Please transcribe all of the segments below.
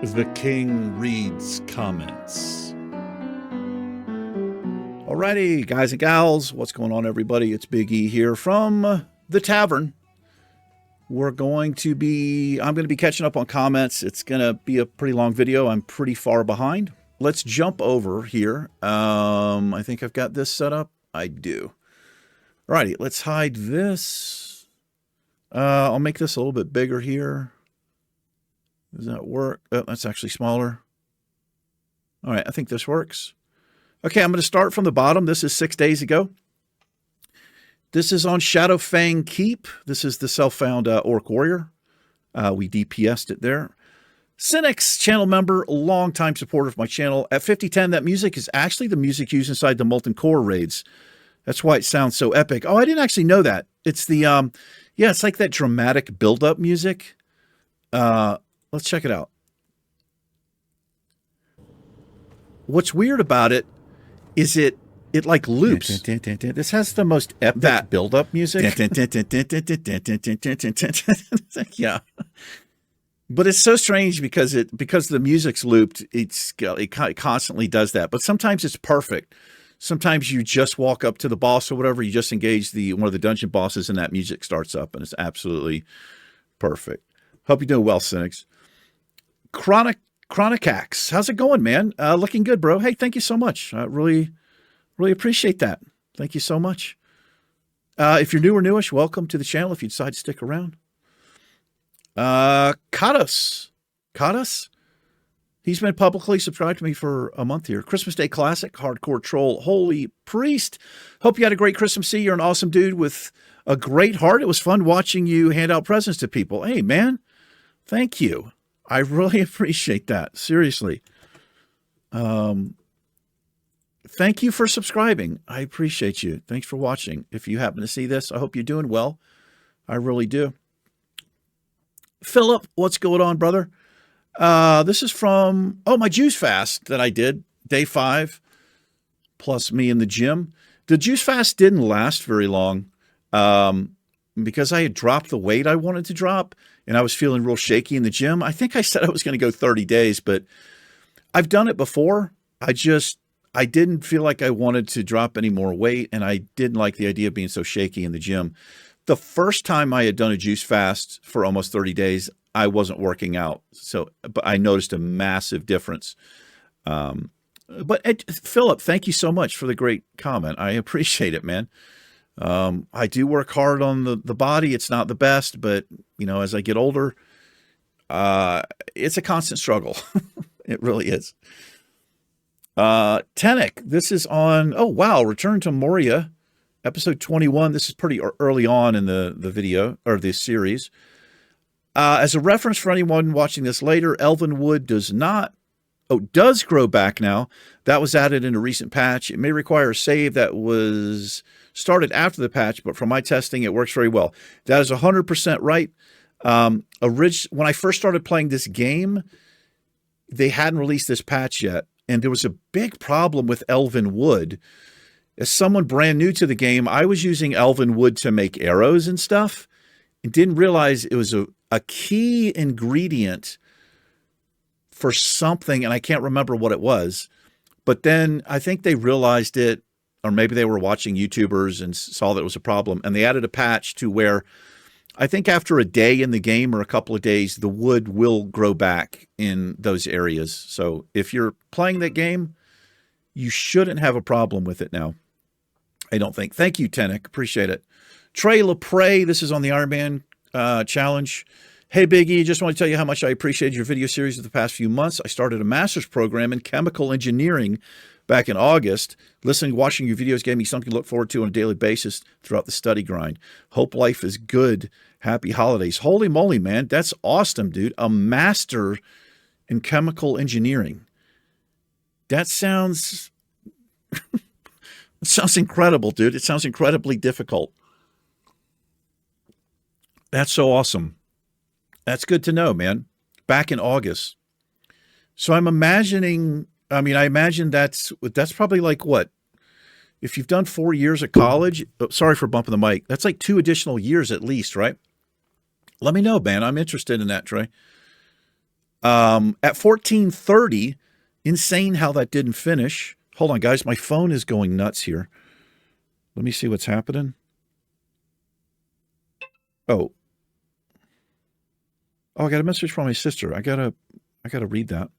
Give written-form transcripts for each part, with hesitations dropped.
The King reads comments. Alrighty, guys and gals, what's going on, everybody? It's Big E here from the tavern. I'm going to be catching up on comments. It's going to be a pretty long video. I'm pretty far behind. Let's jump over here. I think I've got this set up. I do. Alrighty, let's hide this. I'll make this a little bit bigger here. Does that work? Oh, that's actually smaller. All right, I think this works. Okay, I'm going to start from the bottom. This is 6 days ago. This is on Shadowfang Keep. This is the self-found Orc Warrior. We DPS'd it there. Cynics, channel member, longtime supporter of my channel. At 5010, that music is actually the music used inside the Molten Core raids. That's why it sounds so epic. Oh, I didn't actually know that. It's the, yeah, it's like that dramatic build-up music. Let's check it out. What's weird about it is it like loops. This has the most epic build-up music. Yeah. But it's so strange because the music's looped, it constantly does that. But sometimes it's perfect. Sometimes you just walk up to the boss or whatever, you just engage one of the dungeon bosses and that music starts up and it's absolutely perfect. Hope you're doing well, Cynics. Chronicax, how's it going, man? Looking good, bro. Hey, thank you so much. I really appreciate that. Thank you so much. If you're new or newish, welcome to the channel if you decide to stick around. Kados, he's been publicly subscribed to me for a month here. Christmas Day Classic, Hardcore Troll, Holy Priest. Hope you had a great Christmas. See, you're an awesome dude with a great heart. It was fun watching you hand out presents to people. Hey, man, thank you. I really appreciate that. Seriously. Thank you for subscribing. I appreciate you. Thanks for watching. If you happen to see this, I hope you're doing well. I really do. Philip, what's going on, brother? This is from, my juice fast that I did, day 5, plus me in the gym. The juice fast didn't last very long because I had dropped the weight I wanted to drop, and I was feeling real shaky in the gym. I think I said I was going to go 30 days, but I've done it before. I didn't feel like I wanted to drop any more weight, and I didn't like the idea of being so shaky in the gym. The first time I had done a juice fast for almost 30 days, I wasn't working out. But I noticed a massive difference. Philip, thank you so much for the great comment. I appreciate it, man. I do work hard on the body. It's not the best, but as I get older, it's a constant struggle. It really is. Tenek, this is on, Return to Moria, episode 21. This is pretty early on in the video or this series. As a reference for anyone watching this later, elven wood does grow back now. That was added in a recent patch. It may require a save that was started after the patch, but from my testing, it works very well. That is 100% right. When I first started playing this game, they hadn't released this patch yet, and there was a big problem with elven wood. As someone brand new to the game, I was using elven wood to make arrows and stuff, and didn't realize it was a key ingredient for something, and I can't remember what it was. But then I think they realized it, or maybe they were watching YouTubers and saw that it was a problem, and they added a patch to where I think after a day in the game or a couple of days, the wood will grow back in those areas. So if you're playing that game, you shouldn't have a problem with it now. I don't think. Thank you, Tenek. Appreciate it. Trey LaPrey, this is on the Iron Man challenge. Hey, Biggie, just want to tell you how much I appreciated your video series of the past few months. I started a master's program in chemical engineering back in August. Listening, watching your videos gave me something to look forward to on a daily basis throughout the study grind. Hope life is good. Happy holidays. Holy moly, man. That's awesome, dude. A master in chemical engineering. That sounds... it sounds incredible, dude. It sounds incredibly difficult. That's so awesome. That's good to know, man. Back in August. So I'm imagining, I imagine that's probably like what? If you've done 4 years at college, sorry for bumping the mic. That's like 2 additional years at least, right? Let me know, man. I'm interested in that, Trey. At 14:30, insane how that didn't finish. Hold on, guys. My phone is going nuts here. Let me see what's happening. Oh, I got a message from my sister. I gotta read that.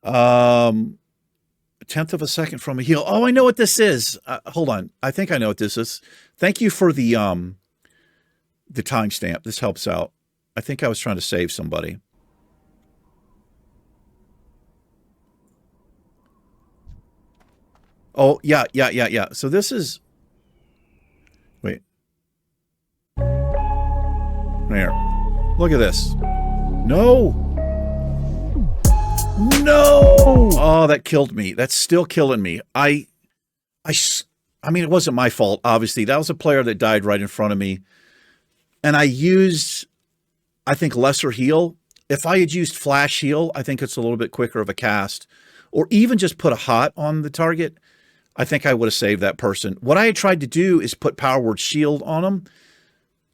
A tenth of a second from a heel. Oh, I know what this is. Hold on. I think I know what this is. Thank you for the timestamp. This helps out. I think I was trying to save somebody. Oh, yeah. So this is... Wait. There. Look at this. No! Oh, that killed me. That's still killing me. I mean, it wasn't my fault, obviously. That was a player that died right in front of me. And I used, I think, lesser heal. If I had used flash heal, I think it's a little bit quicker of a cast. Or even just put a hot on the target, I think I would have saved that person. What I had tried to do is put Power Word Shield on them.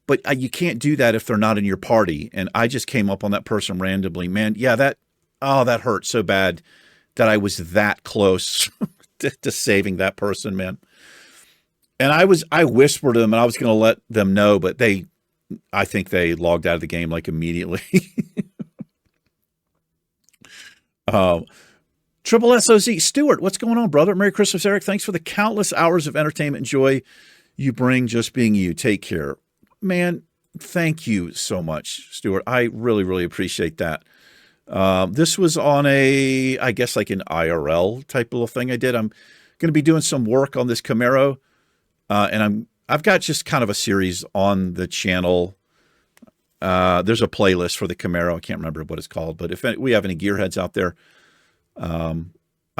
But you can't do that if they're not in your party. And I just came up on that person randomly. Man, yeah, that hurt so bad that I was that close to saving that person, man. And I whispered to them and I was going to let them know, but I think they logged out of the game like immediately. Triple SOZ. Stuart, what's going on, brother? Merry Christmas, Eric. Thanks for the countless hours of entertainment and joy you bring just being you. Take care. Man, thank you so much, Stuart. I really, really appreciate that. This was on I guess like an IRL type little thing I did. I'm going to be doing some work on this Camaro. And I've got just kind of a series on the channel. There's a playlist for the Camaro. I can't remember what it's called, but if we have any gearheads out there, I'm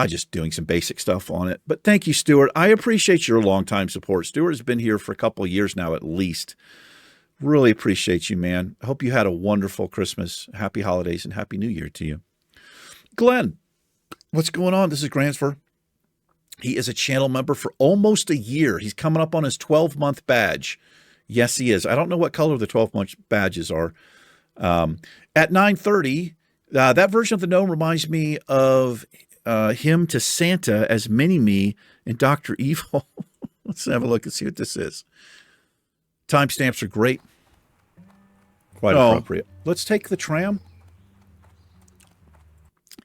just doing some basic stuff on it. But thank you, Stuart. I appreciate your longtime support. Stuart has been here for a couple of years now, at least. Really appreciate you, man. I hope you had a wonderful Christmas. Happy holidays and Happy New Year to you. Glenn, what's going on? This is Gransfer. He is a channel member for almost a year. He's coming up on his 12-month badge. Yes, he is. I don't know what color the 12-month badges are. At 9:30, that version of the gnome reminds me of him to Santa as Mini-Me in Dr. Evil. Let's have a look and see what this is. Timestamps are great. Quite appropriate. Let's take the tram.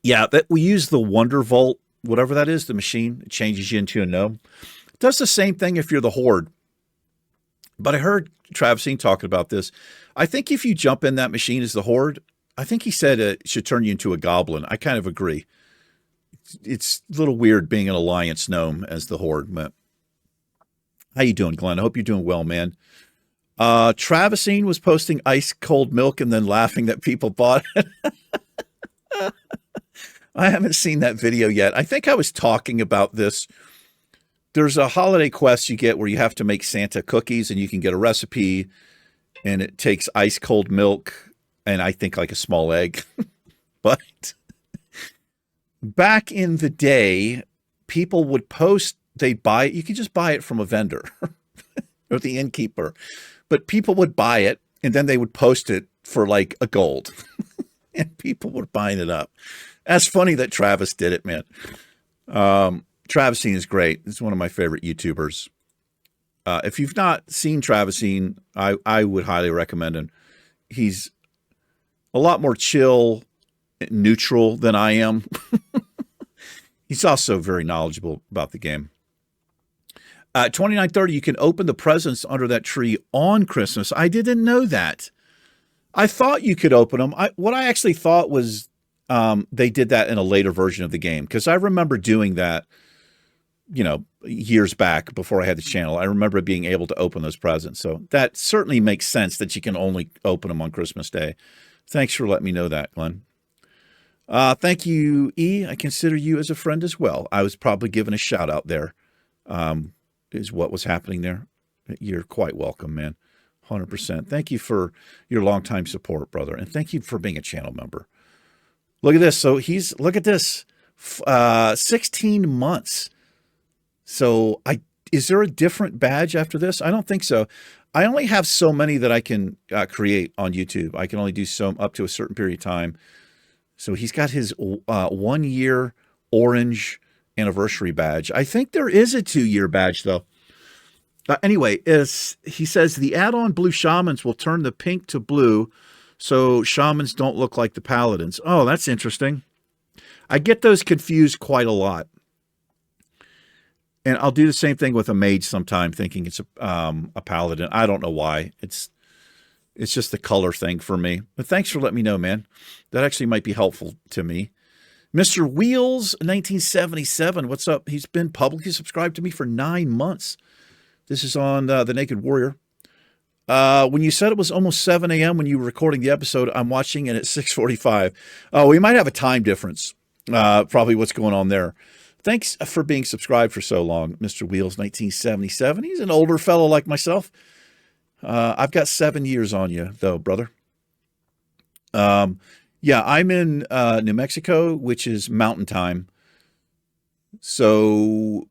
Yeah, that we use the Wonder Vault, whatever that is, the machine. It changes you into a gnome. It does the same thing if you're the Horde. But I heard Travisine talking about this. I think if you jump in that machine as the Horde, I think he said it should turn you into a goblin. I kind of agree. It's a little weird being an Alliance gnome as the Horde. But how you doing, Glenn? I hope you're doing well, man. Travisine was posting ice cold milk and then laughing that people bought it. I haven't seen that video yet. I think I was talking about this. There's a holiday quest you get where you have to make Santa cookies and you can get a recipe and it takes ice cold milk and I think like a small egg. But back in the day, people would post, they'd buy it. You could just buy it from a vendor or the innkeeper. But people would buy it, and then they would post it for like a gold. And people were buying it up. That's funny that Travis did it, man. Travisine is great. He's one of my favorite YouTubers. If you've not seen Travisine, I would highly recommend him. He's a lot more chill, neutral than I am. He's also very knowledgeable about the game. 29:30, you can open the presents under that tree on Christmas. I didn't know that. I thought you could open them. What I actually thought was they did that in a later version of the game, because I remember doing that, years back before I had the channel. I remember being able to open those presents. So that certainly makes sense that you can only open them on Christmas Day. Thanks for letting me know that, Glenn. Thank you, E. I consider you as a friend as well. I was probably given a shout out there. Is what was happening there. You're quite welcome, man. 100%. Thank you for your longtime support, brother. And thank you for being a channel member. Look at this. So look at this, 16 months. So is there a different badge after this? I don't think so. I only have so many that I can create on YouTube. I can only do so up to a certain period of time. So he's got his 1 year orange anniversary badge. I think there is a 2-year badge though. Anyway, he says the add-on blue shamans will turn the pink to blue so shamans don't look like the paladins. Oh, that's interesting. I get those confused quite a lot. And I'll do the same thing with a mage sometime, thinking it's a paladin. I don't know why. It's just the color thing for me. But thanks for letting me know, man. That actually might be helpful to me. Mr. Wheels, 1977. What's up? He's been publicly subscribed to me for 9 months. This is on The Naked Warrior. When you said it was almost 7 a.m. when you were recording the episode, I'm watching it at 6:45. Oh, we might have a time difference. Probably what's going on there. Thanks for being subscribed for so long, Mr. Wheels, 1977. He's an older fellow like myself. I've got 7 years on you, though, brother. Yeah, I'm in New Mexico, which is mountain time. So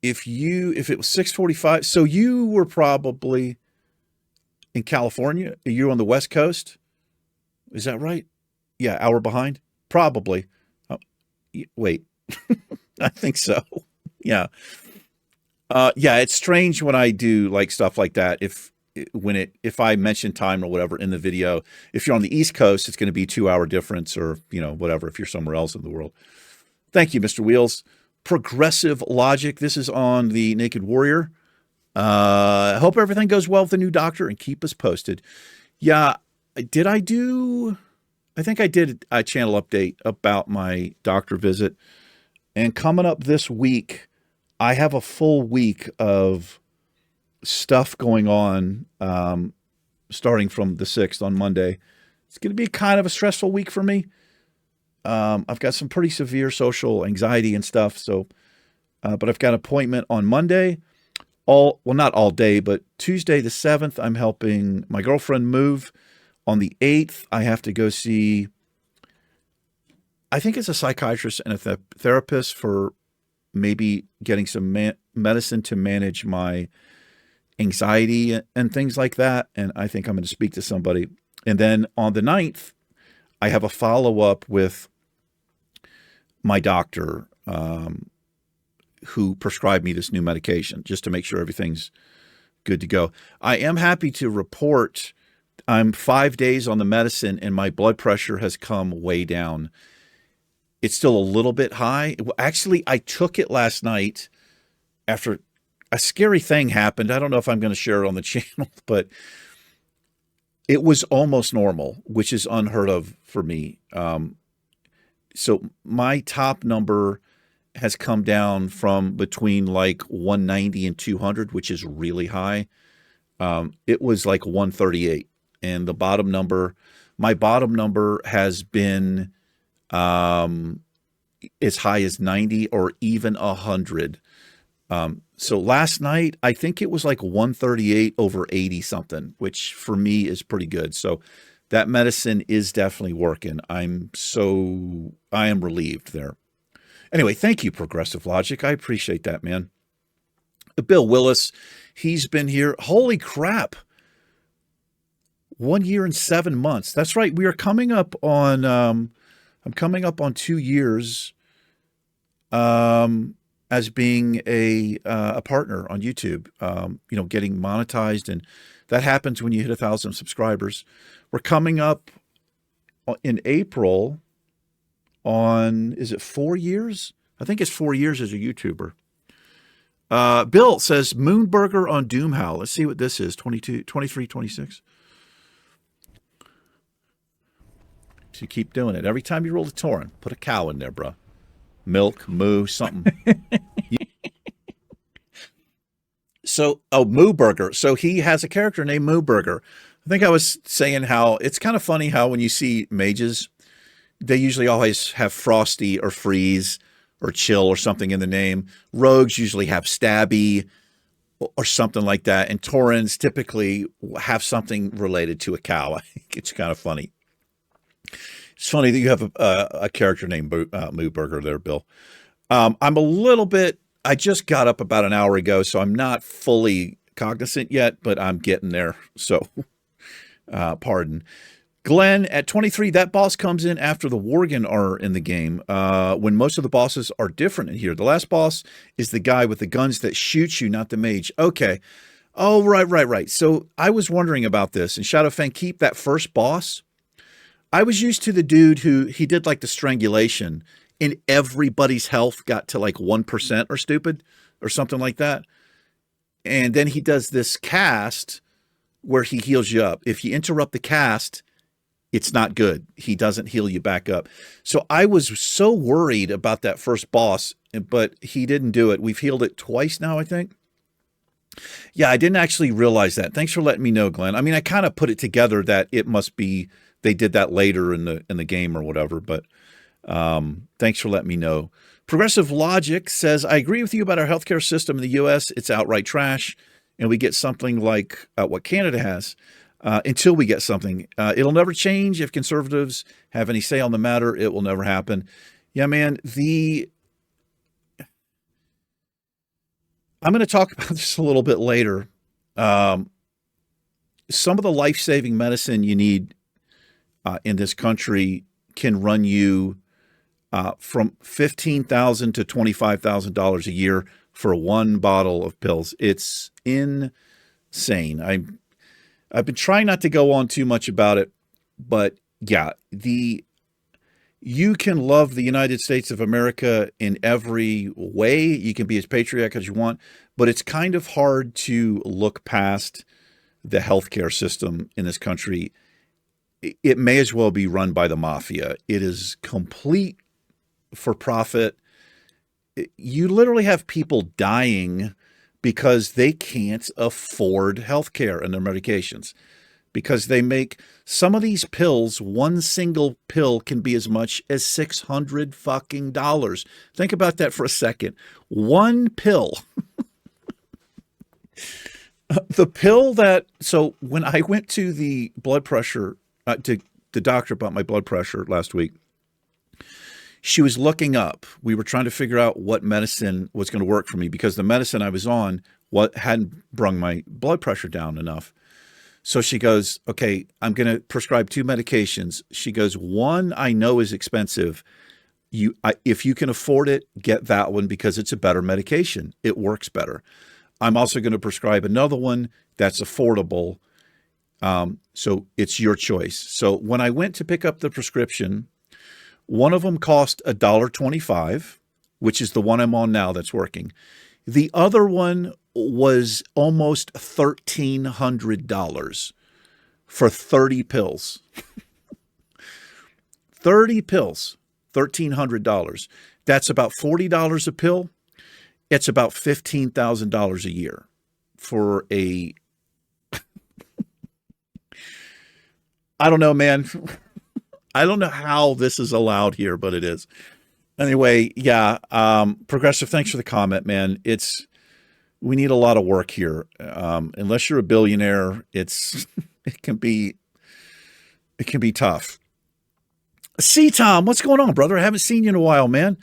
if it was 6:45, so you were probably in California. Are you on the West Coast? Is that right? Yeah, hour behind? Probably. Wait. I think so. Yeah. Yeah, it's strange when I do like stuff like that. If I mention time or whatever in the video, if you're on the East Coast, it's going to be 2-hour difference or, whatever, if you're somewhere else in the world. Thank you, Mr. Wheels. Progressive Logic. This is on The Naked Warrior. I hope everything goes well with the new doctor and keep us posted. Yeah. I think I did a channel update about my doctor visit. And coming up this week, I have a full week of stuff going on, starting from the 6th on Monday. It's going to be kind of a stressful week for me. I've got some pretty severe social anxiety and stuff. So, but I've got an appointment on Monday. Not all day, but Tuesday the 7th, I'm helping my girlfriend move. On the 8th, I have to go see, I think it's a psychiatrist and a therapist for maybe getting some medicine to manage my anxiety and things like that. And I think I'm going to speak to somebody. And then on the 9th, I have a follow-up with my doctor who prescribed me this new medication just to make sure everything's good to go. I am happy to report I'm 5 days on the medicine and my blood pressure has come way down. It's still a little bit high. Actually, I took it last night after a scary thing happened. I don't know if I'm going to share it on the channel, but it was almost normal, which is unheard of for me. So my top number has come down from between like 190 and 200, which is really high. It was like 138. And my bottom number has been as high as 90 or even 100. So last night, I think it was like 138 over 80 something, which for me is pretty good. So that medicine is definitely working. I am relieved there. Anyway, thank you, Progressive Logic. I appreciate that, man. Bill Willis, he's been here. Holy crap. 1 year and 7 months. That's right. We are coming up on, I'm coming up on 2 years as being a partner on YouTube, getting monetized. And that happens when you hit 1,000 subscribers. We're coming up in April on, is it 4 years? I think it's 4 years as a YouTuber. Bill says Moonburger on Doomhowl. Let's see what this is. 22, 23, 26. So you keep doing it. Every time you roll the torrent, put a cow in there, bro. Milk, moo, something. Moo Burger. So he has a character named Moo Burger. I think I was saying how it's kind of funny how when you see mages, they usually always have Frosty or Freeze or Chill or something in the name. Rogues usually have Stabby or something like that. And Taurens typically have something related to a cow. I think it's kind of funny. It's funny that you have a character named Moo Burger there, Bill. I just got up about an hour ago, so I'm not fully cognizant yet, but I'm getting there. So, pardon. Glenn, at 23, that boss comes in after the Worgen are in the game, when most of the bosses are different in here. The last boss is the guy with the guns that shoots you, not the mage. Okay. Oh, right. So I was wondering about this. In Shadowfang Keep, that first boss, I was used to the dude who, he did like the strangulation, and everybody's health got to like 1% or stupid or something like that. And then he does this cast where he heals you up. If you interrupt the cast, it's not good. He doesn't heal you back up. So I was so worried about that first boss, but he didn't do it. We've healed it twice now, I think. Yeah, I didn't actually realize that. Thanks for letting me know, Glenn. I mean, I kind of put it together that it must be they did that later in the game or whatever, but thanks for letting me know. Progressive Logic says, I agree with you about our healthcare system in the U.S. It's outright trash, and we get something like what Canada has. Until we get something. It'll never change. If conservatives have any say on the matter, it will never happen. Yeah, man, I'm going to talk about this a little bit later. Some of the life-saving medicine you need in this country can run you from $15,000 to $25,000 a year for one bottle of pills. It's insane. I've been trying not to go on too much about it, but yeah, you can love the United States of America in every way. You can be as patriotic as you want, but it's kind of hard to look past the healthcare system in this country. It may as well be run by the mafia. It is complete for profit. You literally have people dying because they can't afford healthcare and their medications, because they make some of these pills, one single pill can be as much as $600 fucking dollars. Think about that for a second. One pill. The pill that, so when I went to the blood pressure, to the doctor about my blood pressure last week, she was looking up. We were trying to figure out what medicine was going to work for me, because the medicine I was on hadn't brung my blood pressure down enough. So she goes, okay, I'm going to prescribe 2 medications. She goes, one I know is expensive. If you can afford it, get that one because it's a better medication. It works better. I'm also going to prescribe another one that's affordable. So it's your choice. So when I went to pick up the prescription, one of them cost $1.25, which is the one I'm on now that's working. The other one was almost $1,300 for 30 pills. 30 pills, $1,300. That's about $40 a pill. It's about $15,000 a year for a... I don't know, man. I don't know how this is allowed here, but it is. Anyway, yeah. Progressive, thanks for the comment, man. We need a lot of work here. Unless you're a billionaire, it can be tough. See, Tom, what's going on, brother? I haven't seen you in a while, man.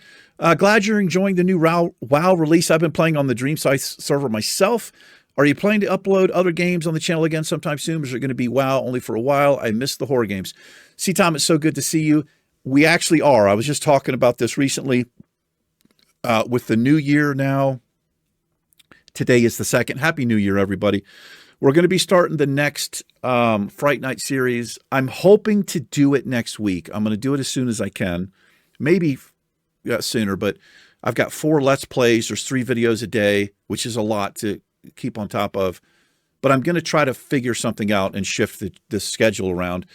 Glad you're enjoying the new WoW release. I've been playing on the Dream Sites server myself. Are you planning to upload other games on the channel again sometime soon? Or is it going to be WoW only for a while? I miss the horror games. See, Tom, it's so good to see you. We actually are. I was just talking about this recently. With the new year now, today is the 2nd. Happy New Year, everybody. We're going to be starting the next Fright Night series. I'm hoping to do it next week. I'm going to do it as soon as I can. Maybe sooner, but I've got 4 Let's Plays. There's 3 videos a day, which is a lot to keep on top of. But I'm going to try to figure something out and shift the schedule around.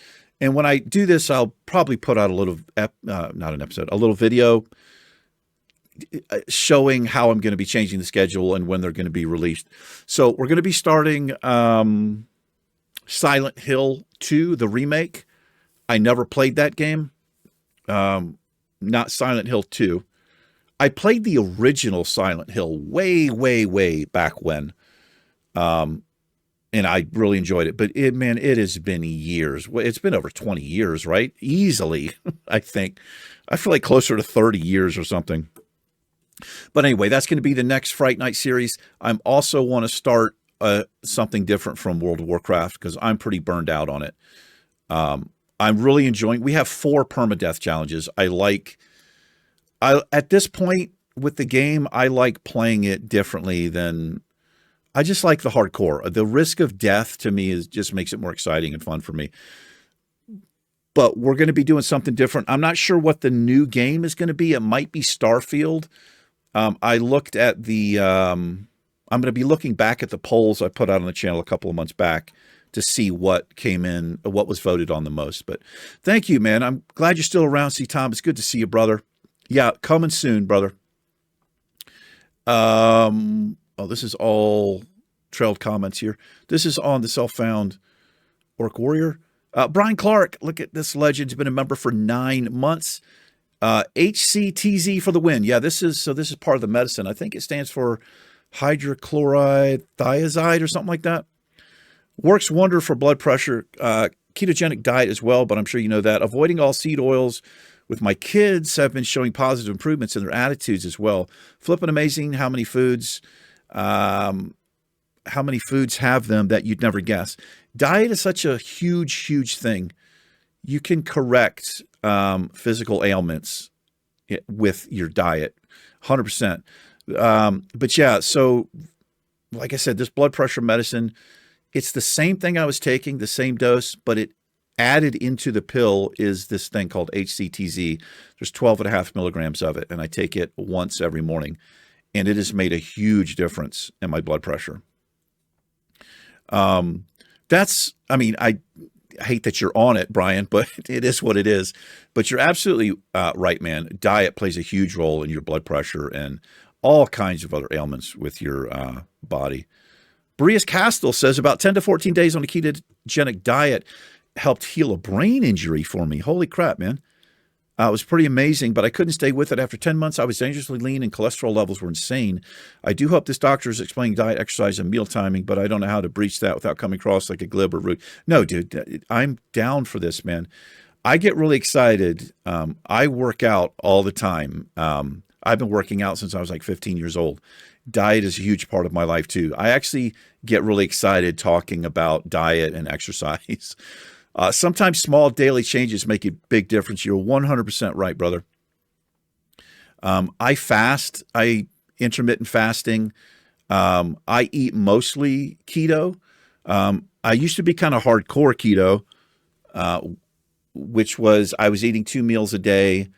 And when I do this, I'll probably put out a little, not an episode, a little video showing how I'm going to be changing the schedule and when they're going to be released. So we're going to be starting Silent Hill 2, the remake. I never played that game. Not Silent Hill 2. I played the original Silent Hill way, way, way back when. And I really enjoyed it. But it has been years. It's been over 20 years, right? Easily, I think. I feel like closer to 30 years or something. But anyway, that's going to be the next Fright Night series. I'm also want to start something different from World of Warcraft because I'm pretty burned out on it. I'm really enjoying. We have 4 permadeath challenges. At this point with the game, I like playing it differently than I just like the hardcore. The risk of death to me just makes it more exciting and fun for me. But we're going to be doing something different. I'm not sure what the new game is going to be. It might be Starfield. I looked at the. I'm going to be looking back at the polls I put out on the channel a couple of months back to see what came in, what was voted on the most. But thank you, man. I'm glad you're still around. See, Tom, it's good to see you, brother. Yeah, coming soon, brother. Oh, this is all trailed comments here. This is on the Self-Found Orc Warrior. Brian Clark, look at this legend. He's been a member for 9 months. HCTZ for the win. Yeah, this is part of the medicine. I think it stands for hydrochloride thiazide or something like that. Works wonder for blood pressure. Ketogenic diet as well, but I'm sure you know that. Avoiding all seed oils with my kids have been showing positive improvements in their attitudes as well. Flipping amazing how many foods have them that you'd never guess. Diet is such a huge thing. You can correct physical ailments with your diet, 100%. But yeah, so like I said, this blood pressure medicine, it's the same thing I was taking, the same dose, but it added into the pill is this thing called HCTZ. There's 12.5 milligrams of it, and I take it once every morning, and it has made a huge difference in my blood pressure. I hate that you're on it, Brian, but it is what it is. But you're absolutely right, man. Diet plays a huge role in your blood pressure and all kinds of other ailments with your body. Boreas Castile says about 10 to 14 days on a ketogenic diet helped heal a brain injury for me. Holy crap, man. It was pretty amazing, but I couldn't stay with it. After 10 months, I was dangerously lean and cholesterol levels were insane. I do hope this doctor is explaining diet, exercise, and meal timing, but I don't know how to breach that without coming across like a glib or rude. No, dude, I'm down for this, man. I get really excited. I work out all the time. I've been working out since I was like 15 years old. Diet is a huge part of my life too. I actually get really excited talking about diet and exercise. Sometimes small daily changes make a big difference. You're 100% right, brother. I fast. Intermittent fasting. I eat mostly keto. I used to be kind of hardcore keto, which was I was eating 2 meals a day,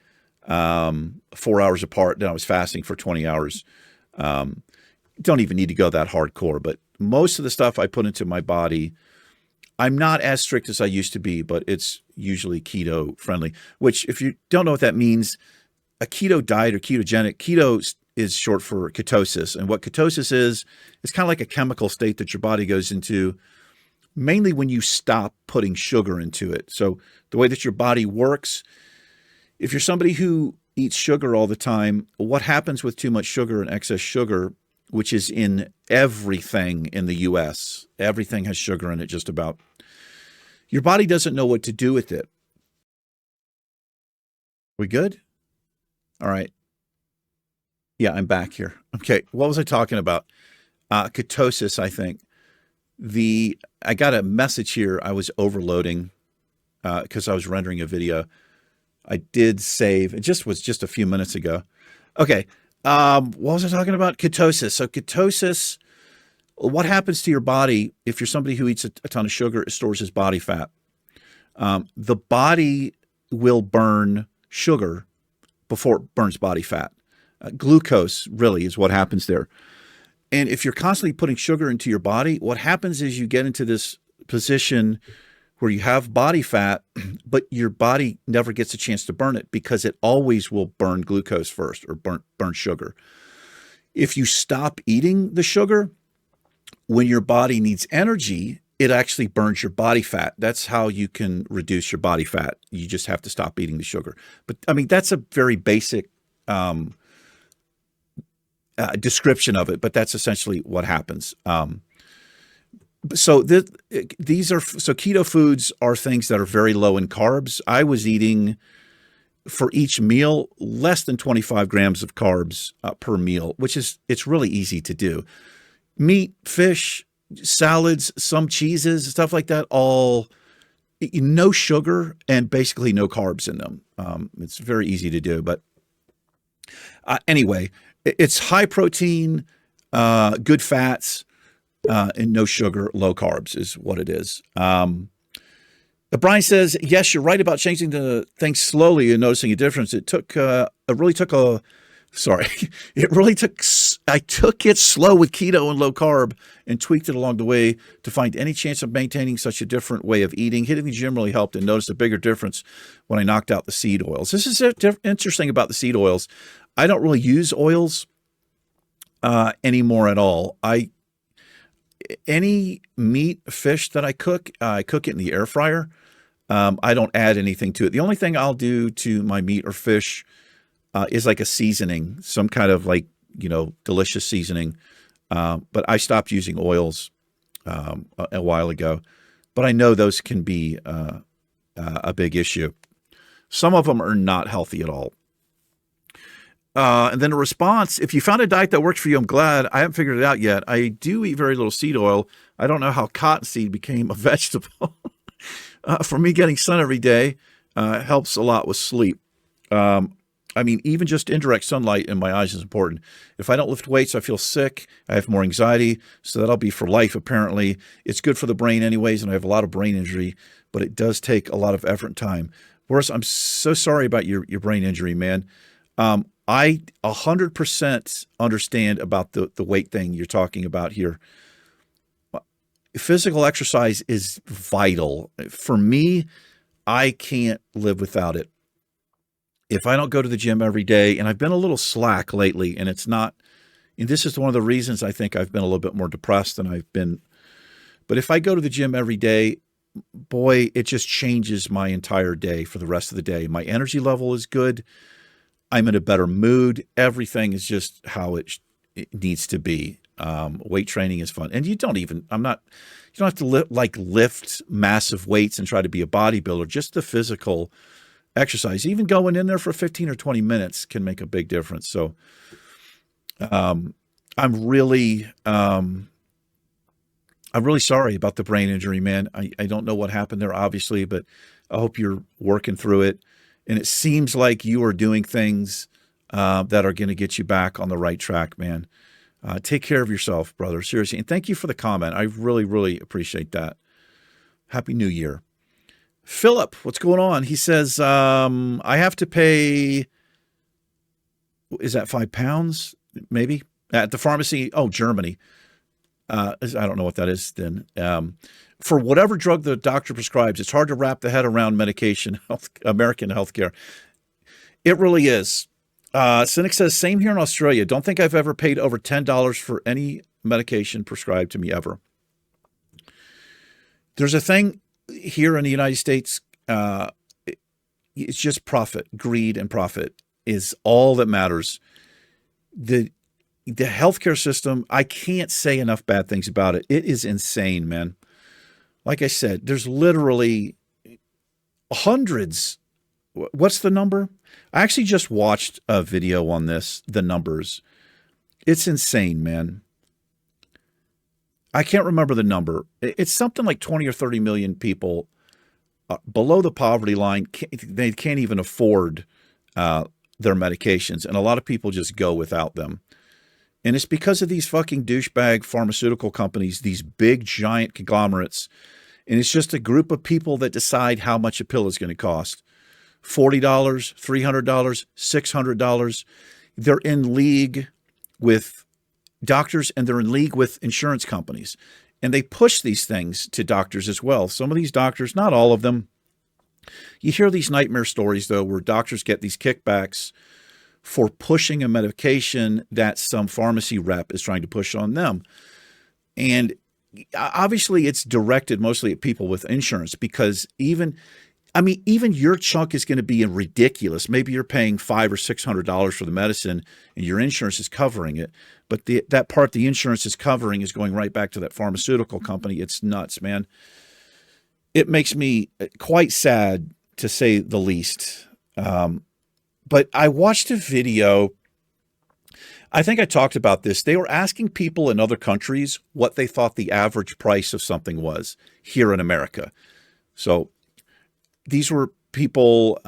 4 hours apart. Then I was fasting for 20 hours. Don't even need to go that hardcore, but most of the stuff I put into my body, I'm not as strict as I used to be, but it's usually keto friendly, which if you don't know what that means, a keto diet or ketogenic, keto is short for ketosis. And what ketosis is, it's kind of like a chemical state that your body goes into mainly when you stop putting sugar into it. So the way that your body works, if you're somebody who eats sugar all the time, what happens with too much sugar and excess sugar, which is in everything in the US, everything has sugar in it just about. Your body doesn't know what to do with it. We good? All right. Yeah, I'm back here. Okay, what was I talking about? Ketosis, I think. I got a message here. I was overloading because I was rendering a video. I did save. It was just a few minutes ago. Okay. What was I talking about? Ketosis. So ketosis, what happens to your body if you're somebody who eats a ton of sugar, it stores his body fat. The body will burn sugar before it burns body fat. Glucose really is what happens there. And if you're constantly putting sugar into your body, what happens is you get into this position where you have body fat, but your body never gets a chance to burn it because it always will burn glucose first or burn sugar. If you stop eating the sugar, when your body needs energy, it actually burns your body fat. That's how you can reduce your body fat. You just have to stop eating the sugar. But I mean, that's a very basic description of it, but that's essentially what happens. So keto foods are things that are very low in carbs. I was eating for each meal less than 25 grams of carbs per meal, it's really easy to do. Meat, fish, salads, some cheeses, stuff like that, all no sugar and basically no carbs in them. It's very easy to do. But anyway, it's high protein, good fats, and no sugar, low carbs is what it is. Brian says, yes, you're right about changing the things slowly and noticing a difference. It really took I took it slow with keto and low carb and tweaked it along the way to find any chance of maintaining such a different way of eating. Hitting the gym really helped and noticed a bigger difference when I knocked out the seed oils. This is interesting about the seed oils. I don't really use oils anymore at all. Any meat, fish that I cook it in the air fryer. I don't add anything to it. The only thing I'll do to my meat or fish is like a seasoning, some kind of like, delicious seasoning. But I stopped using oils a while ago. But I know those can be a big issue. Some of them are not healthy at all. And then a response, if you found a diet that works for you, I'm glad. I haven't figured it out yet. I do eat very little seed oil. I don't know how cottonseed became a vegetable. For me, getting sun every day helps a lot with sleep. Even just indirect sunlight in my eyes is important. If I don't lift weights, I feel sick. I have more anxiety, so that'll be for life, apparently. It's good for the brain anyways, and I have a lot of brain injury, but it does take a lot of effort and time. Boris, I'm so sorry about your brain injury, man. I 100% understand about the weight thing you're talking about here. Physical exercise is vital. For me, I can't live without it. If I don't go to the gym every day, and I've been a little slack lately, and this is one of the reasons I think I've been a little bit more depressed than I've been. But if I go to the gym every day, boy, it just changes my entire day for the rest of the day. My energy level is good. I'm in a better mood. Everything is just how it needs to be. Weight training is fun. And you don't have to lift massive weights and try to be a bodybuilder. Just the physical exercise, even going in there for 15 or 20 minutes can make a big difference. So, I'm really sorry about the brain injury, man. I don't know what happened there, obviously, but I hope you're working through it. And it seems like you are doing things that are going to get you back on the right track, man. Take care of yourself, brother. Seriously. And thank you for the comment. I really, really appreciate that. Happy New Year. Philip, what's going on? He says, I have to pay, is that £5? Maybe? At the pharmacy. Oh, Germany. I don't know what that is then. For whatever drug the doctor prescribes, it's hard to wrap the head around American healthcare. It really is. Cynic says, same here in Australia. Don't think I've ever paid over $10 for any medication prescribed to me ever. There's a thing here in the United States. It's just profit, greed, and profit is all that matters. The healthcare system, I can't say enough bad things about it. It is insane, man. Like I said, there's literally hundreds. What's the number? I actually just watched a video on this, the numbers. It's insane, man. I can't remember the number. It's something like 20 or 30 million people below the poverty line. They can't even afford their medications. And a lot of people just go without them. And it's because of these fucking douchebag pharmaceutical companies, these big, giant conglomerates. And it's just a group of people that decide how much a pill is going to cost. $40, $300, $600. They're in league with doctors and they're in league with insurance companies. And they push these things to doctors as well. Some of these doctors, not all of them. You hear these nightmare stories, though, where doctors get these kickbacks for pushing a medication that some pharmacy rep is trying to push on them. And obviously it's directed mostly at people with insurance because even your chunk is going to be ridiculous. Maybe you're paying $500 or $600 for the medicine and your insurance is covering it. But that part the insurance is covering is going right back to that pharmaceutical company. It's nuts, man. It makes me quite sad to say the least. But I watched a video. I think I talked about this. They were asking people in other countries what they thought the average price of something was here in America. So these were people,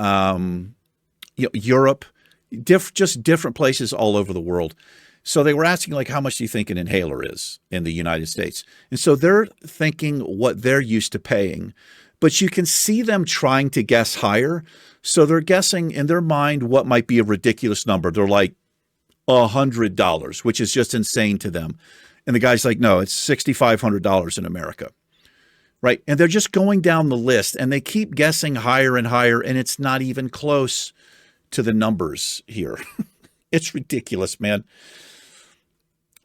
Europe, just different places all over the world. So they were asking, like, how much do you think an inhaler is in the United States? And so they're thinking what they're used to paying, but you can see them trying to guess higher. So they're guessing in their mind what might be a ridiculous number. They're like $100, which is just insane to them. And the guy's like, no, it's $6,500 in America. Right. And they're just going down the list and they keep guessing higher and higher. And it's not even close to the numbers here. It's ridiculous, man.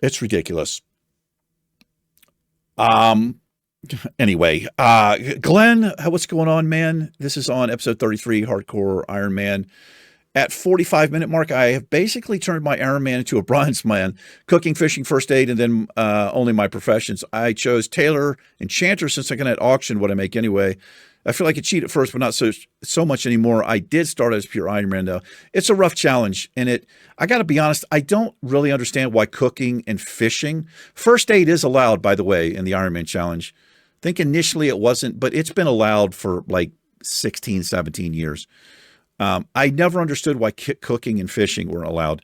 It's ridiculous. Anyway, Glenn, what's going on, man? This is on episode 33, Hardcore Iron Man. At 45-minute mark, I have basically turned my Iron Man into a bronze man, cooking, fishing, first aid, and then only my professions. I chose Tailor Enchanter since I can at auction what I make anyway. I feel like a cheat at first, but not so much anymore. I did start as pure Iron Man, though. It's a rough challenge, and I got to be honest, I don't really understand why cooking and fishing. First aid is allowed, by the way, in the Iron Man challenge. I think initially it wasn't, but it's been allowed for like 16, 17 years. I never understood why cooking and fishing weren't allowed.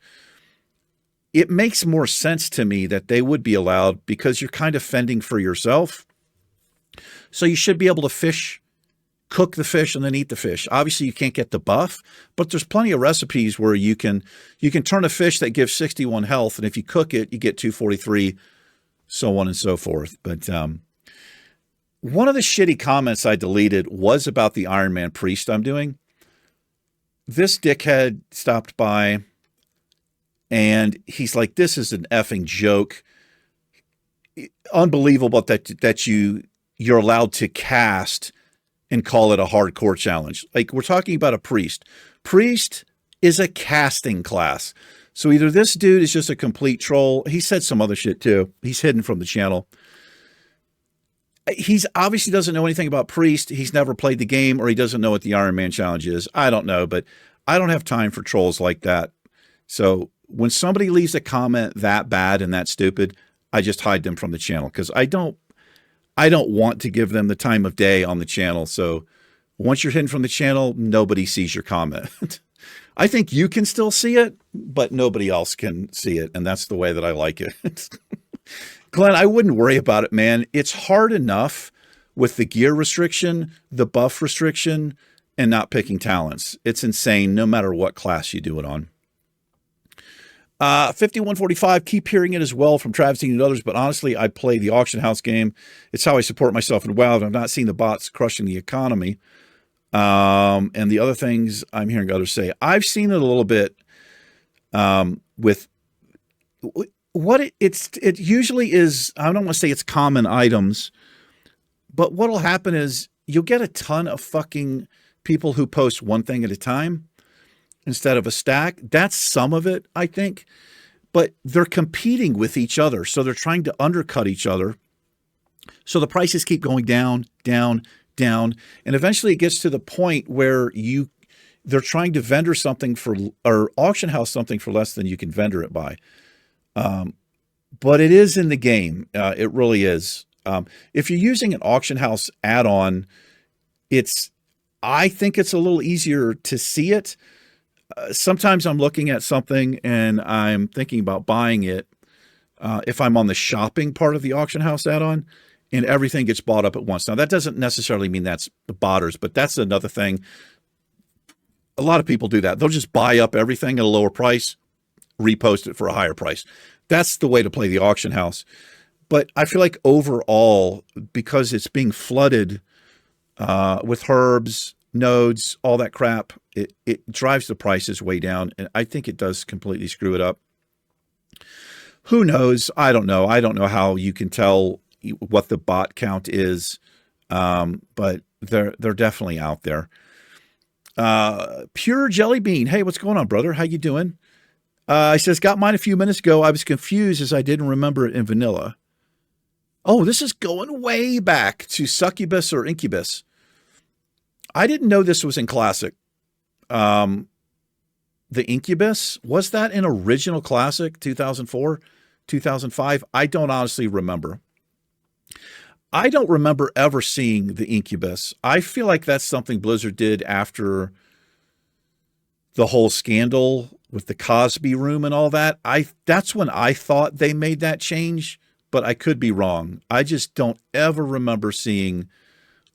It makes more sense to me that they would be allowed because you're kind of fending for yourself. So you should be able to fish, cook the fish, and then eat the fish. Obviously, you can't get the buff, but there's plenty of recipes where you can turn a fish that gives 61 health, and if you cook it, you get 243, so on and so forth. But one of the shitty comments I deleted was about the Iron Man priest I'm doing. This dickhead stopped by and he's like, this is an effing joke. Unbelievable that you're allowed to cast and call it a hardcore challenge. Like, we're talking about a priest. Priest is a casting class. So either this dude is just a complete troll. He said some other shit too. He's hidden from the channel. He's obviously doesn't know anything about Priest. He's never played the game, or he doesn't know what the Iron Man challenge is. I don't know, but I don't have time for trolls like that. So when somebody leaves a comment that bad and that stupid, I just hide them from the channel because I don't want to give them the time of day on the channel. So once you're hidden from the channel, nobody sees your comment. I think you can still see it, but nobody else can see it. And that's the way that I like it. Glenn, I wouldn't worry about it, man. It's hard enough with the gear restriction, the buff restriction, and not picking talents. It's insane no matter what class you do it on. 5145, keep hearing it as well from Travis and others, but honestly, I play the auction house game. It's how I support myself in WoW, and I've not seen the bots crushing the economy. And the other things I'm hearing others say. I've seen it a little bit with what it usually is. I don't want to say it's common items, but what'll happen is you'll get a ton of fucking people who post one thing at a time instead of a stack. That's some of it, I think, but they're competing with each other. So they're trying to undercut each other. So the prices keep going down, down, down. And eventually it gets to the point where they're trying to vendor something or auction house something for less than you can vendor it by. But it is in the game. It really is. If you're using an auction house add-on, I think it's a little easier to see it. Sometimes I'm looking at something and I'm thinking about buying it. If I'm on the shopping part of the auction house add-on, and everything gets bought up at once. Now, that doesn't necessarily mean that's the botters, but that's another thing. A lot of people do that. They'll just buy up everything at a lower price, repost it for a higher price. That's the way to play the auction house. But I feel like overall, because it's being flooded with herbs, nodes, all that crap, it drives the prices way down. And I think it does completely screw it up. Who knows? I don't know. I don't know how you can tell what the bot count is, but they're definitely out there. Pure Jelly Bean. Hey, what's going on, brother? How you doing? He says, got mine a few minutes ago. I was confused as I didn't remember it in vanilla. Oh, this is going way back to Succubus or Incubus. I didn't know this was in Classic. The Incubus, was that an original classic, 2004, 2005? I don't honestly remember. I don't remember ever seeing The Incubus. I feel like that's something Blizzard did after the whole scandal with the Cosby Room and all that. That's when I thought they made that change, but I could be wrong. I just don't ever remember seeing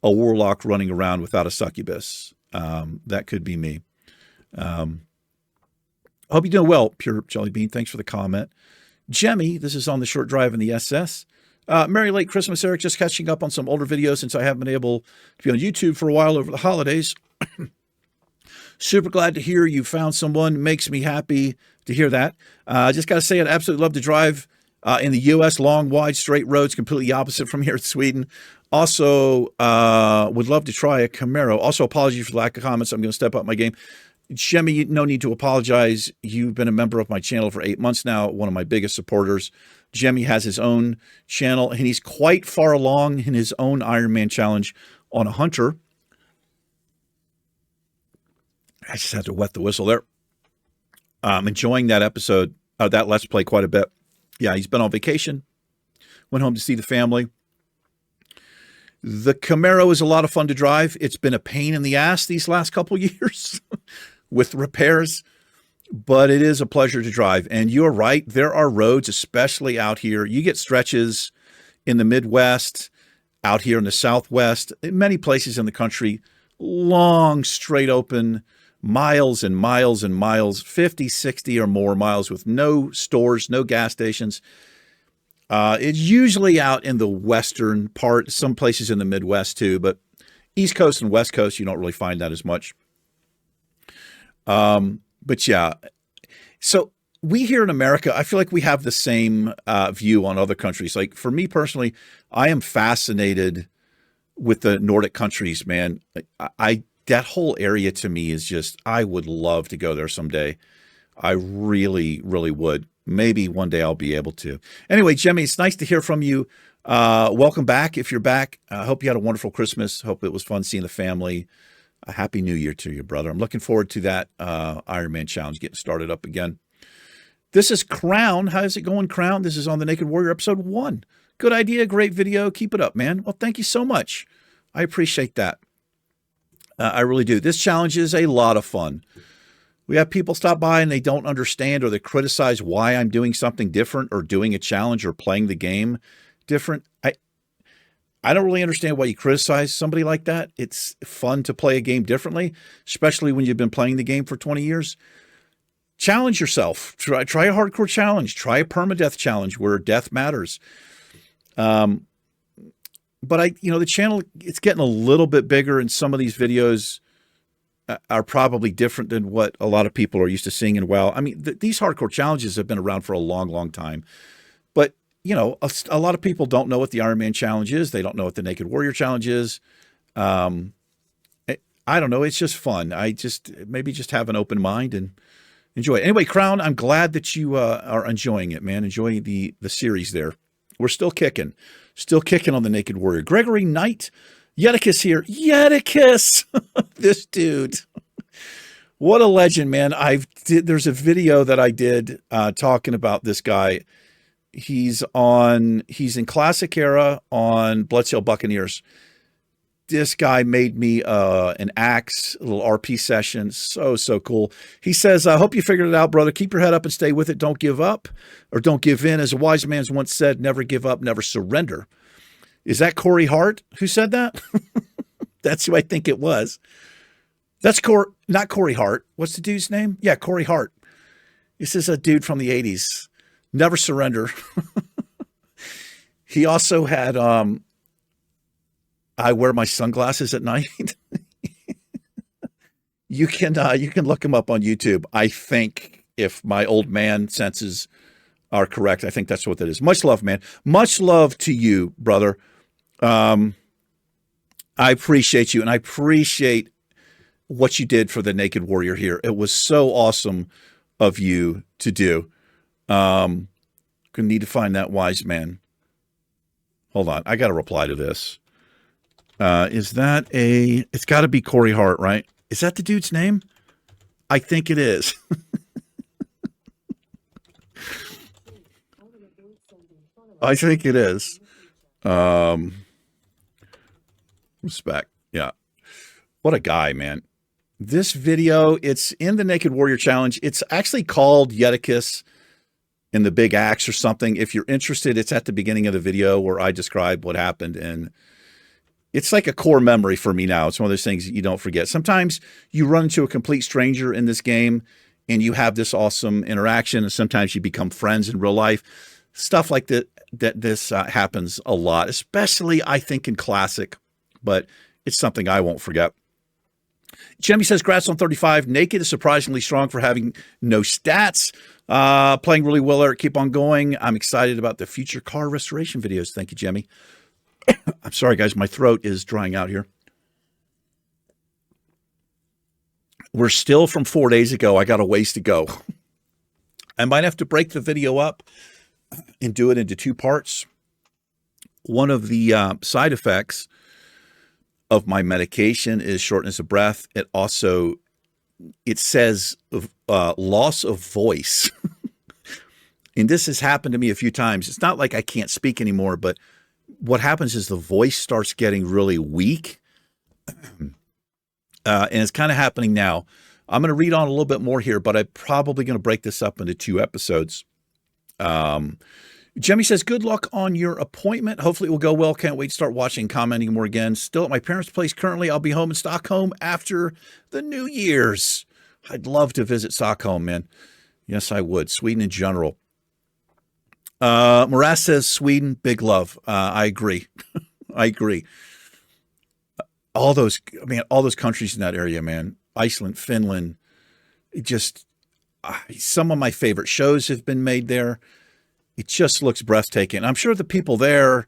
a warlock running around without a succubus. That could be me. Hope you're doing well, Pure Jelly Bean. Thanks for the comment. Jemmy, this is on the short drive in the SS. Merry late Christmas, Eric. Just catching up on some older videos since I haven't been able to be on YouTube for a while over the holidays. Super glad to hear you found someone. Makes me happy to hear that. Just got to say, I'd absolutely love to drive in the U.S. long, wide, straight roads, completely opposite from here in Sweden. Also, would love to try a Camaro. Also, apologies for the lack of comments. I'm going to step up my game. Shemmy, no need to apologize. You've been a member of my channel for 8 months now, one of my biggest supporters. Jemmy has his own channel, and he's quite far along in his own Ironman challenge on a Hunter. I just had to wet the whistle there. I'm enjoying that episode, that Let's Play quite a bit. Yeah, he's been on vacation, went home to see the family. The Camaro is a lot of fun to drive. It's been a pain in the ass these last couple years with repairs, but it is a pleasure to drive. And you're right, there are roads, especially out here. You get stretches in the Midwest, out here in the Southwest, in many places in the country, long, straight open, miles and miles and miles, 50, 60 or more miles with no stores, no gas stations. It's usually out in the western part, some places in the Midwest too, but East Coast and West Coast, you don't really find that as much. But yeah, so we here in America, I feel like we have the same view on other countries. Like for me personally, I am fascinated with the Nordic countries, man. That whole area to me is just, I would love to go there someday. I really, really would. Maybe one day I'll be able to. Anyway, Jemmy, it's nice to hear from you. Welcome back. If you're back, I hope you had a wonderful Christmas. Hope it was fun seeing the family. A happy New Year to you, brother. I'm looking forward to that Ironman challenge getting started up again. This is Crown. How's it going, Crown? This is on the Naked Warrior episode 1. Good idea. Great video. Keep it up, man. Well, thank you so much. I appreciate that. I really do. This challenge is a lot of fun. We have people stop by and they don't understand or they criticize why I'm doing something different or doing a challenge or playing the game different. I don't really understand why you criticize somebody like that. It's fun to play a game differently, especially when you've been playing the game for 20 years. Challenge yourself. Try a hardcore challenge. Try a permadeath challenge where death matters. But the channel, it's getting a little bit bigger, and some of these videos are probably different than what a lot of people are used to seeing in WoW. I mean, these hardcore challenges have been around for a long, long time. But, a lot of people don't know what the Iron Man challenge is. They don't know what the Naked Warrior challenge is. I don't know. It's just fun. Maybe just have an open mind and enjoy it. Anyway, Crown, I'm glad that you are enjoying it, man. Enjoying the series there. We're still kicking. Still kicking on the Naked Warrior. Gregory Knight, Yeticus here. Yeticus! This dude. What a legend, man. There's a video that I did talking about this guy. He's in Classic Era on Bloodsail Buccaneers. This guy made me an axe, a little RP session. So cool. He says, I hope you figured it out, brother. Keep your head up and stay with it. Don't give up or don't give in. As a wise man once said, never give up, never surrender. Is that Corey Hart who said that? That's who I think it was. That's not Corey Hart. What's the dude's name? Yeah, Corey Hart. This is a dude from the 80s. Never surrender. He also had, I wear my sunglasses at night. You can look him up on YouTube. I think if my old man senses are correct, I think that's what that is. Much love, man. Much love to you, brother. I appreciate you, and I appreciate what you did for the Naked Warrior here. It was so awesome of you to do. Gonna need to find that wise man. Hold on. I got to reply to this. It's got to be Corey Hart, right? Is that the dude's name? I think it is. I think it is. Um, Respect. Yeah. What a guy, man. This video, it's in the Naked Warrior Challenge. It's actually called Yeticus in the Big Axe or something. If you're interested, it's at the beginning of the video where I describe what happened. And it's like a core memory for me now. It's one of those things that you don't forget. Sometimes you run into a complete stranger in this game and you have this awesome interaction. And sometimes you become friends in real life. Stuff like this happens a lot, especially I think in Classic, but it's something I won't forget. Jimmy says, "Grats on 35. Naked is surprisingly strong for having no stats. Playing really well, Eric. Keep on going. I'm excited about the future car restoration videos." Thank you, Jimmy. I'm sorry, guys. My throat is drying out here. We're still from 4 days ago. I got a ways to go. I might have to break the video up and do it into 2 parts. One of the side effects of my medication is shortness of breath. It says loss of voice. And this has happened to me a few times. It's not like I can't speak anymore, but what happens is the voice starts getting really weak. And it's kind of happening now. I'm going to read on a little bit more here, but I'm probably going to break this up into 2 episodes. Jimmy says, "Good luck on your appointment. Hopefully it will go well. Can't wait to start watching and commenting more again. Still at my parents' place currently. I'll be home in Stockholm after the New Year's." I'd love to visit Stockholm, man. Yes, I would. Sweden in general. Morass says, "Sweden, big love." I agree. I agree. All those countries in that area, man. Iceland, Finland. Some of my favorite shows have been made there. It just looks breathtaking. I'm sure the people there,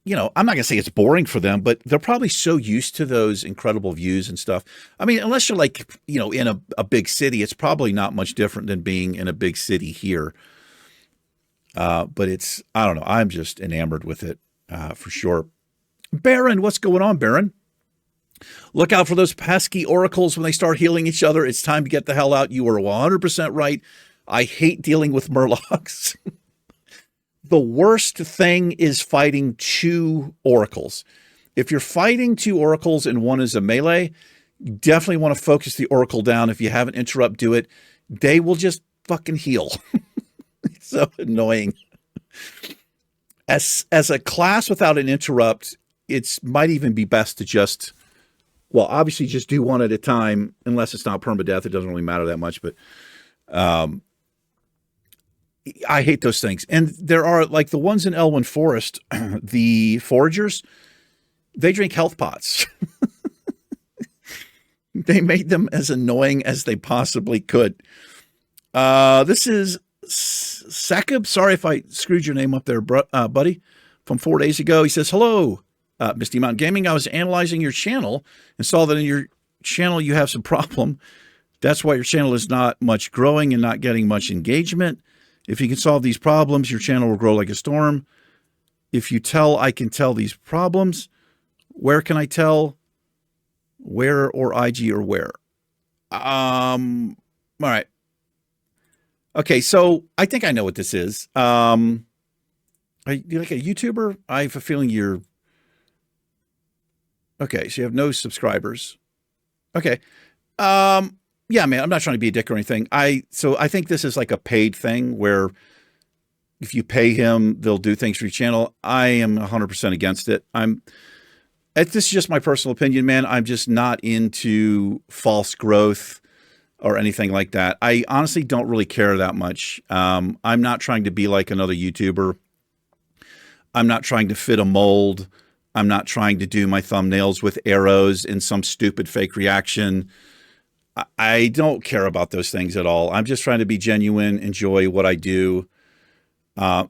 I'm not going to say it's boring for them, but they're probably so used to those incredible views and stuff. I mean, unless you're in a big city, it's probably not much different than being in a big city here. But I don't know. I'm just enamored with it for sure. Baron, what's going on, Baron? "Look out for those pesky oracles when they start healing each other. It's time to get the hell out. You are 100% right. I hate dealing with murlocs." The worst thing is fighting 2 oracles. If you're fighting 2 oracles and one is a melee, you definitely want to focus the oracle down. If you have an interrupt, do it. They will just fucking heal. It's so annoying. As a class without an interrupt, it might even be best to just do one at a time, unless it's not permadeath. It doesn't really matter that much, but I hate those things. And there are, like the ones in Elwyn Forest, the foragers, they drink health pots. They made them as annoying as they possibly could. This is Sakib. Sorry if I screwed your name up there, buddy, from 4 days ago. He says, "Hello, Misty Mountain Gaming. I was analyzing your channel and saw that in your channel you have some problem. That's why your channel is not much growing and not getting much engagement. If you can solve these problems, your channel will grow like a storm. If you tell I can tell these problems, where can I tell? Where or IG or where?" All right. Okay, so I think I know what this is. Are you like a YouTuber? I have a feeling you're... Okay, so you have no subscribers. Okay. Yeah, man, I'm not trying to be a dick or anything. So I think this is like a paid thing where if you pay him, they'll do things for your channel. I am 100% against it. This is just my personal opinion, man. I'm just not into false growth or anything like that. I honestly don't really care that much. I'm not trying to be like another YouTuber. I'm not trying to fit a mold. I'm not trying to do my thumbnails with arrows in some stupid fake reaction. I don't care about those things at all. I'm just trying to be genuine, enjoy what I do,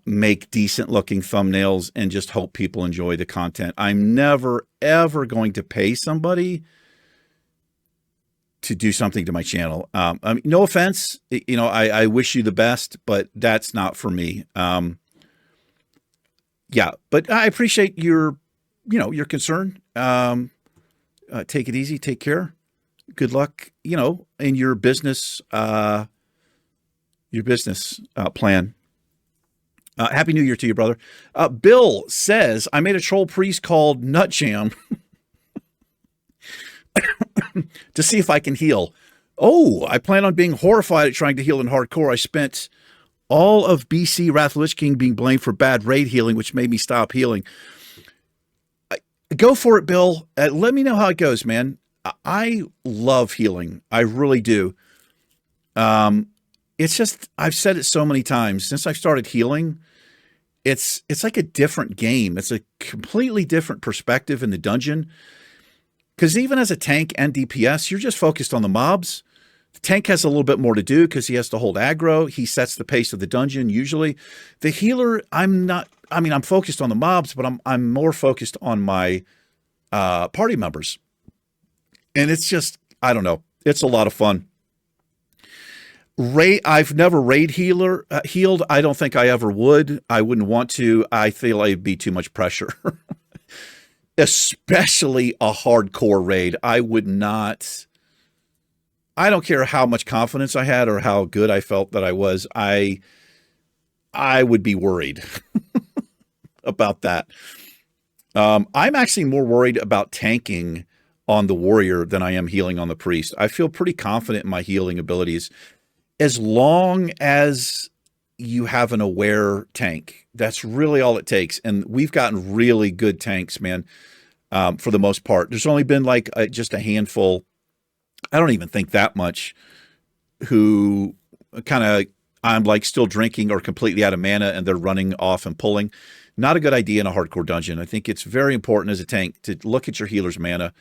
make decent looking thumbnails, and just hope people enjoy the content. I'm never, ever going to pay somebody to do something to my channel. I mean, no offense, I wish you the best, but that's not for me. Yeah, but I appreciate your concern. Take it easy, take care. Good luck, in your business plan. Happy New Year to you, brother. Bill says, I made a troll priest called Nut Jam to see if I can heal. Oh, I plan on being horrified at trying to heal in hardcore. I spent all of BC Wrath of the Lich King being blamed for bad raid healing, which made me stop healing. Go for it, Bill. Let me know how it goes, man. I love healing. I really do. It's just, I've said it so many times since I started healing. It's like a different game. It's a completely different perspective in the dungeon. Because even as a tank and DPS, you're just focused on the mobs. The tank has a little bit more to do because he has to hold aggro. He sets the pace of the dungeon usually. The healer, I'm focused on the mobs, but I'm more focused on my party members. And it's just, I don't know. It's a lot of fun. I've never raid healed. I don't think I ever would. I wouldn't want to. I feel it'd be too much pressure. Especially a hardcore raid. I would not. I don't care how much confidence I had or how good I felt that I was. I would be worried about that. I'm actually more worried about tanking on the warrior than I am healing on the priest. I feel pretty confident in my healing abilities. As long as you have an aware tank, that's really all it takes. And we've gotten really good tanks, man, for the most part. There's only been like just a handful, I don't even think that much, who kind of, I'm like still drinking or completely out of mana and they're running off and pulling. Not a good idea in a hardcore dungeon. I think it's very important as a tank to look at your healer's mana.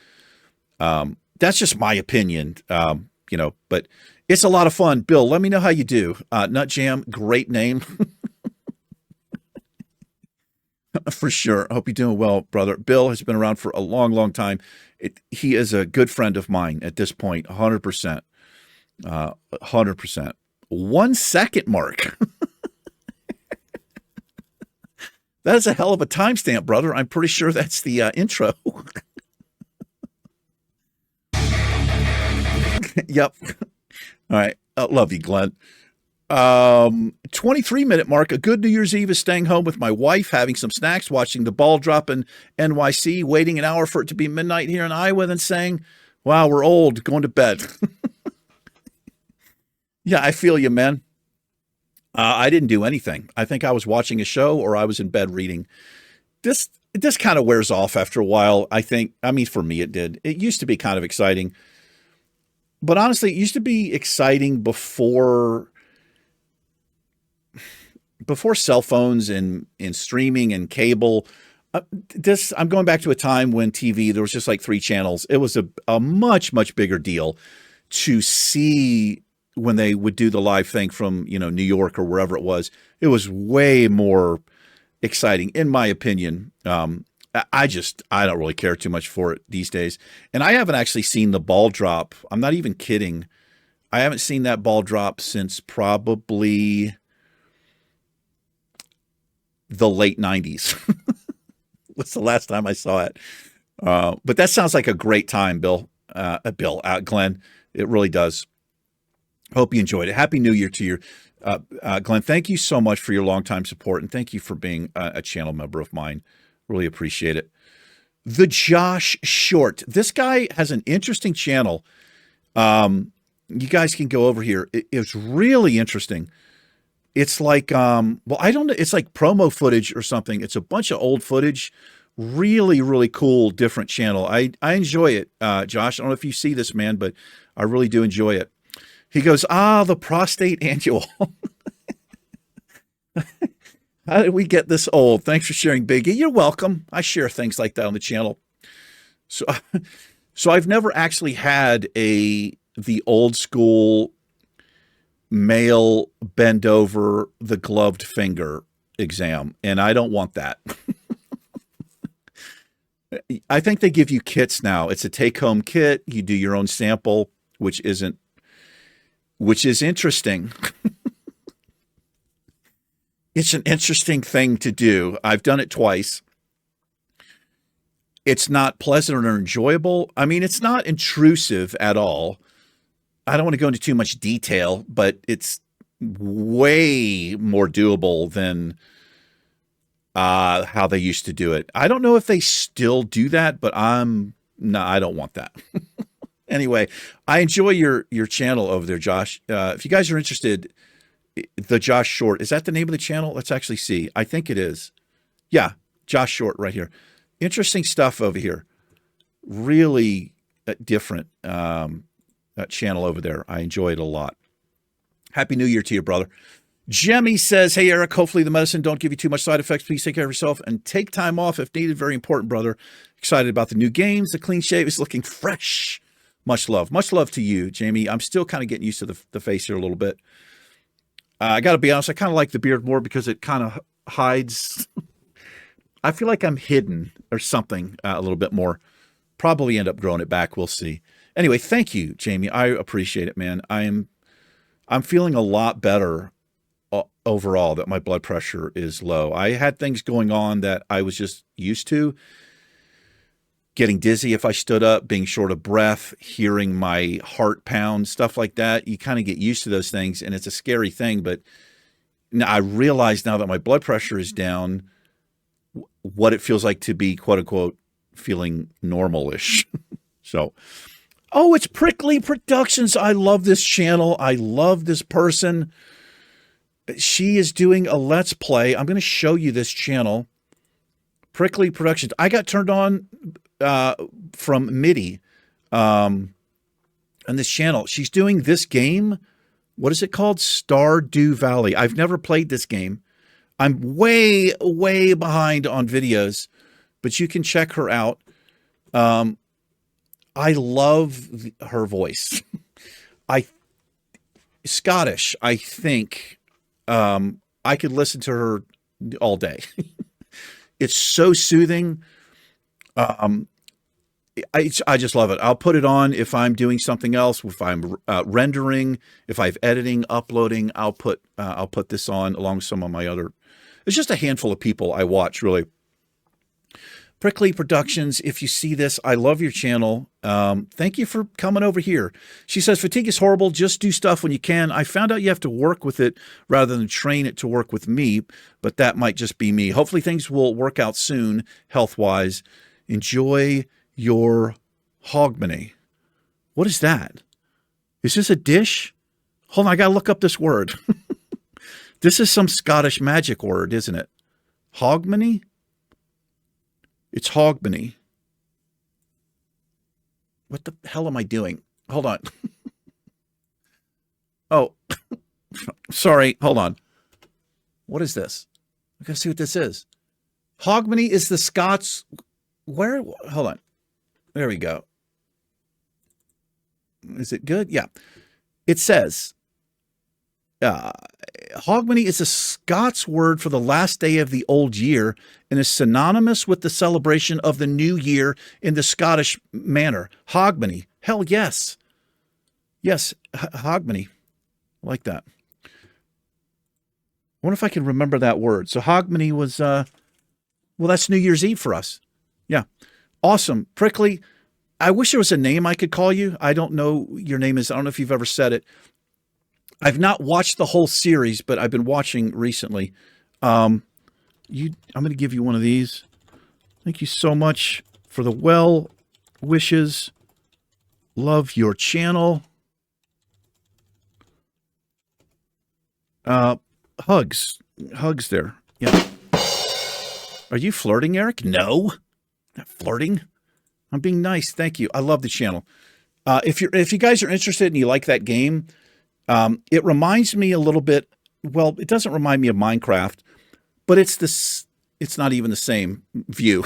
That's just my opinion, but it's a lot of fun. Bill, let me know how you do. Nut Jam, great name. For sure. I hope you're doing well, brother. Bill has been around for a long, long time. He is a good friend of mine at this point, 100%. 100%. 1 second mark. That is a hell of a timestamp, brother. I'm pretty sure that's the intro. Yep. All right. Love you, Glenn. 23-minute mark. A good New Year's Eve is staying home with my wife, having some snacks, watching the ball drop in NYC, waiting an hour for it to be midnight here in Iowa, then saying, wow, we're old, going to bed. Yeah, I feel you, man. I didn't do anything. I think I was watching a show or I was in bed reading. This kind of wears off after a while, I think. I mean, for me, it did. It used to be kind of exciting. But honestly, it used to be exciting before cell phones and streaming and cable. I'm going back to a time when TV, there was just like 3 channels. It was a much, much bigger deal to see when they would do the live thing from, New York or wherever it was. It was way more exciting, in my opinion. I don't really care too much for it these days. And I haven't actually seen the ball drop. I'm not even kidding. I haven't seen that ball drop since probably the late 90s. What's the last time I saw it? But that sounds like a great time, Glenn. It really does. Hope you enjoyed it. Happy New Year to you, Glenn. Thank you so much for your longtime support, and thank you for being a channel member of mine. Really appreciate it. The Josh Short. This guy has an interesting channel. You guys can go over here. It's really interesting. It's like, I don't know. It's like promo footage or something. It's a bunch of old footage. Really, really cool, different channel. I enjoy it, Josh. I don't know if you see this, man, but I really do enjoy it. He goes, the prostate annual. How did we get this old? Thanks for sharing, Biggie. You're welcome. I share things like that on the channel. So I've never actually had the old school male bend over the gloved finger exam, and I don't want that. I think they give you kits now. It's a take-home kit. You do your own sample, which is interesting. It's an interesting thing to do. I've done it twice. It's not pleasant or enjoyable. I mean, it's not intrusive at all. I don't want to go into too much detail, but it's way more doable than how they used to do it. I don't know if they still do that, but no, I don't want that. Anyway, I enjoy your channel over there, Josh. If you guys are interested, the Josh Short, is that the name of the channel? Let's actually see. I think it is. Yeah, Josh Short right here. Interesting stuff over here. Really different channel over there. I enjoy it a lot. Happy New Year to you, brother. Jemmy says, hey, Eric, hopefully the medicine don't give you too much side effects. Please take care of yourself and take time off if needed. Very important, brother. Excited about the new games. The clean shave is looking fresh. Much love. Much love to you, Jamie. I'm still kind of getting used to the face here a little bit. I got to be honest, I kind of like the beard more because it kind of hides. I feel like I'm hidden or something a little bit more. Probably end up growing it back. We'll see. Anyway, thank you, Jamie. I appreciate it, man. I'm feeling a lot better overall that my blood pressure is low. I had things going on that I was just used to. Getting dizzy if I stood up, being short of breath, hearing my heart pound, stuff like that. You kind of get used to those things, and it's a scary thing. But now I realize now that my blood pressure is down, what it feels like to be, quote unquote, feeling normal-ish. So, oh, it's Prickly Productions. I love this channel. I love this person. She is doing a Let's Play. I'm going to show you this channel. Prickly Productions. I got turned on from Misty on this channel. She's doing this game. What is it called? Stardew Valley. I've never played this game. I'm way, way behind on videos, but you can check her out. I love her voice. Scottish, I think. I could listen to her all day. It's so soothing. I just love it. I'll put it on if I'm doing something else, if I'm rendering, if I'm editing, uploading. I'll put this on along with some of my other. It's just a handful of people I watch, really. Prickly Productions, if you see this, I love your channel. Thank you for coming over here. She says, fatigue is horrible. Just do stuff when you can. I found out you have to work with it rather than train it to work with me, but that might just be me. Hopefully things will work out soon, health-wise. Enjoy your hogmanay. What is that? Is this a dish? Hold on, I got to look up this word. This is some Scottish magic word, isn't it? Hogmanay? It's hogmanay. What the hell am I doing? Hold on. Oh, sorry. Hold on. What is this? I gotta see what this is. Hogmanay is the Scots. Where? Hold on. There we go. Is it good? Yeah. It says, Hogmanay is a Scots word for the last day of the old year and is synonymous with the celebration of the new year in the Scottish manner. Hogmanay. Hell yes. Yes, Hogmanay. I like that. I wonder if I can remember that word. So Hogmanay was, well, that's New Year's Eve for us. Yeah. Awesome. Prickly. I wish there was a name I could call you. I don't know your name is. I don't know if you've ever said it. I've not watched the whole series, but I've been watching recently. I'm going to give you one of these. Thank you so much for the well wishes. Love your channel. Hugs. Hugs there. Yeah. Are you flirting, Eric? No. Not flirting. I'm being nice. Thank you. I love the channel. If you guys are interested and you like that game, it reminds me a little bit. Well, it doesn't remind me of Minecraft, but it's not even the same view.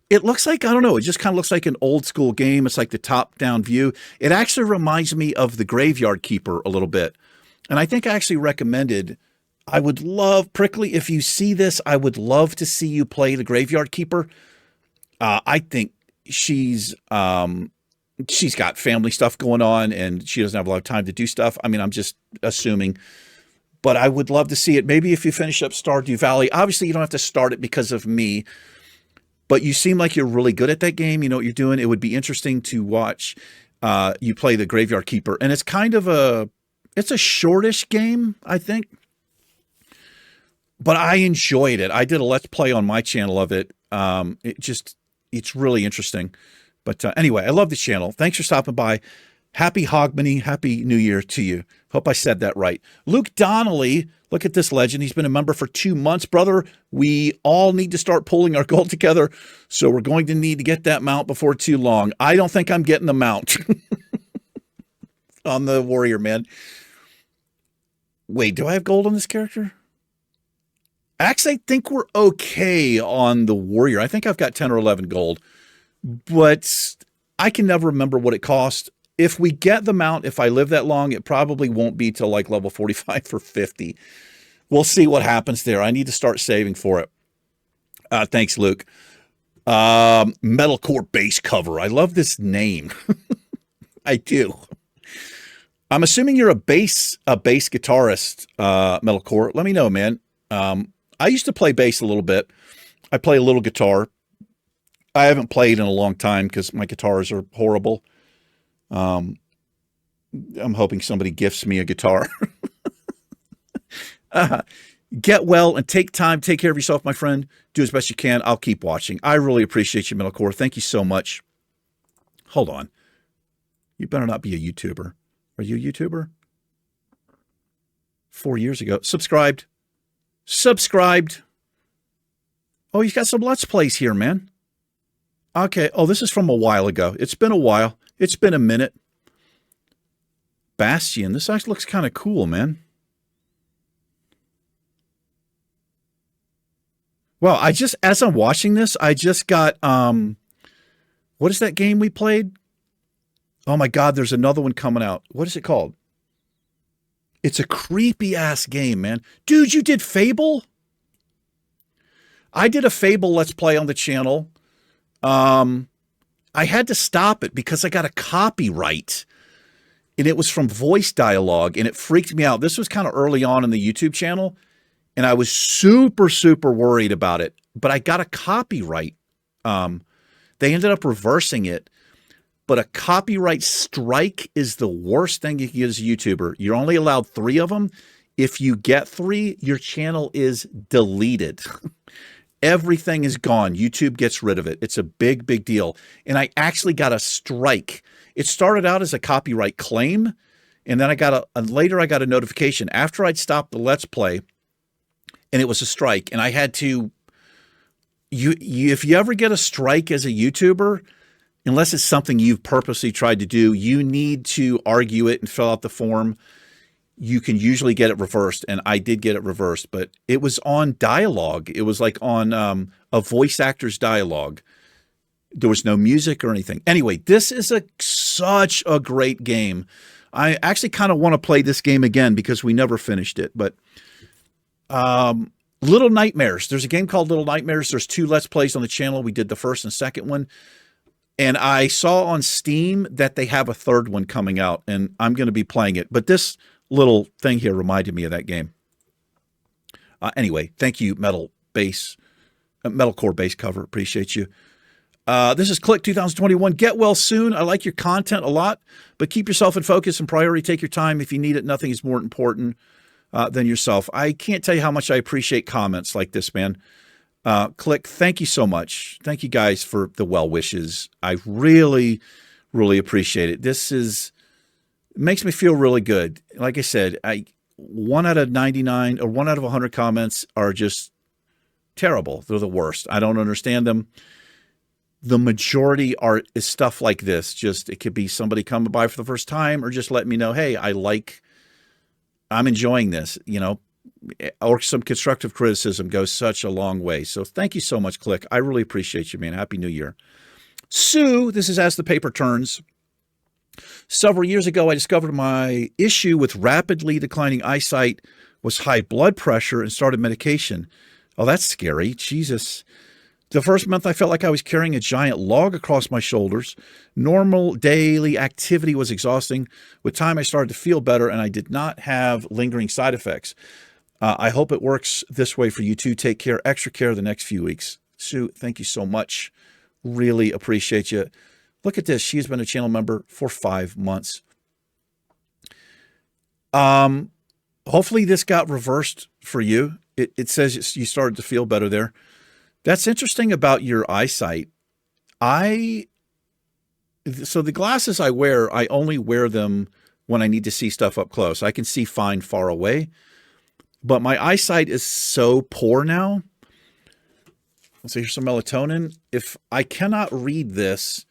It looks like, I don't know, it just kind of looks like an old school game. It's like the top down view. It actually reminds me of the Graveyard Keeper a little bit. And I think I actually recommended, I would love, Prickly, if you see this, I would love to see you play the Graveyard Keeper. I think she's got family stuff going on and she doesn't have a lot of time to do stuff. I mean, I'm just assuming, but I would love to see it. Maybe if you finish up Stardew Valley, obviously you don't have to start it because of me. but you seem like you're really good at that game. You know what you're doing. It would be interesting to watch you play the Graveyard Keeper. And it's kind of it's a shortish game, I think. But I enjoyed it. I did a Let's Play on my channel of it. It's really interesting. But anyway, I love the channel. Thanks for stopping by. Happy Hogmanay. Happy New Year to you. Hope I said that right. Luke Donnelly, look at this legend. He's been a member for 2 months. Brother, we all need to start pulling our gold together, so we're going to need to get that mount before too long. I don't think I'm getting the mount on the warrior, man. Wait, do I have gold on this character? Actually, I think we're okay on the warrior. I think I've got 10 or 11 gold, but I can never remember what it cost. If we get the mount, if I live that long, it probably won't be till like level 45 or 50. We'll see what happens there. I need to start saving for it. Thanks, Luke. Metalcore bass cover. I love this name. I do. I'm assuming you're a bass guitarist, Metalcore. Let me know, man. I used to play bass a little bit. I play a little guitar. I haven't played in a long time because my guitars are horrible. I'm hoping somebody gifts me a guitar. Get well and take time. Take care of yourself, my friend. Do as best you can. I'll keep watching. I really appreciate you, Metalcore. Thank you so much. Hold on. You better not be a YouTuber. Are you a YouTuber? 4 years ago. Subscribed. Oh, you got some Let's Plays here, man. Okay. Oh, this is from a while ago. It's been a while. It's been a minute. Bastion. This actually looks kind of cool, man. Well, as I'm watching this, I just got, what is that game we played? Oh my God, there's another one coming out. What is it called? It's a creepy ass game, man. Dude, you did Fable? I did a Fable Let's Play on the channel. I had to stop it because I got a copyright. And it was from voice dialogue, and it freaked me out. This was kind of early on in the YouTube channel, and I was super, super worried about it. But I got a copyright. They ended up reversing it. But a copyright strike is the worst thing you can get as a YouTuber. You're only allowed 3 of them. If you get 3, your channel is deleted. Everything is gone. YouTube gets rid of it. It's a big, big deal. And I actually got a strike. It started out as a copyright claim, and then later I got a notification after I'd stopped the Let's Play, and it was a strike. And I had to, if you ever get a strike as a YouTuber, unless it's something you've purposely tried to do, you need to argue it and fill out the form. You can usually get it reversed, and I did get it reversed, but it was on dialogue. It was like on a voice actor's dialogue. There was no music or anything. Anyway, this is such a great game. I actually kind of want to play this game again because we never finished it. But Little Nightmares. There's a game called Little Nightmares. There's 2 Let's Plays on the channel. We did the first and second one. And I saw on Steam that they have a 3rd one coming out, and I'm going to be playing it. But this little thing here reminded me of that game. Anyway, thank you, Metalcore Bass Cover. Appreciate you. This is Click 2021. Get well soon. I like your content a lot, but keep yourself in focus and priority. Take your time. If you need it, nothing is more important than yourself. I can't tell you how much I appreciate comments like this, man. Click, thank you so much. Thank you guys for the well wishes. I really, really appreciate it. It makes me feel really good. Like I said, 1 out of 99 or 1 out of 100 comments are just terrible. They're the worst. I don't understand them. The majority is stuff like this. Just, it could be somebody coming by for the first time or just let me know, hey, I'm enjoying this, or some constructive criticism goes such a long way. So thank you so much, Click. I really appreciate you, man. Happy New Year. Sue, this is As the Paper Turns. Several years ago, I discovered my issue with rapidly declining eyesight was high blood pressure and started medication. Oh, that's scary. Jesus. The first month, I felt like I was carrying a giant log across my shoulders. Normal daily activity was exhausting. With time, I started to feel better, and I did not have lingering side effects. I hope it works this way for you too. Take care, extra care the next few weeks. Sue, thank you so much. Really appreciate you. Look at this. She's been a channel member for 5 months. Hopefully this got reversed for you. It says you started to feel better there. That's interesting about your eyesight. So the glasses I wear, I only wear them when I need to see stuff up close. I can see fine far away, but my eyesight is so poor now. So here's some melatonin. If I cannot read this,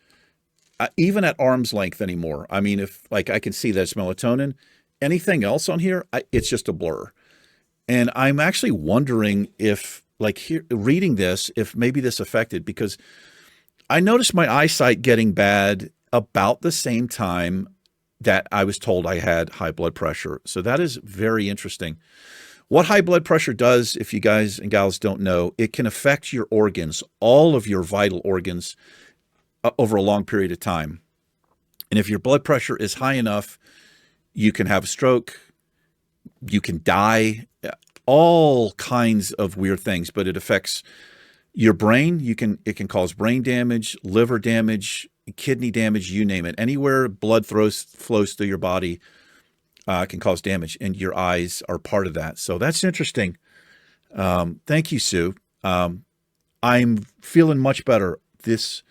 even at arm's length anymore, I mean, if like I can see that it's melatonin, anything else on here, it's just a blur. And I'm actually wondering if, like, reading this, if maybe this affected, because I noticed my eyesight getting bad about the same time that I was told I had high blood pressure. So that is very interesting. What high blood pressure does, if you guys and gals don't know, it can affect your organs, all of your vital organs, over a long period of time. And if your blood pressure is high enough, you can have a stroke, you can die, all kinds of weird things, but it affects your brain. It can cause brain damage, liver damage, kidney damage, you name it. Anywhere blood flows through your body can cause damage, and your eyes are part of that. So that's interesting. Thank you, Sue. I'm feeling much better. This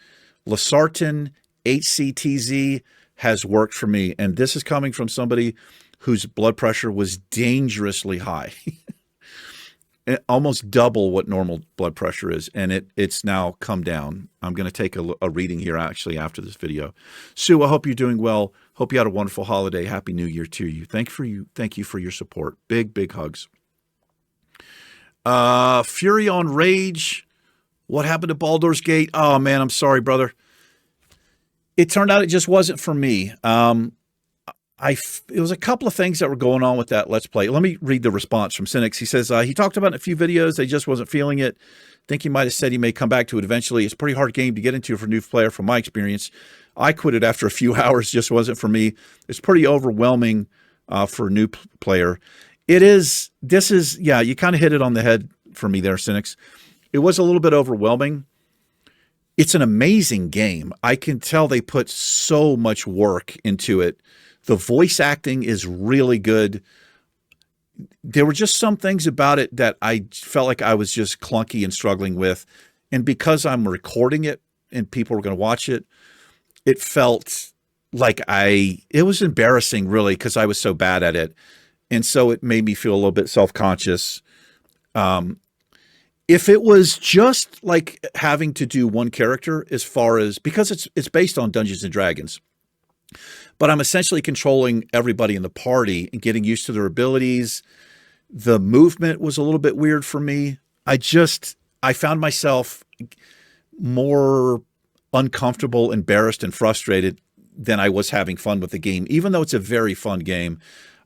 Losartan HCTZ has worked for me, and this is coming from somebody whose blood pressure was dangerously high. Almost double what normal blood pressure is, and it's now come down. I'm going to take a reading here actually after this video. Sue, I hope you're doing well. Hope you had a wonderful holiday. Happy New Year to you. Thank you for your support. Big hugs. Fury on Rage. What happened to Baldur's Gate? Oh man, I'm sorry, brother. It turned out it just wasn't for me. It was a couple of things that were going on with that Let's Play. Let me read the response from Cynics. He says, he talked about it in a few videos. They just wasn't feeling it. Think he might have said he may come back to it eventually. It's a pretty hard game to get into for a new player from my experience. I quit it after a few hours. Just wasn't for me. It's pretty overwhelming for a new player. Yeah, you kind of hit it on the head for me there, Cynics. It was a little bit overwhelming. It's an amazing game. I can tell they put so much work into it. The voice acting is really good. There were just some things about it that I felt like I was just clunky and struggling with. And because I'm recording it and people were going to watch it, it felt like it was embarrassing really because I was so bad at it. And so it made me feel a little bit self-conscious. If it was just like having to do one character because it's based on Dungeons and Dragons, but I'm essentially controlling everybody in the party and getting used to their abilities. The movement was a little bit weird for me. I found myself more uncomfortable, embarrassed, and frustrated than I was having fun with the game. Even though it's a very fun game,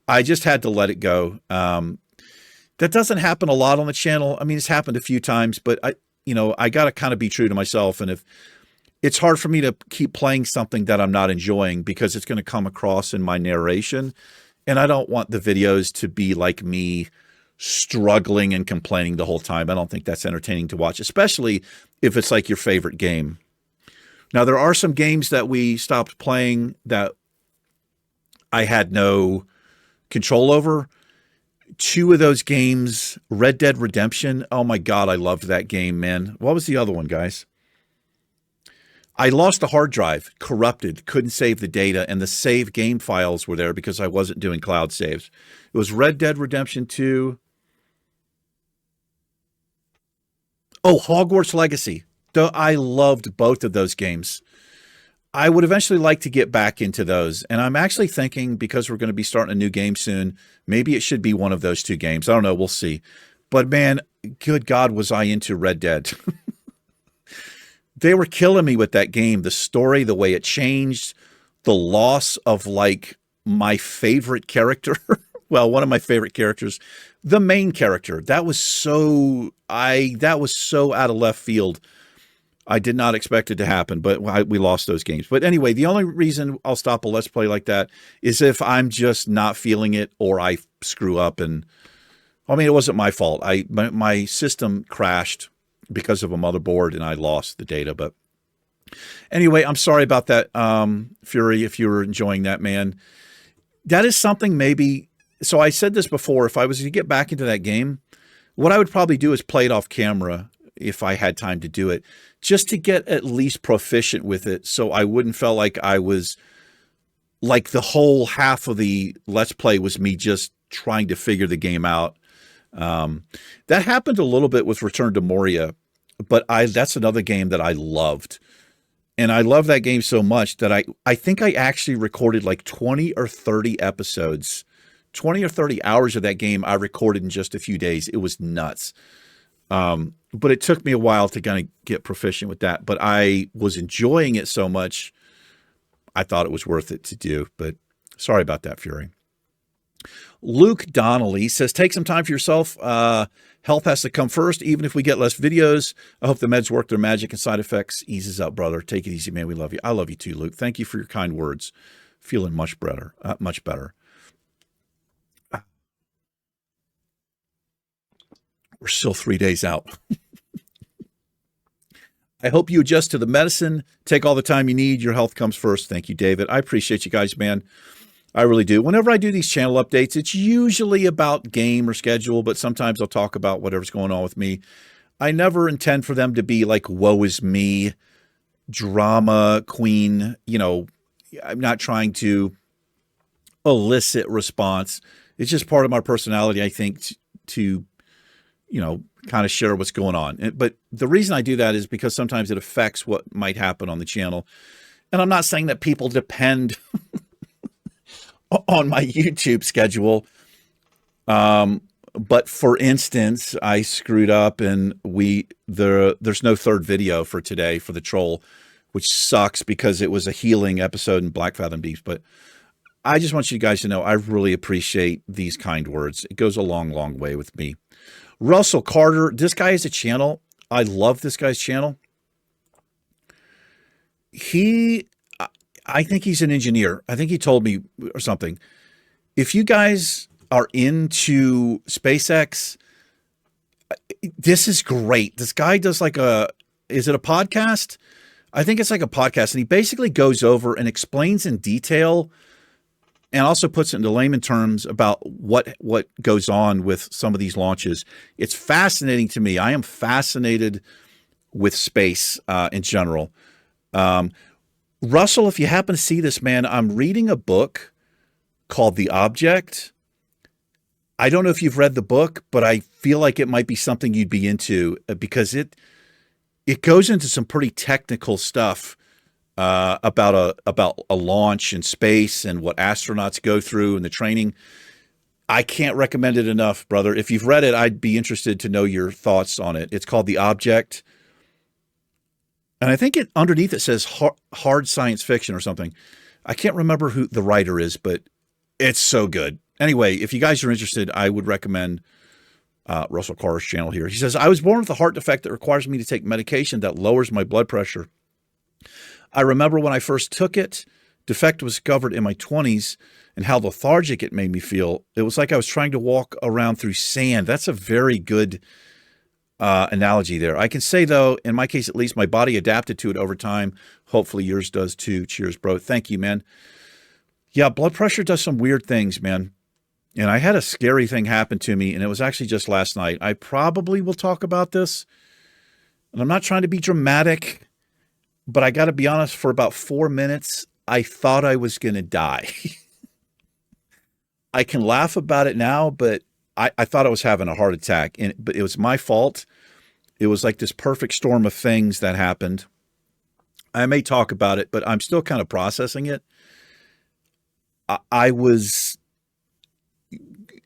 I just had to let it go. That doesn't happen a lot on the channel. I mean, it's happened a few times, but I got to kind of be true to myself. And if it's hard for me to keep playing something that I'm not enjoying because it's going to come across in my narration. And I don't want the videos to be like me struggling and complaining the whole time. I don't think that's entertaining to watch, especially if it's like your favorite game. Now, there are some games that we stopped playing that I had no control over. 2 of those games, Red Dead Redemption. Oh my God, I loved that game, man. What was the other one, guys? I lost the hard drive, corrupted, couldn't save the data, and the save game files were there because I wasn't doing cloud saves. It was Red Dead Redemption 2. Oh, Hogwarts Legacy. I loved both of those games. I would eventually like to get back into those. And I'm actually thinking, because we're going to be starting a new game soon, maybe it should be one of those 2 games. I don't know. We'll see. But man, good God, was I into Red Dead. They were killing me with that game. The story, the way it changed, the loss of like my favorite character. Well, one of my favorite characters, the main character. That was so out of left field. I did not expect it to happen, but we lost those games. But anyway, the only reason I'll stop a Let's Play like that is if I'm just not feeling it or I screw up. And I mean, it wasn't my fault. My system crashed because of a motherboard, and I lost the data. But anyway, I'm sorry about that, Fury, if you were enjoying that, man. That is something maybe. So I said this before, if I was to get back into that game, what I would probably do is play it off camera if I had time to do it, just to get at least proficient with it, so I wouldn't feel like I was, like the whole half of the Let's Play was me just trying to figure the game out. That happened a little bit with Return to Moria, but that's another game that I loved. And I love that game so much that I think I actually recorded like 20 or 30 episodes, 20 or 30 hours of that game I recorded in just a few days. It was nuts. But it took me a while to kind of get proficient with that. But I was enjoying it so much, I thought it was worth it to do. But sorry about that, Fury. Luke Donnelly says, take some time for yourself. Health has to come first, even if we get less videos. I hope the meds work their magic and side effects eases up, brother. Take it easy, man. We love you. I love you too, Luke. Thank you for your kind words. Feeling much better. Much better. We're still 3 days out. I hope you adjust to the medicine. Take all the time you need. Your health comes first. Thank you, David. I appreciate you guys, man. I really do. Whenever I do these channel updates, it's usually about game or schedule, but sometimes I'll talk about whatever's going on with me. I never intend for them to be like, woe is me, drama queen. You know, I'm not trying to elicit response. It's just part of my personality, I think, to you know, kind of share what's going on. But the reason I do that is because sometimes it affects what might happen on the channel. And I'm not saying that people depend on my YouTube schedule. But for instance, I screwed up and there's no third video for today for the troll, which sucks because it was a healing episode in Black Fathom Deeps. But I just want you guys to know I really appreciate these kind words. It goes a long, long way with me. Russell Carter, this guy has a channel. I love this guy's channel. I think he's an engineer. I think he told me or something. If you guys are into SpaceX, this is great. This guy does like is it a podcast? I think it's like a podcast. And he basically goes over and explains in detail and also puts it into layman terms about what goes on with some of these launches. It's fascinating to me. I am fascinated with space in general. Russell, if you happen to see this, man, I'm reading a book called The Object. I don't know if you've read the book, but I feel like it might be something you'd be into because it goes into some pretty technical stuff about a launch in space and what astronauts go through and the training. I can't recommend it enough, brother. If you've read it, I'd be interested to know your thoughts on it. It's called The Object. And I think underneath it says hard science fiction or something. I can't remember who the writer is, but it's so good. Anyway, if you guys are interested, I would recommend Russell Carter's channel here. He says, I was born with a heart defect that requires me to take medication that lowers my blood pressure. I remember when I first took it, defect was discovered in my 20s, and how lethargic it made me feel. It was like I was trying to walk around through sand. That's a very good analogy there. I can say, though, in my case, at least, my body adapted to it over time. Hopefully yours does too. Cheers, bro. Thank you, man. Yeah, blood pressure does some weird things, man. And I had a scary thing happen to me, and it was actually just last night. I probably will talk about this, and I'm not trying to be dramatic, but I got to be honest, for about 4 minutes, I thought I was going to die. I can laugh about it now, but I thought I was having a heart attack, but it was my fault. It was like this perfect storm of things that happened. I may talk about it, but I'm still kind of processing it. I was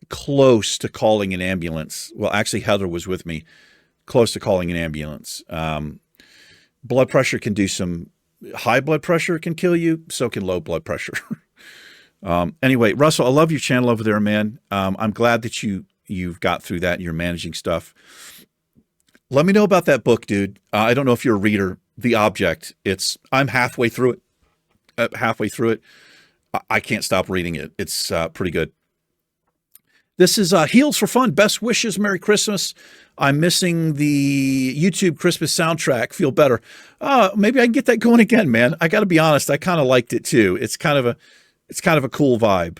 close to calling an ambulance. Well, actually, Heather was with me, close to calling an ambulance. Blood pressure can do some high blood pressure can kill you. So can low blood pressure. Anyway, Russell, I love your channel over there, man. I'm glad that you've got through that and you're managing stuff. Let me know about that book, dude. I don't know if you're a reader, The Object. I'm halfway through it. I can't stop reading it. It's pretty good. This is Heels for Fun. Best wishes. Merry Christmas. I'm missing the YouTube Christmas soundtrack. Feel better. Maybe I can get that going again, man. I got to be honest. I kind of liked it too. It's kind of a cool vibe.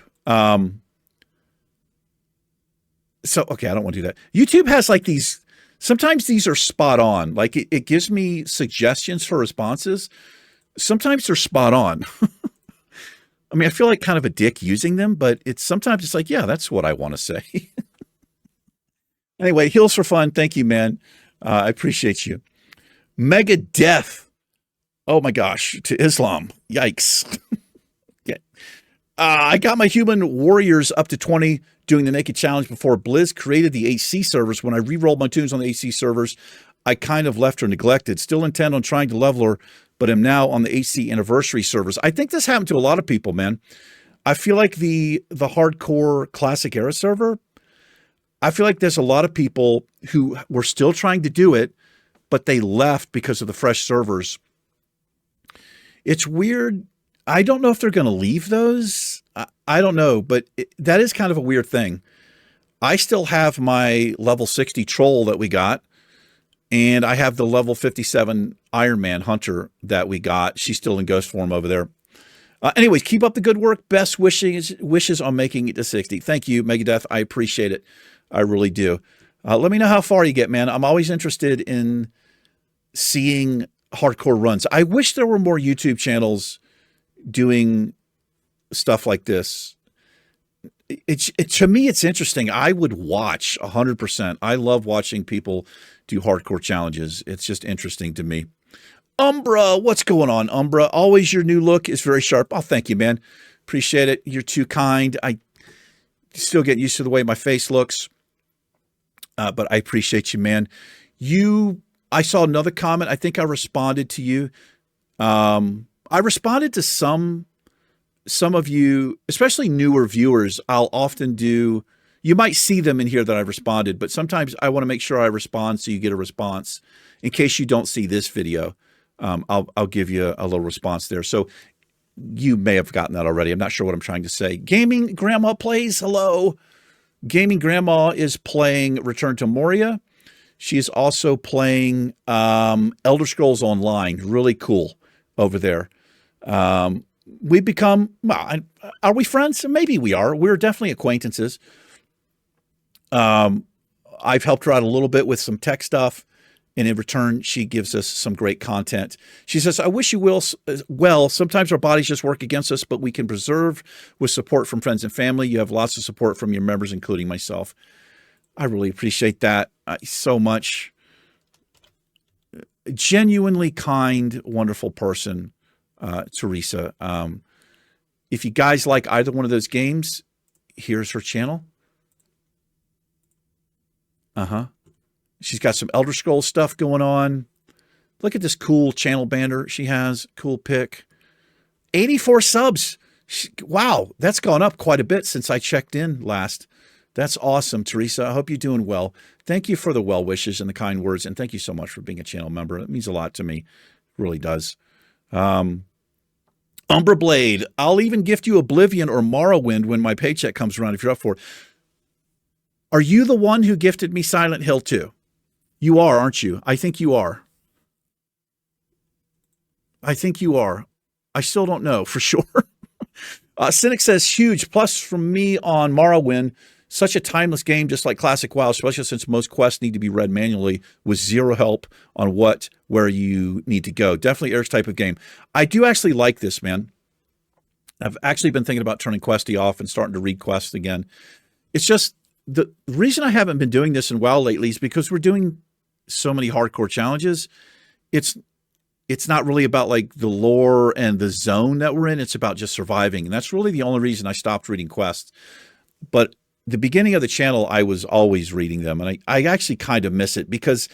Okay, I don't want to do that. YouTube has like these, sometimes these are spot on. Like it gives me suggestions for responses. Sometimes they're spot on. I mean, I feel like kind of a dick using them, but sometimes it's like, yeah, that's what I want to say. Anyway, Heels for Fun. Thank you, man. I appreciate you. Mega Death. Oh my gosh, to Islam. Yikes. Okay. I got my human warriors up to 20 doing the naked challenge before Blizz created the AC servers. When I re-rolled my tunes on the AC servers, I kind of left her neglected. Still intend on trying to level her, but am now on the AC anniversary servers. I think this happened to a lot of people, man. I feel like the hardcore classic era server, I feel like there's a lot of people who were still trying to do it, but they left because of the fresh servers. It's weird. I don't know if they're going to leave those. I don't know, but that is kind of a weird thing. I still have my level 60 troll that we got. And I have the level 57 Iron Man Hunter that we got. She's still in ghost form over there. Anyways, keep up the good work. Best wishes on making it to 60. Thank you, Megadeth. I appreciate it. I really do. Let me know how far you get, man. I'm always interested in seeing hardcore runs. I wish there were more YouTube channels doing stuff like this. To me, it's interesting. I would watch 100%. I love watching people do hardcore challenges. It's just interesting to me. Umbra, what's going on, Umbra? Always your new look is very sharp. Oh, thank you, man. Appreciate it. You're too kind. I still get used to the way my face looks, but I appreciate you, man. I saw another comment. I think I responded to you. I responded to some of you, especially newer viewers. I'll often do. You might see them in here that I responded, but sometimes I want to make sure I respond so you get a response. In case you don't see this video, I'll give you a little response there. So you may have gotten that already. I'm not sure what I'm trying to say. Gaming Grandma plays. Hello. Gaming Grandma is playing Return to Moria. She is also playing Elder Scrolls Online. Really cool over there. We've become, well, are we friends? Maybe we are. We're definitely acquaintances. I've helped her out a little bit with some tech stuff, and in return, she gives us some great content. She says, I wish you will well. Sometimes our bodies just work against us, but we can preserve with support from friends and family. You have lots of support from your members, including myself. I really appreciate that so much. Genuinely kind, wonderful person, Teresa. If you guys like either one of those games, here's her channel. She's got some Elder Scrolls stuff going on. Look at this cool channel banner she has. Cool pic. 84 subs. Wow, that's gone up quite a bit since I checked in last. That's awesome, Teresa. I hope you're doing well. Thank you for the well wishes and the kind words, and thank you so much for being a channel member. It means a lot to me. It really does. Umbra Blade. I'll even gift you Oblivion or Morrowind when my paycheck comes around if you're up for it. Are you the one who gifted me Silent Hill 2? You are, aren't you? I think you are. I think you are. I still don't know for sure. Cynic says, huge plus from me on Morrowind. Such a timeless game, just like classic WoW, especially since most quests need to be read manually with zero help on where you need to go. Definitely Eric's type of game. I do actually like this, man. I've actually been thinking about turning Questy off and starting to read quests again. It's just the reason I haven't been doing this in WoW lately is because we're doing so many hardcore challenges. It's not really about like the lore and the zone that we're in. It's about just surviving. And that's really the only reason I stopped reading quests. But the beginning of the channel, I was always reading them. And I actually kind of miss it because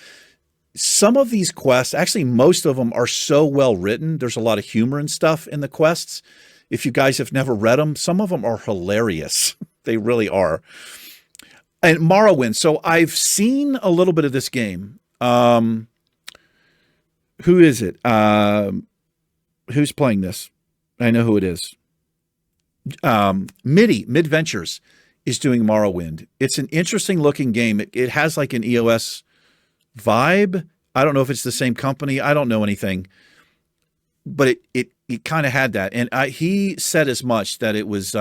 some of these quests, actually most of them are so well written. There's a lot of humor and stuff in the quests. If you guys have never read them, some of them are hilarious. They really are. And Morrowind. So I've seen a little bit of this game. Who is it? Who's playing this? I know who it is. Mid Ventures. is doing Morrowind. It's an interesting looking game. It has like an EOS vibe. I don't know if it's the same company. I don't know anything, but it kind of had that. And he said as much, that it was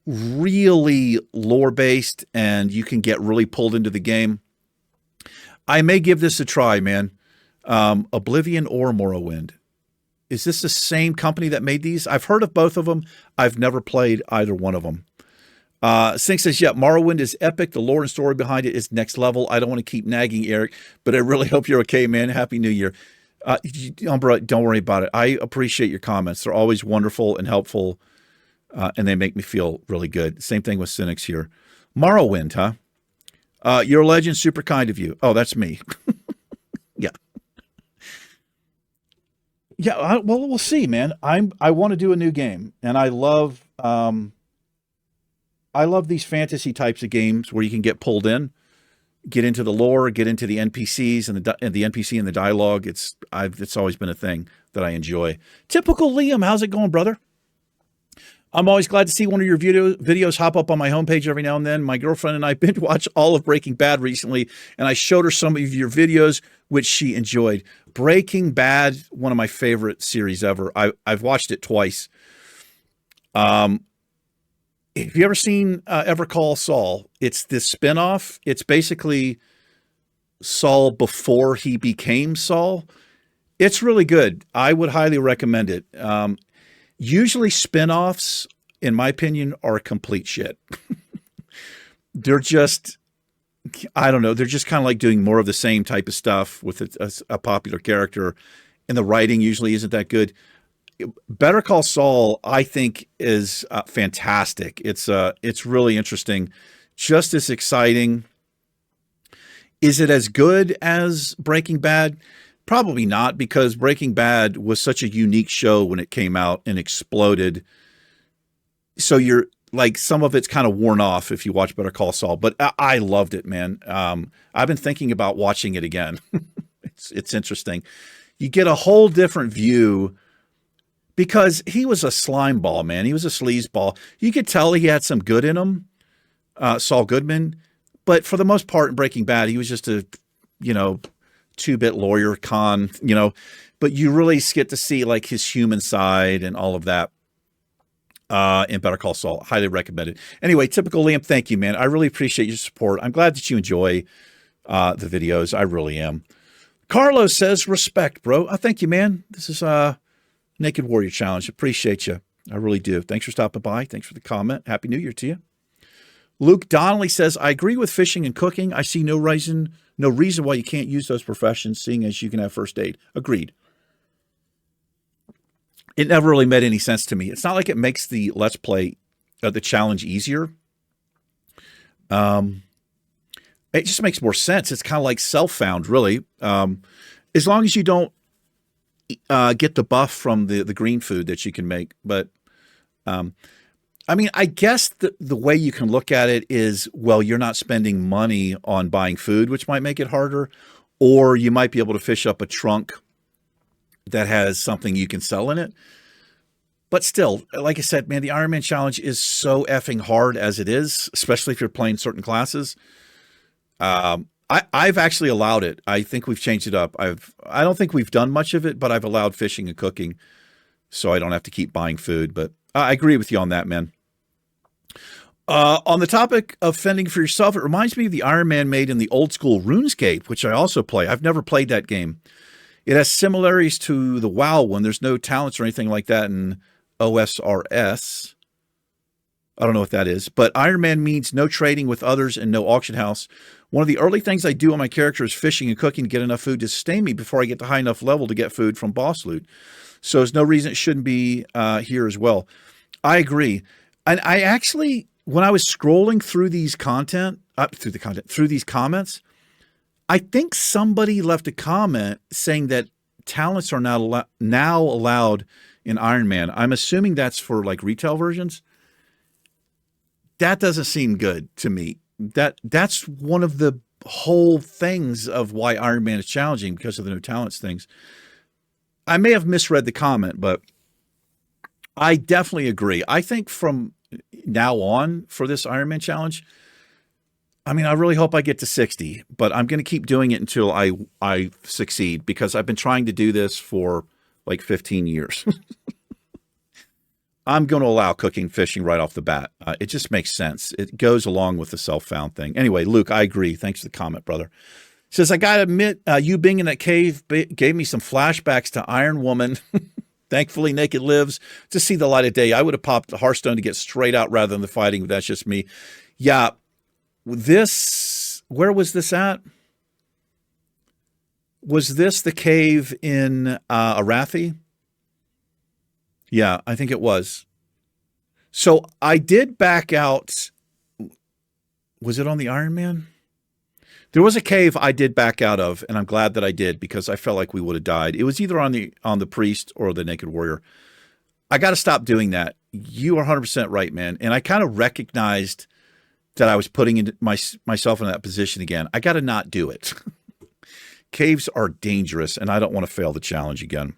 really lore based and you can get really pulled into the game. I may give this a try, man. Oblivion or Morrowind. Is this the same company that made these? I've heard of both of them. I've never played either one of them. Sink says, yeah, Morrowind is epic. The lore and story behind it is next level. I don't want to keep nagging, Eric, but I really hope you're okay, man. Happy New Year. Don't worry about it. I appreciate your comments. They're always wonderful and helpful, and they make me feel really good. Same thing with cynics here. Morrowind, huh? You're a legend. Super kind of you. Oh, that's me. Yeah. Yeah. Well, we'll see, man. I want to do a new game, and I love these fantasy types of games where you can get pulled in, get into the lore, get into the NPCs and the NPC and the dialogue. It's always been a thing that I enjoy. Typical Liam, how's it going, brother? I'm always glad to see one of your videos hop up on my homepage every now and then. My girlfriend and I binge watched all of Breaking Bad recently, and I showed her some of your videos, which she enjoyed. Breaking Bad, one of my favorite series ever. I've watched it twice. Have you ever seen Ever Call Saul? It's this spinoff. It's basically Saul before he became Saul. It's really good. I would highly recommend it. Usually spinoffs, in my opinion, are complete shit. They're just, I don't know, they're just kind of like doing more of the same type of stuff with a popular character, and the writing usually isn't that good. Better Call Saul, I think, is fantastic. It's really interesting, just as exciting. Is it as good as Breaking Bad? Probably not, because Breaking Bad was such a unique show when it came out and exploded. So you're like, some of it's kind of worn off if you watch Better Call Saul, but I loved it, man. I've been thinking about watching it again. It's interesting. You get a whole different view, because he was a slime ball, man. He was a sleazeball. You could tell he had some good in him, Saul Goodman, but for the most part in Breaking Bad, he was just a, two-bit lawyer con, but you really get to see like his human side and all of that in Better Call Saul. Highly recommended. Anyway, Typical Liam, thank you, man. I really appreciate your support. I'm glad that you enjoy the videos. I really am. Carlos says, respect, bro. Thank you, man. This is Naked Warrior Challenge. Appreciate you. I really do. Thanks for stopping by. Thanks for the comment. Happy New Year to you. Luke Donnelly says, I agree with fishing and cooking. I see no reason why you can't use those professions, seeing as you can have first aid. Agreed. It never really made any sense to me. It's not like it makes the Let's Play, the challenge easier. It just makes more sense. It's kind of like self-found, really. As long as you don't get the buff from the green food that you can make. But I mean, I guess the way you can look at it is, well, you're not spending money on buying food, which might make it harder, or you might be able to fish up a trunk that has something you can sell in it. But still, like I said, man, the Iron Man challenge is so effing hard as it is, especially if you're playing certain classes. I've actually allowed it. I think we've changed it up. I don't think we've done much of it, but I've allowed fishing and cooking so I don't have to keep buying food. But I agree with you on that, man. On the topic of fending for yourself, it reminds me of the Iron Man made in the old school RuneScape, which I also play. I've never played that game. It has similarities to the WoW one. There's no talents or anything like that in OSRS. I don't know what that is, but Iron Man means no trading with others and no auction house. One of the early things I do on my character is fishing and cooking to get enough food to sustain me before I get to high enough level to get food from boss loot. So there's no reason it shouldn't be here as well. I agree. And I actually, when I was scrolling through these through these comments, I think somebody left a comment saying that talents are now allowed in Iron Man. I'm assuming that's for like retail versions. That doesn't seem good to me. That's one of the whole things of why Iron Man is challenging, because of the no talents things. I may have misread the comment, but I definitely agree. I think from now on for this Ironman challenge. I mean, I really hope I get to 60, but I'm going to keep doing it until I succeed, because I've been trying to do this for like 15 years. I'm going to allow cooking fishing right off the bat. It just makes sense. It goes along with the self-found thing. Anyway, Luke, I agree. Thanks for the comment, brother. Says, I got to admit, you being in that cave gave me some flashbacks to Iron Woman. Thankfully, Naked lives to see the light of day. I would have popped the Hearthstone to get straight out rather than the fighting, but that's just me. Yeah. Where was this at? Was this the cave in Arathi? Yeah, I think it was. So I did back out. Was it on the Iron Man? There was a cave I did back out of, and I'm glad that I did, because I felt like we would have died. It was either on the Priest or the Naked Warrior. I got to stop doing that. You are 100% right, man. And I kind of recognized that I was putting myself in that position again. I got to not do it. Caves are dangerous, and I don't want to fail the challenge again.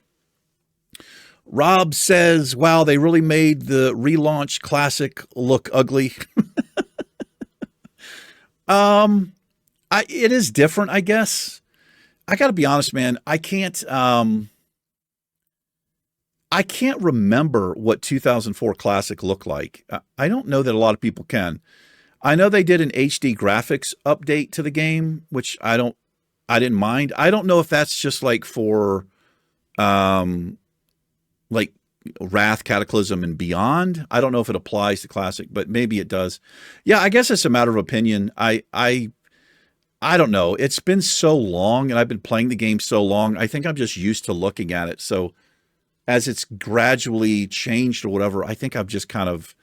Rob says, wow, they really made the relaunch classic look ugly. It is different, I guess. I got to be honest, man. I can't remember what 2004 Classic looked like. I don't know that a lot of people can. I know they did an HD graphics update to the game, which I didn't mind. I don't know if that's just like for like Wrath, Cataclysm, and beyond. I don't know if it applies to Classic, but maybe it does. Yeah, I guess it's a matter of opinion. I don't know. It's been so long, and I've been playing the game so long. I think I'm just used to looking at it. So as it's gradually changed or whatever, I think I've just kind of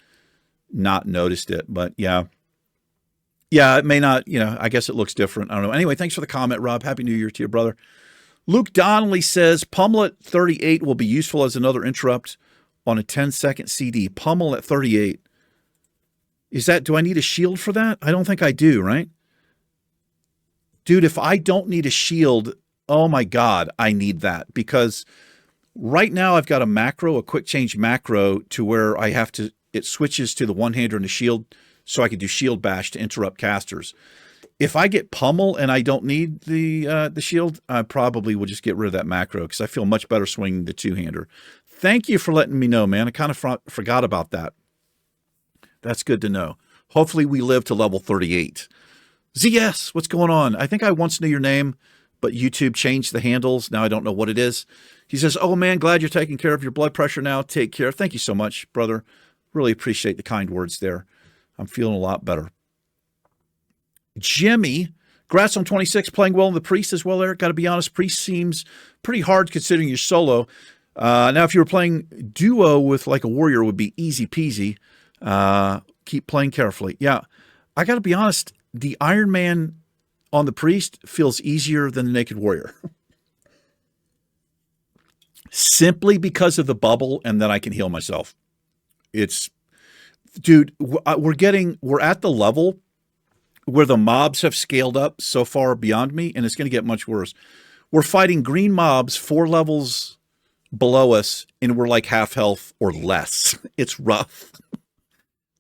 not noticed it. But yeah. Yeah, it may not, I guess it looks different. I don't know. Anyway, thanks for the comment, Rob. Happy New Year to you, brother. Luke Donnelly says, Pummel at 38 will be useful as another interrupt on a 10-second CD. Pummel at 38. Do I need a shield for that? I don't think I do, right? Dude, if I don't need a shield, oh my God, I need that. Because right now I've got a quick change macro to where it switches to the one-hander and the shield, so I can do shield bash to interrupt casters. If I get pummel and I don't need the shield, I probably will just get rid of that macro, because I feel much better swinging the two-hander. Thank you for letting me know, man. I kind of forgot about that. That's good to know. Hopefully we live to level 38. ZS, what's going on? I think I once knew your name, but YouTube changed the handles. Now I don't know what it is. He says, oh man, glad you're taking care of your blood pressure now. Take care. Thank you so much, brother. Really appreciate the kind words there. I'm feeling a lot better. Jimmy, congrats on 26, playing well in the Priest as well, Eric. Got to be honest, Priest seems pretty hard considering you're solo. Now, if you were playing duo with like a warrior, it would be easy peasy. Keep playing carefully. Yeah, I got to be honest, the Iron Man on the Priest feels easier than the Naked Warrior. Simply because of the bubble and then I can heal myself. Dude, we're at the level where the mobs have scaled up so far beyond me, and it's going to get much worse. We're fighting green mobs 4 levels below us, and we're like half health or less. It's rough.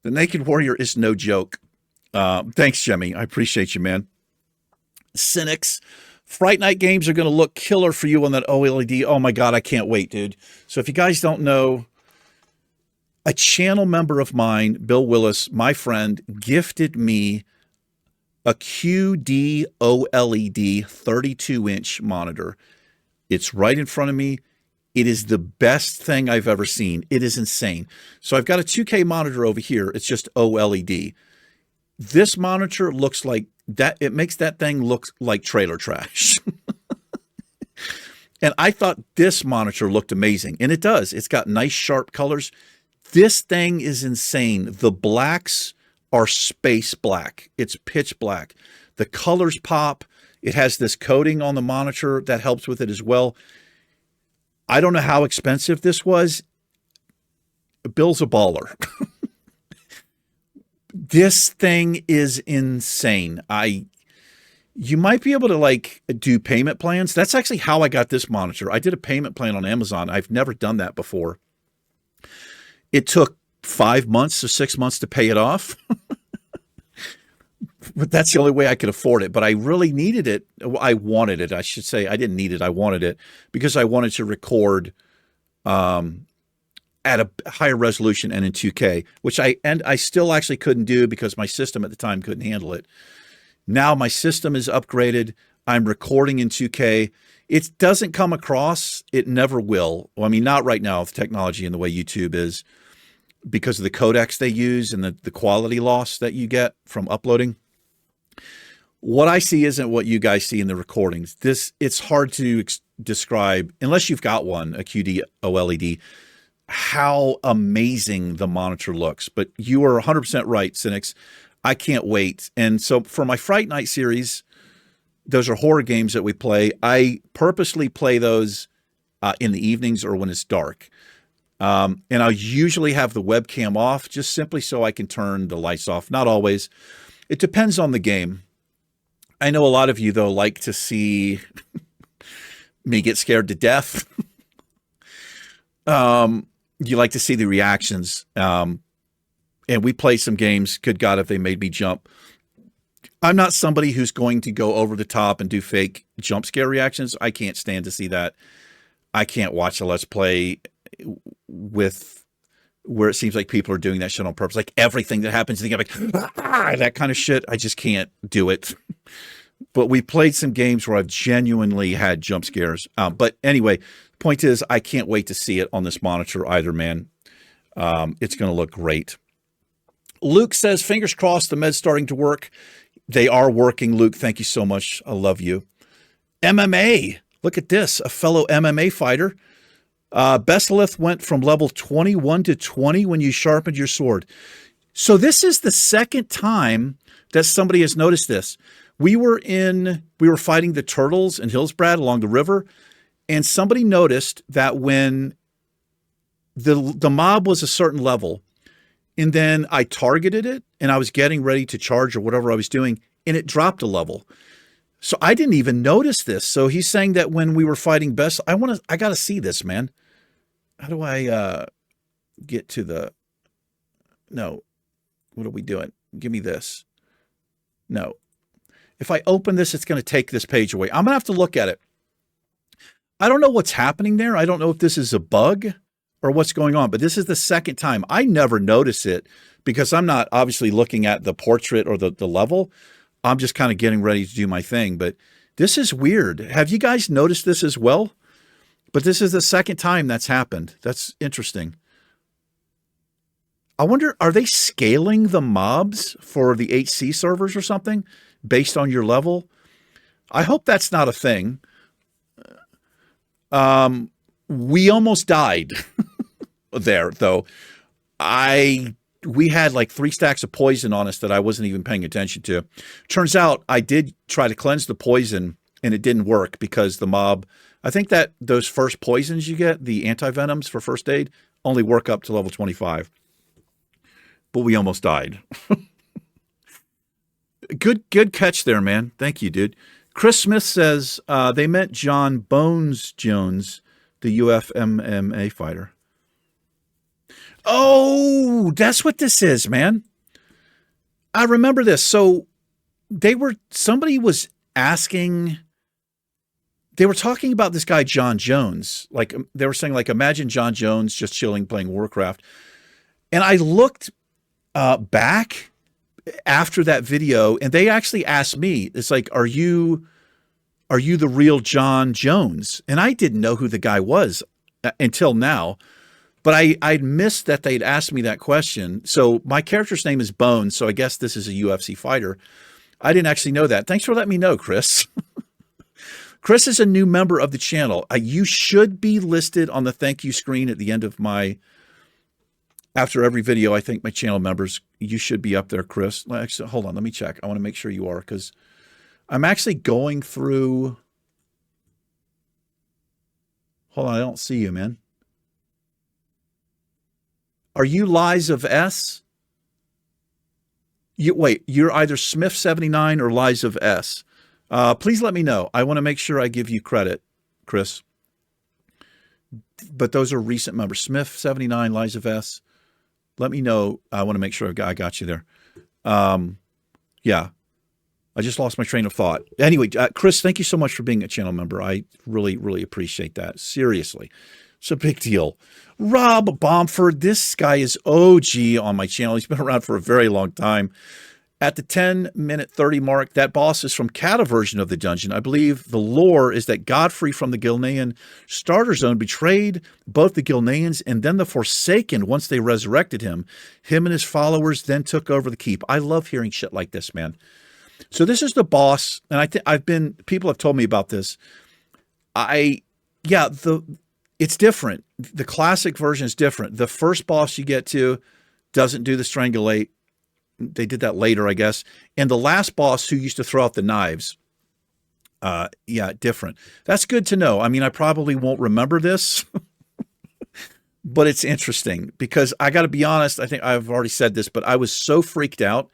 The Naked Warrior is no joke. Thanks, Jimmy. I appreciate you, man. Cynics. Fright Night games are going to look killer for you on that OLED. Oh my God, I can't wait, dude. So if you guys don't know, a channel member of mine, Bill Willis, my friend, gifted me a QD OLED 32-inch monitor. It's right in front of me. It is the best thing I've ever seen. It is insane. So I've got a 2K monitor over here. It's just OLED. This monitor looks like that. It makes that thing look like trailer trash. And I thought this monitor looked amazing. And it does. It's got nice, sharp colors. This thing is insane. The blacks are space black. It's pitch black. The colors pop. It has this coating on the monitor that helps with it as well. I don't know how expensive this was. Bill's a baller. This thing is insane. You might be able to like do payment plans. That's actually how I got this monitor. I did a payment plan on Amazon. I've never done that before. It took 5 months or 6 months to pay it off. But that's the only way I could afford it. But I really needed it. I wanted it. I should say I didn't need it. I wanted it because I wanted to record at a higher resolution and in 2K, which I still actually couldn't do because my system at the time couldn't handle it. Now my system is upgraded. I'm recording in 2K. It doesn't come across. It never will. Well, I mean, not right now with technology and the way YouTube is because of the codecs they use and the quality loss that you get from uploading. What I see isn't what you guys see in the recordings. It's hard to describe, unless you've got one, a QD OLED, how amazing the monitor looks. But you are 100% right, Cynics. I can't wait. And so for my Fright Night series, those are horror games that we play. I purposely play those in the evenings or when it's dark. And I usually have the webcam off just simply so I can turn the lights off. Not always. It depends on the game. I know a lot of you, though, like to see me get scared to death. You like to see the reactions. And we play some games, good God, if they made me jump. I'm not somebody who's going to go over the top and do fake jump scare reactions. I can't stand to see that. I can't watch a Let's Play with where it seems like people are doing that shit on purpose. Like everything that happens, they get like, that kind of shit. I just can't do it. But we played some games where I've genuinely had jump scares. But anyway, point is, I can't wait to see it on this monitor either, man. It's going to look great. Luke says, fingers crossed, the med's starting to work. They are working, Luke. Thank you so much. I love you. MMA. Look at this. A fellow MMA fighter. Besalith went from level 21 to 20 when you sharpened your sword. So this is the second time that somebody has noticed this. We were fighting the turtles in Hillsbrad along the river, and somebody noticed that when the mob was a certain level, and then I targeted it, and I was getting ready to charge or whatever I was doing, and it dropped a level. So I didn't even notice this. So he's saying that when we were fighting Bess, I got to see this, man. How do I get to the... No. What are we doing? Give me this. No. If I open this, it's going to take this page away. I'm going to have to look at it. I don't know what's happening there. I don't know if this is a bug or what's going on, but this is the second time. I never notice it because I'm not obviously looking at the portrait or the level. I'm just kind of getting ready to do my thing, but this is weird. Have you guys noticed this as well? But this is the second time that's happened. That's interesting. I wonder, are they scaling the mobs for the HC servers or something based on your level? I hope that's not a thing. We almost died there, though. We had like 3 stacks of poison on us that I wasn't even paying attention to. Turns out I did try to cleanse the poison and it didn't work because the mob, I think that those first poisons you get, the anti-venoms for first aid, only work up to level 25. But we almost died. Good catch there, man. Thank you, dude. Chris Smith says they meant John Bones Jones, the UFMMA fighter. Oh, that's what this is, man. I remember this. So somebody was asking, they were talking about this guy, John Jones. Like they were saying, like, imagine John Jones just chilling, playing Warcraft. And I looked back after that video and they actually asked me, it's like, are you the real John Jones? And I didn't know who the guy was until now. But I'd missed that they'd asked me that question. So my character's name is Bones, so I guess this is a UFC fighter. I didn't actually know that. Thanks for letting me know, Chris. Chris is a new member of the channel. You should be listed on the thank you screen at the end of after every video. I think my channel members, you should be up there, Chris. Actually, hold on, let me check. I want to make sure you are because I'm actually going through. Hold on, I don't see you, man. Are you Lies of S? Wait, you're either Smith79 or Lies of S. Please let me know. I want to make sure I give you credit, Chris. But those are recent members. Smith79, Lies of S. let me know. I want to make sure I got you there. Yeah. I just lost my train of thought. Anyway, Chris, thank you so much for being a channel member. I really, really appreciate that. Seriously. It's a big deal. Rob Bomford, this guy is OG on my channel. He's been around for a very long time. At the 10-minute 30 mark, that boss is from Cata version of the dungeon. I believe the lore is that Godfrey from the Gilnean starter zone betrayed both the Gilneans and then the Forsaken once they resurrected him. Him and his followers then took over the keep. I love hearing shit like this, man. So this is the boss, and people have told me about this. It's different. The classic version is different. The first boss you get to doesn't do the strangulate. They did that later, I guess. And the last boss who used to throw out the knives, different. That's good to know. I mean, I probably won't remember this, but it's interesting because I got to be honest. I think I've already said this, but I was so freaked out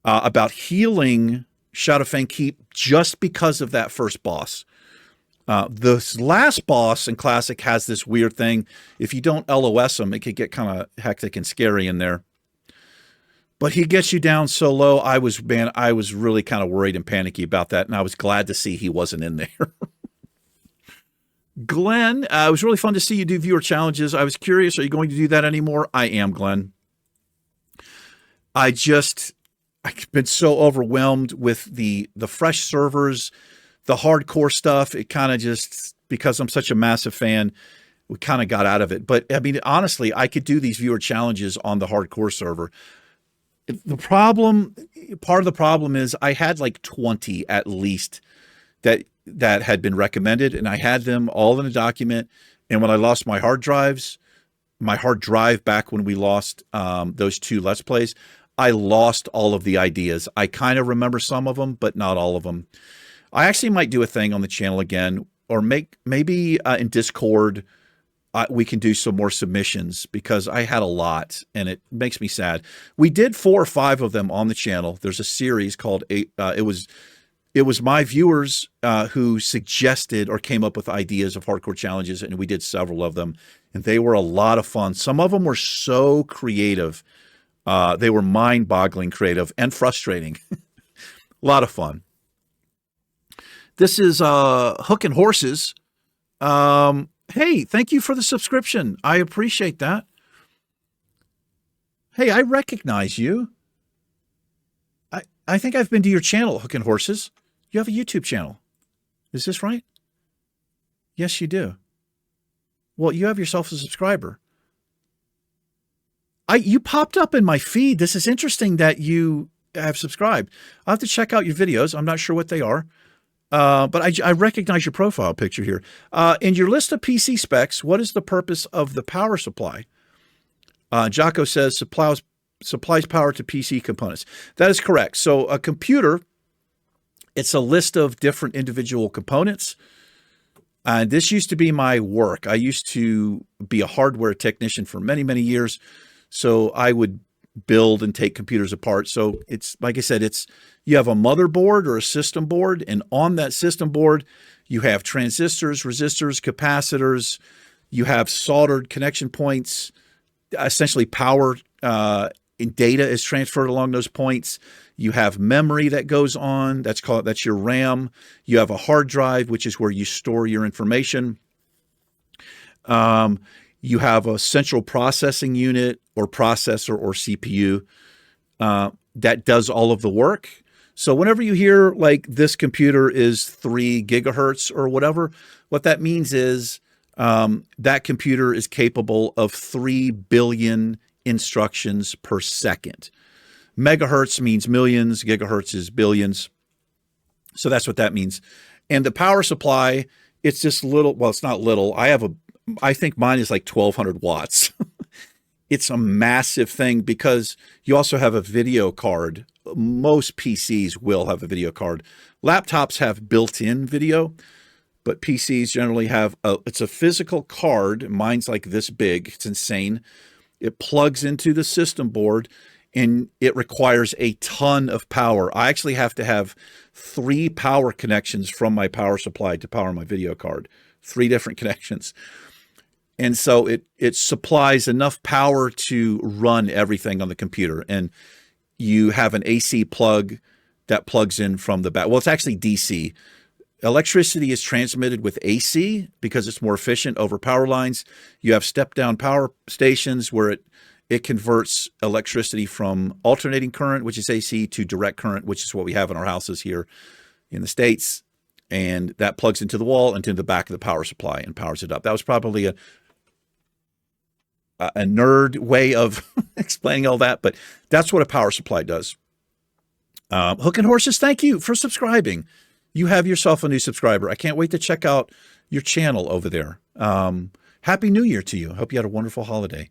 about healing Shadowfang Keep just because of that first boss. This last boss in Classic has this weird thing. If you don't LOS him, it could get kind of hectic and scary in there. But he gets you down so low, I was really kind of worried and panicky about that, and I was glad to see he wasn't in there. Glenn, it was really fun to see you do viewer challenges. I was curious, are you going to do that anymore? I am, Glenn. I've been so overwhelmed with the fresh servers, the hardcore stuff. It kind of just, because I'm such a massive fan, we kind of got out of it. But I mean, honestly, I could do these viewer challenges on the hardcore server. Part of the problem is I had like 20 at least that had been recommended, and I had them all in a document. And when I lost my hard drive back when we lost those 2 Let's Plays, I lost all of the ideas. I kind of remember some of them, but not all of them. I actually might do a thing on the channel again, or maybe in Discord, we can do some more submissions because I had a lot and it makes me sad. We did 4 or 5 of them on the channel. There's a series called it was my viewers who suggested or came up with ideas of hardcore challenges, and we did several of them, and they were a lot of fun. Some of them were so creative. They were mind-boggling creative and frustrating. A lot of fun. This is Hook and Horses. Hey, thank you for the subscription. I appreciate that. Hey, I recognize you. I think I've been to your channel, Hook and Horses. You have a YouTube channel. Is this right? Yes, you do. Well, you have yourself a subscriber. You popped up in my feed. This is interesting that you have subscribed. I'll have to check out your videos. I'm not sure what they are. But I recognize your profile picture here. In your list of PC specs, what is the purpose of the power supply? Jocko says supplies power to PC components. That is correct. So a computer, it's a list of different individual components. And this used to be my work. I used to be a hardware technician for many, many years. So I would build and take computers apart. So it's, like I said, you have a motherboard or a system board, and on that system board, you have transistors, resistors, capacitors, you have soldered connection points, essentially power and data is transferred along those points. You have memory that goes on, that's your RAM. You have a hard drive, which is where you store your information. You have a central processing unit or processor or CPU that does all of the work. So whenever you hear like this computer is 3 gigahertz or whatever, what that means is that computer is capable of 3 billion instructions per second. Megahertz means millions, gigahertz is billions. So that's what that means. And the power supply, it's just little, well, it's not little. I think mine is like 1200 watts. It's a massive thing because you also have a video card. Most PCs will have a video card. Laptops have built-in video, but PCs generally have it's a physical card. Mine's like this big. It's insane. It plugs into the system board and it requires a ton of power. I actually have to have 3 power connections from my power supply to power my video card. 3 different connections. And so it supplies enough power to run everything on the computer. And you have an AC plug that plugs in from the back. Well, it's actually DC. Electricity is transmitted with AC because it's more efficient over power lines. You have step-down power stations where it converts electricity from alternating current, which is AC, to direct current, which is what we have in our houses here in the States. And that plugs into the wall and to the back of the power supply and powers it up. That was probably a nerd way of explaining all that, but that's what a power supply does. Hook and Horses, thank you for subscribing. You have yourself a new subscriber. I can't wait to check out your channel over there. Happy New Year to you. I hope you had a wonderful holiday.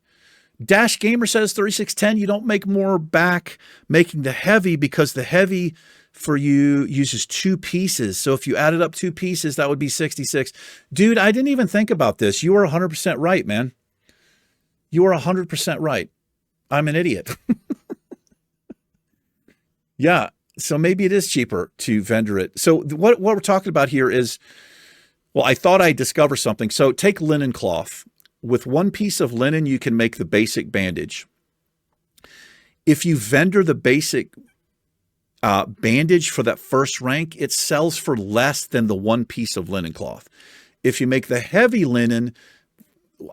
Dash Gamer says 3610, you don't make more back making the heavy because the heavy for you uses 2 pieces. So if you added up 2 pieces, that would be 66. Dude, I didn't even think about this. You are 100% right, man. You are 100% right. I'm an idiot. Yeah. So maybe it is cheaper to vendor it. So what we're talking about here is, well, I thought I'd discover something. So take linen cloth. With 1 piece of linen, you can make the basic bandage. If you vendor the basic bandage for that first rank, it sells for less than the 1 piece of linen cloth. If you make the heavy linen,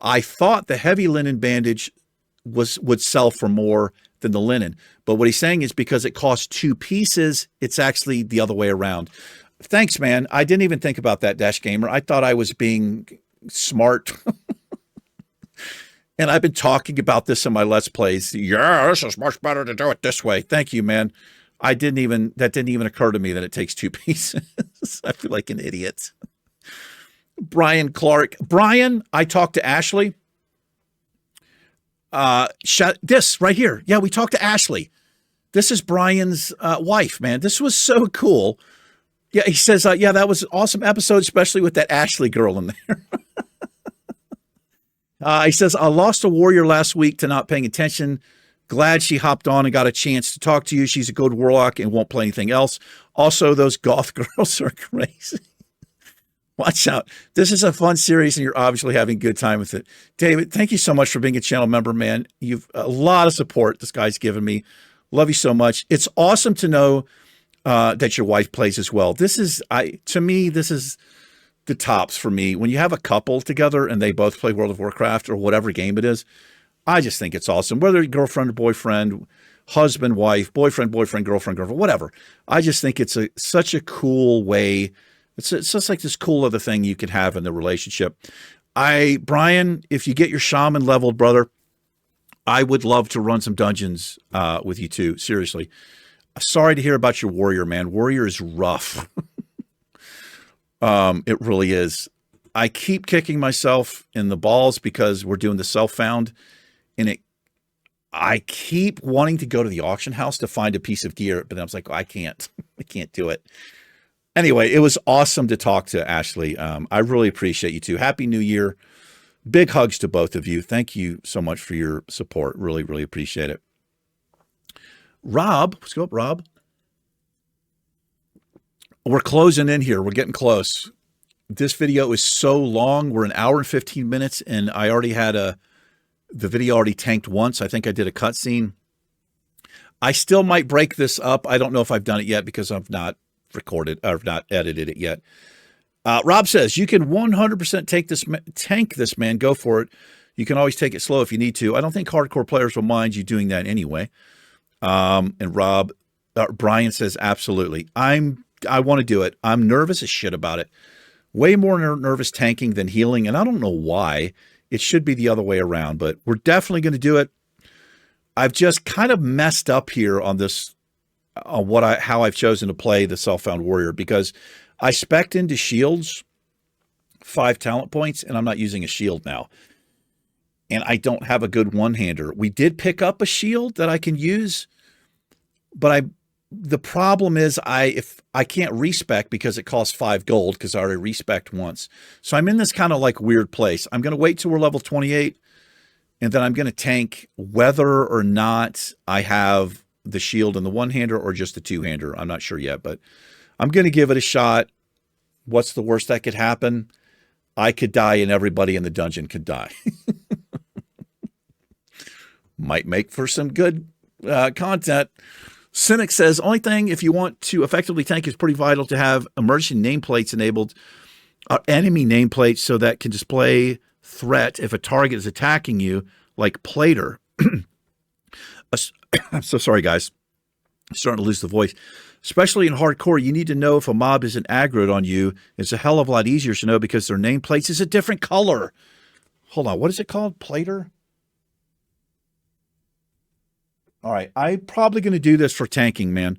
I thought the heavy linen bandage would sell for more than the linen. But what he's saying is because it costs 2 pieces, it's actually the other way around. Thanks, man. I didn't even think about that, Dash Gamer. I thought I was being smart. And I've been talking about this in my Let's Plays. Yeah, this is much better to do it this way. Thank you, man. That didn't even occur to me that it takes 2 pieces. I feel like an idiot. Brian Clark. Brian, I talked to Ashley. This right here. Yeah, we talked to Ashley. This is Brian's wife, man. This was so cool. Yeah, he says, yeah, that was an awesome episode, especially with that Ashley girl in there. He says, I lost a warrior last week to not paying attention. Glad she hopped on and got a chance to talk to you. She's a good warlock and won't play anything else. Also, those goth girls are crazy. Watch out. This is a fun series, and you're obviously having a good time with it. David, thank you so much for being a channel member, man. You've a lot of support this guy's given me. Love you so much. It's awesome to know that your wife plays as well. To me, this is the tops for me. When you have a couple together and they both play World of Warcraft or whatever game it is, I just think it's awesome. Whether girlfriend or boyfriend, husband, wife, boyfriend, girlfriend, whatever. I just think it's such a cool way. It's just like this cool other thing you can have in the relationship. Brian, if you get your shaman leveled, brother, I would love to run some dungeons with you too. Seriously. Sorry to hear about your warrior, man. Warrior is rough. It really is. I keep kicking myself in the balls because we're doing the self-found, and I keep wanting to go to the auction house to find a piece of gear, but I was like, I can't do it. Anyway, it was awesome to talk to Ashley. I really appreciate you too. Happy New Year. Big hugs to both of you. Thank you so much for your support. Really, really appreciate it. Rob, let's go up, Rob. We're closing in here. We're getting close. This video is so long. We're an hour and 15 minutes, and I already had the video already tanked once. I think I did a cutscene. I still might break this up. I don't know if I've done it yet because I've not recorded or not edited it yet. Rob says, you can 100% tank this, man. Go for it. You can always take it slow if you need to. I don't think hardcore players will mind you doing that anyway. And Brian says, absolutely. I want to do it. I'm nervous as shit about it. Way more nervous tanking than healing. And I don't know why. It should be the other way around, but we're definitely going to do it. I've just kind of messed up here on this, on how I've chosen to play the Self-Found Warrior, because I spec'd into shields, 5 talent points, and I'm not using a shield now. And I don't have a good one-hander. We did pick up a shield that I can use, but the problem is if I can't respec because it costs 5 gold because I already respec'd once. So I'm in this kind of like weird place. I'm going to wait till we're level 28, and then I'm going to tank whether or not I have the shield and the one-hander or just the two-hander. I'm not sure yet, but I'm going to give it a shot. What's the worst that could happen? I could die and everybody in the dungeon could die. Might make for some good content. Cynic says, only thing if you want to effectively tank is pretty vital to have emergency nameplates enabled, enemy nameplates, so that can display threat if a target is attacking you, like Plater. I'm so sorry, guys. I'm starting to lose the voice. Especially in hardcore, you need to know if a mob isn't aggroed on you. It's a hell of a lot easier to know because their nameplates is a different color. Hold on, what is it called? Plater? All right, I'm probably going to do this for tanking, man.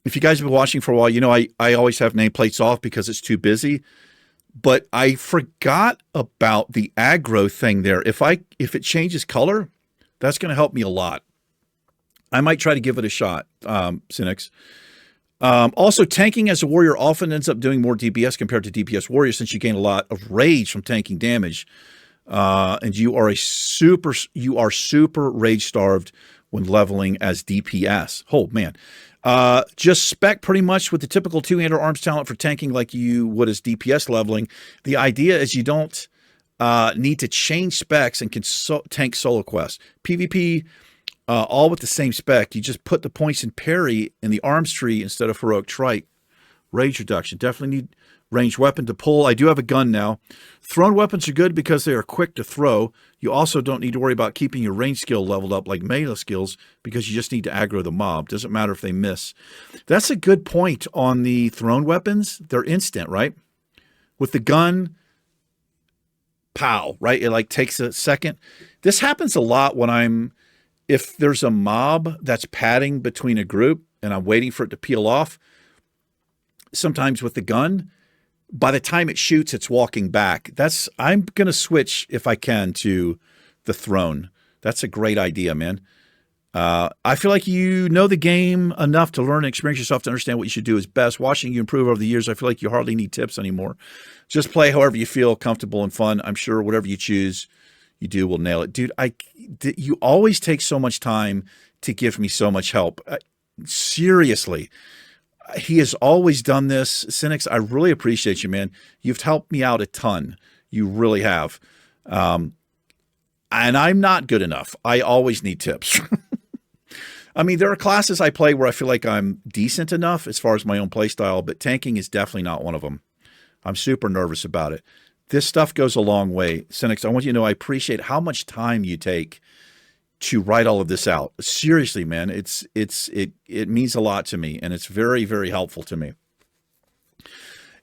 If you guys have been watching for a while, you know I always have nameplates off because it's too busy. But I forgot about the aggro thing there. If it changes color, that's going to help me a lot. I might try to give it a shot, Cynics. Also, tanking as a warrior often ends up doing more DPS compared to DPS warrior since you gain a lot of rage from tanking damage. And you are super rage starved when leveling as DPS. Oh man. Just spec pretty much with the typical two-hander arms talent for tanking like you would as DPS leveling. The idea is you don't need to change specs and can tank solo quests. PvP, all with the same spec. You just put the points in parry in the arms tree instead of heroic trite. Rage reduction. Definitely need ranged weapon to pull. I do have a gun now. Thrown weapons are good because they are quick to throw. You also don't need to worry about keeping your range skill leveled up like melee skills because you just need to aggro the mob. Doesn't matter if they miss. That's a good point on the thrown weapons. They're instant, right? With the gun, pow, right? It like takes a second. This happens a lot when if there's a mob that's padding between a group and I'm waiting for it to peel off. Sometimes with the gun, by the time it shoots, it's walking back. I'm going to switch, if I can, to the throne. That's a great idea, man. I feel like you know the game enough to learn and experience yourself to understand what you should do is best. Watching you improve over the years, I feel like you hardly need tips anymore. Just play however you feel comfortable and fun. I'm sure whatever you choose, you do will nail it. Dude, you always take so much time to give me so much help. Seriously. He has always done this. Cynics, I really appreciate you, man. You've helped me out a ton. You really have. And I'm not good enough. I always need tips. I mean, there are classes I play where I feel like I'm decent enough as far as my own play style, but tanking is definitely not one of them. I'm super nervous about it. This stuff goes a long way. Cynics, I want you to know I appreciate how much time you take to write all of this out. Seriously, man, it means a lot to me, and it's very, very helpful to me.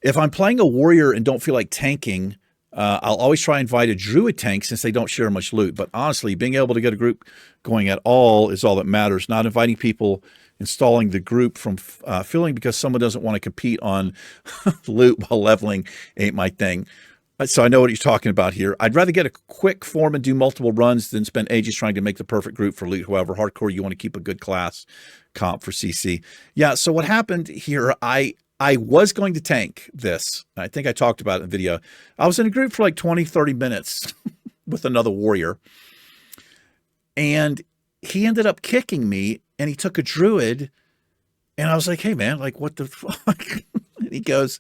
If I'm playing a warrior and don't feel like tanking, I'll always try and invite a druid tank since they don't share much loot. But honestly, being able to get a group going at all is all that matters. Not inviting people, installing the group from filling because someone doesn't want to compete on loot while leveling ain't my thing. So I know what you're talking about here. I'd rather get a quick form and do multiple runs than spend ages trying to make the perfect group for loot. However, hardcore, you want to keep a good class comp for CC. Yeah, so what happened here, I was going to tank this. I think I talked about it in the video. I was in a group for like 20, 30 minutes with another warrior. And he ended up kicking me, and he took a druid. And I was like, hey, man, like, what the fuck? And he goes...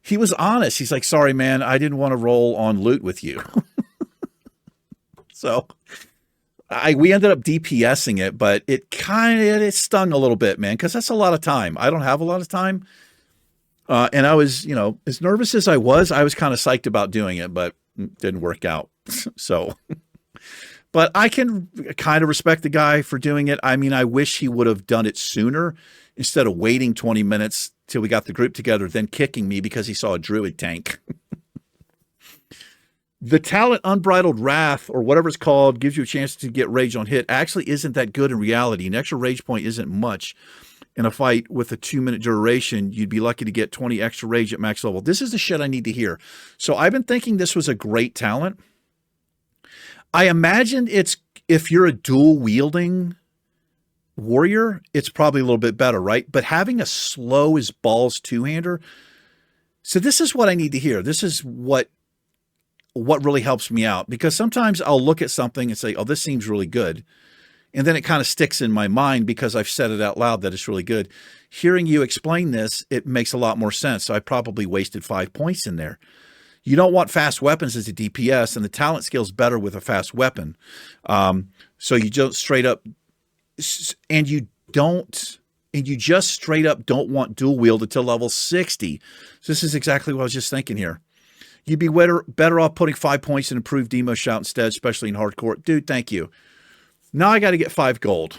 He was honest. He's like, sorry, man, I didn't want to roll on loot with you. So we ended up DPSing it, but it stung a little bit, man, because that's a lot of time. I don't have a lot of time. And I was, as nervous as I was kind of psyched about doing it, but it didn't work out. So, but I can kind of respect the guy for doing it. I mean, I wish he would have done it sooner instead of waiting 20 minutes till we got the group together, then kicking me because he saw a druid tank. The talent Unbridled Wrath, or whatever it's called, gives you a chance to get rage on hit. Actually isn't that good in reality. An extra rage point isn't much. In a fight with a 2-minute duration, you'd be lucky to get 20 extra rage at max level. This is the shit I need to hear. So I've been thinking this was a great talent. I imagine if you're a dual wielding warrior, it's probably a little bit better, right? But having a slow as balls two-hander. So this is what I need to hear. This is what really helps me out, because sometimes I'll look at something and say, oh, this seems really good. And then it kind of sticks in my mind because I've said it out loud that it's really good. Hearing you explain this, it makes a lot more sense. So I probably wasted 5 points in there. You don't want fast weapons as a DPS, and the talent scale's better with a fast weapon. So you don't straight up, and you just straight up don't want dual wield until level 60. So this is exactly what I was just thinking here. You'd be better off putting 5 points in improved demo shout instead, especially in hardcore. Dude, thank you. Now I got to get 5 gold.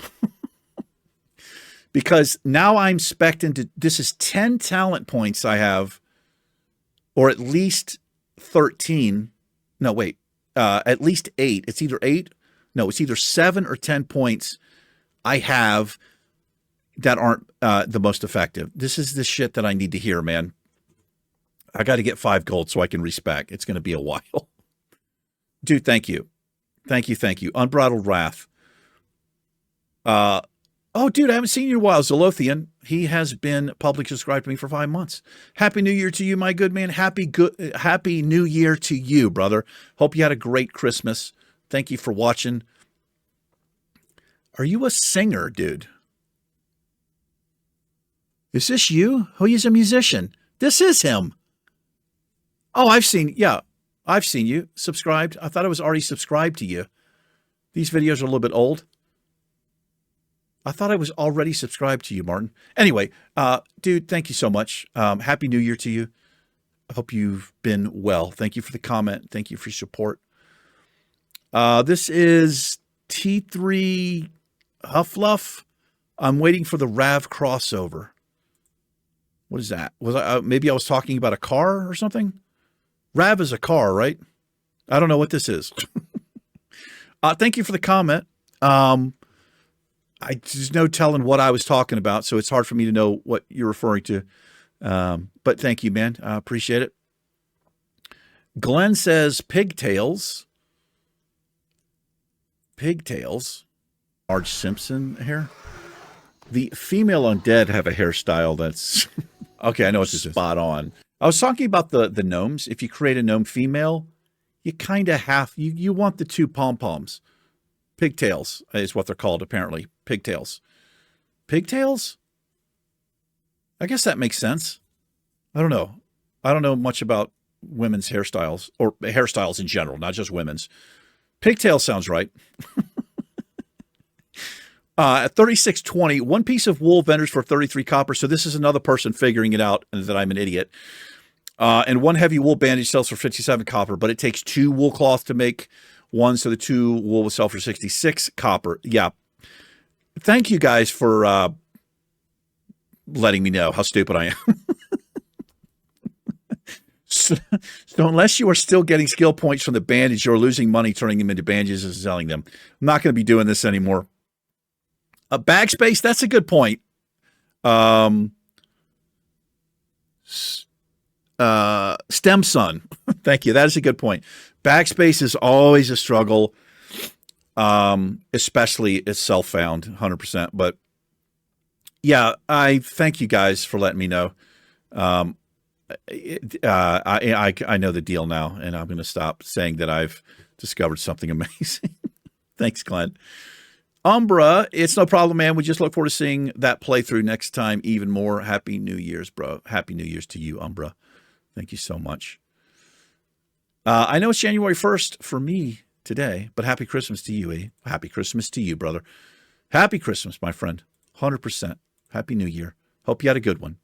Because now I'm spec'd into, this is 10 talent points I have, or at least 13. No, wait, at least 8. It's either 8. No, it's either 7 or 10 points I have that aren't the most effective. This is the shit that I need to hear, man. I got to get 5 gold so I can respec. It's going to be a while. Dude, thank you. Thank you, thank you. Unbridled Wrath. Oh, dude, I haven't seen you in a while. Zolothian, he has been publicly subscribed to me for 5 months. Happy New Year to you, my good man. Happy New Year to you, brother. Hope you had a great Christmas. Thank you for watching. Are you a singer, dude? Is this you? Oh, he's a musician. This is him. Oh, I've seen you subscribed. I thought I was already subscribed to you. These videos are a little bit old. I thought I was already subscribed to you, Martin. Anyway, dude, thank you so much. Happy New Year to you. I hope you've been well. Thank you for the comment. Thank you for your support. This is T3 Huffluff. I'm waiting for the Rav crossover. What is that? Maybe I was talking about a car or something? Rav is a car, right? I don't know what this is. Thank you for the comment. There's no telling what I was talking about, so it's hard for me to know what you're referring to. But thank you, man. I appreciate it. Glenn says pigtails. Pigtails. Marge Simpson hair. The female undead have a hairstyle that's okay. I know it's spot on. I was talking about the gnomes. If you create a gnome female, you kind of you want the 2 pom-poms. Pigtails is what they're called, apparently. Pigtails. Pigtails? I guess that makes sense. I don't know. I don't know much about women's hairstyles, or hairstyles in general, not just women's. Pigtail sounds right. At 36.20, 1 piece of wool vendors for 33 copper. So this is another person figuring it out and that I'm an idiot. And 1 heavy wool bandage sells for 57 copper, but it takes 2 wool cloth to make 1. So the 2 wool will sell for 66 copper. Yeah. Thank you guys for letting me know how stupid I am. So unless you are still getting skill points from the bandage, you're losing money turning them into bandages and selling them. I'm not going to be doing this anymore. Bag space, that's a good point. STEM Sun. Thank you. That is a good point. Backspace is always a struggle, especially it's self-found, 100%. But yeah, I thank you guys for letting me know. I know the deal now, and I'm going to stop saying that I've discovered something amazing. Thanks, Glenn. Umbra, it's no problem, man. We just look forward to seeing that playthrough next time even more. Happy New Year's, bro. Happy New Year's to you, Umbra. Thank you so much. I know it's January 1st for me today, but happy Christmas to you, Eddie. Happy Christmas to you, brother. Happy Christmas, my friend. 100%. Happy New Year. Hope you had a good one.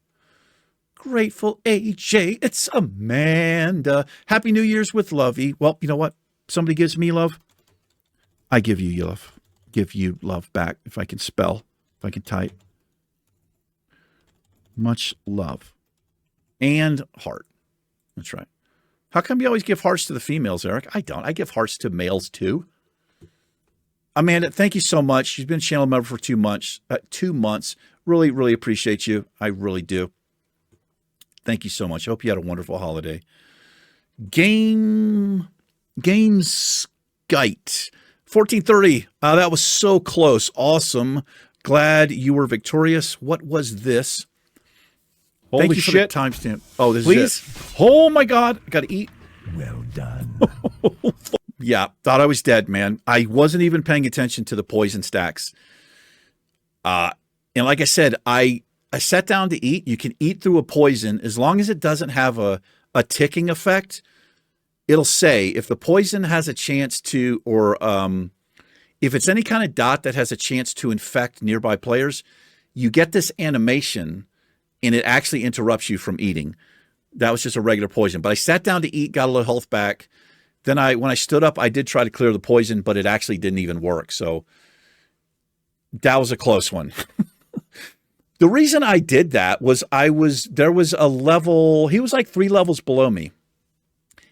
Grateful AJ, it's Amanda. Happy New Year's with Lovey. Well, you know what? Somebody gives me love. I give you love. Give you love back. If I can spell, if I can type. Much love. And heart. That's right. How come you always give hearts to the females, Eric? I don't. I give hearts to males too. Amanda, thank you so much. She's been a channel member for 2 months. 2 months. Really, really appreciate you. I really do. Thank you so much. I hope you had a wonderful holiday. Gameskite. 1430. That was so close. Awesome. Glad you were victorious. What was this? Holy Thank you shit. for the timestamp. Oh, this Please? is it. Oh my God. I got to eat. Well done. Yeah. Thought I was dead, man. I wasn't even paying attention to the poison stacks. And like I said, I sat down to eat. You can eat through a poison as long as it doesn't have a ticking effect. it'll say if the poison has a chance to, or if it's any kind of dot that has a chance to infect nearby players, you get this animation and it actually interrupts you from eating. That was just a regular poison. But I sat down to eat, got a little health back. Then when I stood up, I did try to clear the poison, but it actually didn't even work. So that was a close one. The reason I did that was there was a level, he was like 3 levels below me.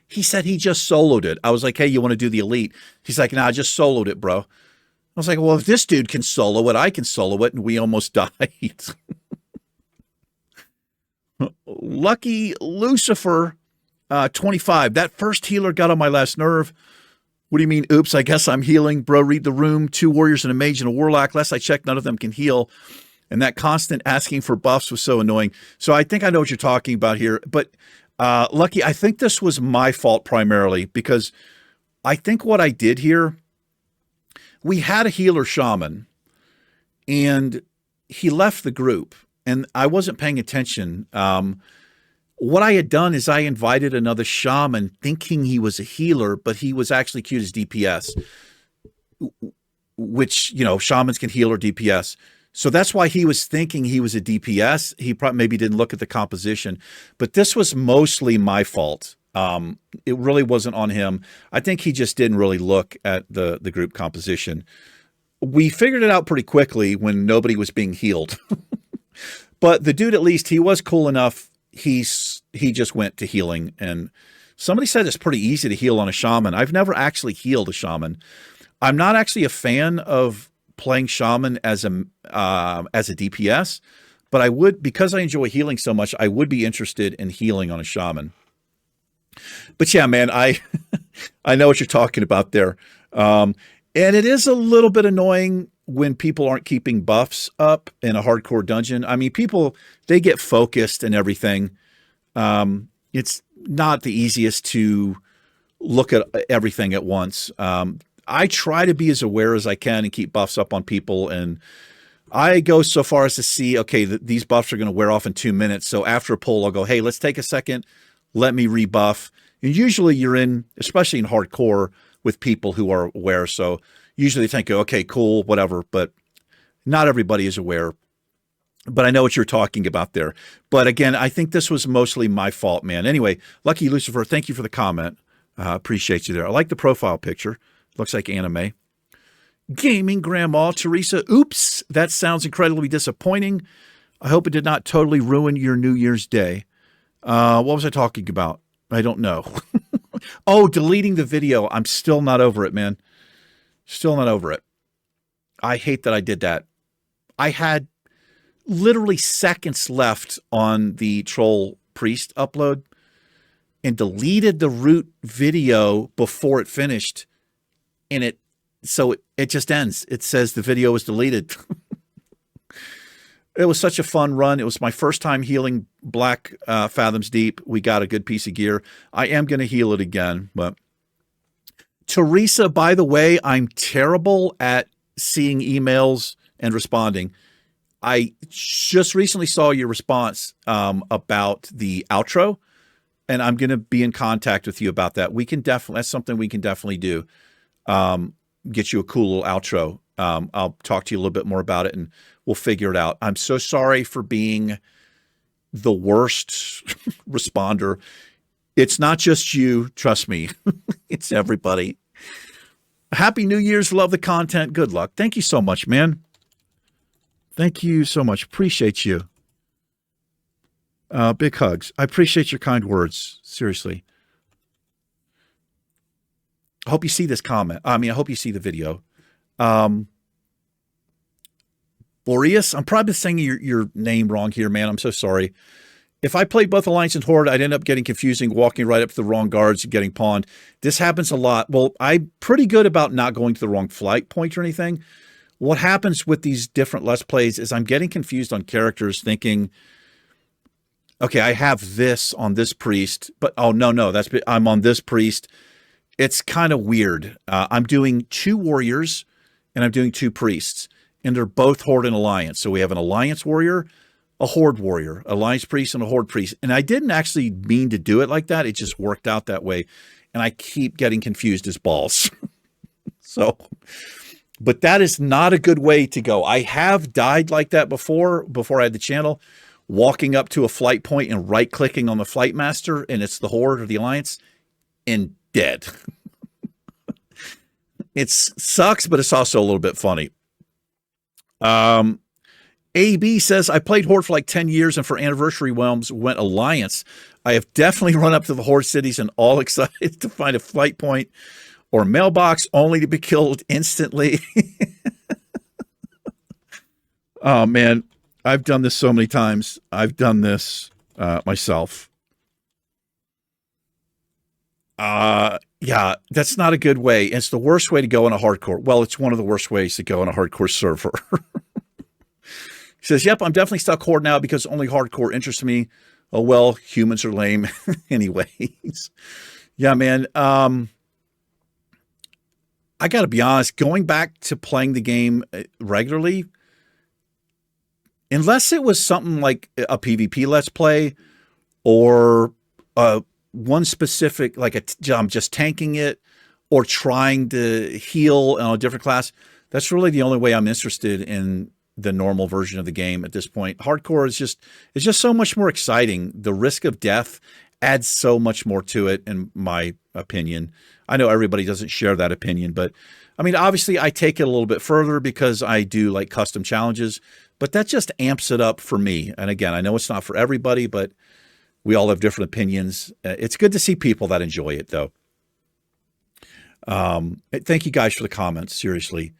He said he just soloed it. I was like, hey, you want to do the elite? He's like, nah, I just soloed it, bro. I was like, well, if this dude can solo it, I can solo it. And we almost died. Lucky Lucifer 25. That first healer got on my last nerve. What do you mean? Oops, I guess I'm healing. Bro, read the room. 2 warriors and a mage and a warlock. Last I checked, none of them can heal. And that constant asking for buffs was so annoying. So I think I know what you're talking about here. But Lucky, I think this was my fault primarily because I think what I did here, we had a healer shaman and he left the group and I wasn't paying attention. What I had done is I invited another shaman thinking he was a healer, but he was actually queued as DPS, which, you know, shamans can heal or DPS. So that's why he was thinking he was a DPS. He probably maybe didn't look at the composition, but this was mostly my fault. It really wasn't on him. I think he just didn't really look at the group composition. We figured it out pretty quickly when nobody was being healed. But the dude, at least he was cool enough. He just went to healing, and somebody said it's pretty easy to heal on a shaman. I've never actually healed a shaman. I'm not actually a fan of playing shaman as a DPS, but I would, because I enjoy healing so much, I would be interested in healing on a shaman. But yeah, man, I know what you're talking about there. And it is a little bit annoying when people aren't keeping buffs up in a hardcore dungeon. I mean, people, they get focused and everything. It's not the easiest to look at everything at once. I try to be as aware as I can and keep buffs up on people. And I go so far as to see, okay, these buffs are going to wear off in 2 minutes. So after a pull, I'll go, hey, let's take a second. Let me rebuff. And usually you're in, especially in hardcore, with people who are aware. So usually they think, okay, cool, whatever. But not everybody is aware. But I know what you're talking about there. But again, I think this was mostly my fault, man. Anyway, Lucky Lucifer, thank you for the comment. Appreciate you there. I like the profile picture. Looks like anime. Gaming Grandma Teresa. Oops, that sounds incredibly disappointing. I hope it did not totally ruin your New Year's Day. What was I talking about? I don't know. Oh, deleting the video. I'm still not over it, man. Still not over it. I hate that I did that. I had literally seconds left on the Troll Priest upload and deleted the root video before it finished. And it just ends. It says the video was deleted. It was such a fun run. It was my first time healing Black Fathoms Deep. We got a good piece of gear. I am going to heal it again. But Teresa, by the way, I'm terrible at seeing emails and responding. I just recently saw your response about the outro, and I'm going to be in contact with you about that. That's something we can definitely do. Get you a cool little outro. I'll talk to you a little bit more about it and we'll figure it out. I'm so sorry for being the worst responder. It's not just you, trust me. It's everybody. Happy New Year's. Love the content. Good luck. Thank you so much, man. Thank you so much. Appreciate you. Big hugs. I appreciate your kind words. Seriously. I hope you see this comment. I hope you see the video. Boreas, I'm probably saying your name wrong here, man. I'm so sorry. If I played both Alliance and Horde, I'd end up getting confusing, walking right up to the wrong guards and getting pawned. This happens a lot. Well, I'm pretty good about not going to the wrong flight point or anything. What happens with these different Let's Plays is I'm getting confused on characters thinking, okay, I have this on this priest, but oh, no, I'm on this priest. It's kind of weird. I'm doing 2 warriors and I'm doing 2 priests, and they're both Horde and Alliance. So we have an Alliance warrior, a Horde warrior, Alliance priest, and a Horde priest. And I didn't actually mean to do it like that. It just worked out that way. and I keep getting confused as balls. So, but that is not a good way to go. I have died like that before I had the channel, walking up to a flight point and right-clicking on the flight master, and it's the Horde or the Alliance, and dead. It sucks, but it's also a little bit funny. AB says, I played Horde for like 10 years, and for anniversary realms went Alliance. I have definitely run up to the Horde cities and all excited to find a flight point or mailbox only to be killed instantly. Oh, man. I've done this so many times. I've done this myself. Yeah, that's not a good way. It's the worst way to go in a hardcore. Well, it's one of the worst ways to go in a hardcore server. He says, yep, I'm definitely stuck Horde now because only hardcore interests me. Oh, well, humans are lame anyways. Yeah, man. I got to be honest, going back to playing the game regularly, unless it was something like a PvP Let's Play or one specific, like I'm just tanking it or trying to heal on a different class, that's really the only way I'm interested in the normal version of the game at this point. Hardcore is just so much more exciting. The risk of death adds so much more to it, in my opinion. I know everybody doesn't share that opinion, but I mean, obviously I take it a little bit further because I do like custom challenges, but that just amps it up for me. And again, I know it's not for everybody, but we all have different opinions. It's good to see people that enjoy it, though. Thank you guys for the comments. Seriously.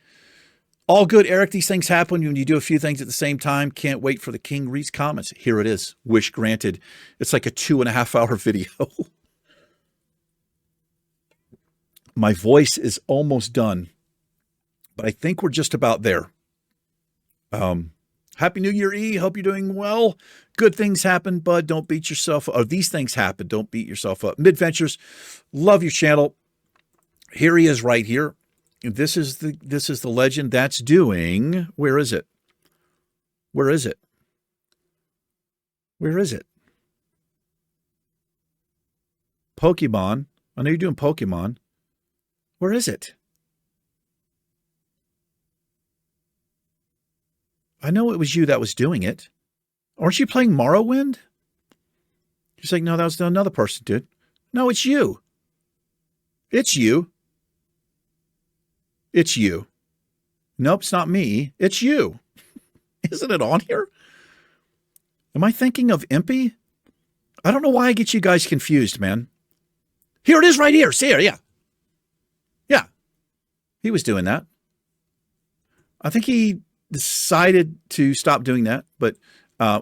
All good, Eric. These things happen when you do a few things at the same time. Can't wait for the King Reese comments. Here it is. Wish granted. It's like a 2.5-hour video. My voice is almost done, but I think we're just about there. Happy New Year, E. Hope you're doing well. Good things happen, bud. Don't beat yourself up. Or these things happen. Don't beat yourself up. Midventures, love your channel. Here he is right here. This is the legend that's doing. Where is it? Where is it? Where is it? Pokemon. I know you're doing Pokemon. Where is it? I know it was you that was doing it. Aren't you playing Morrowind? He's like, no, that was another person, dude. No, it's you. It's you. It's you. Nope, it's not me. It's you. Isn't it on here? Am I thinking of Impy? I don't know why I get you guys confused, man. Here it is right here. See here, yeah. Yeah. He was doing that. I think he decided to stop doing that, but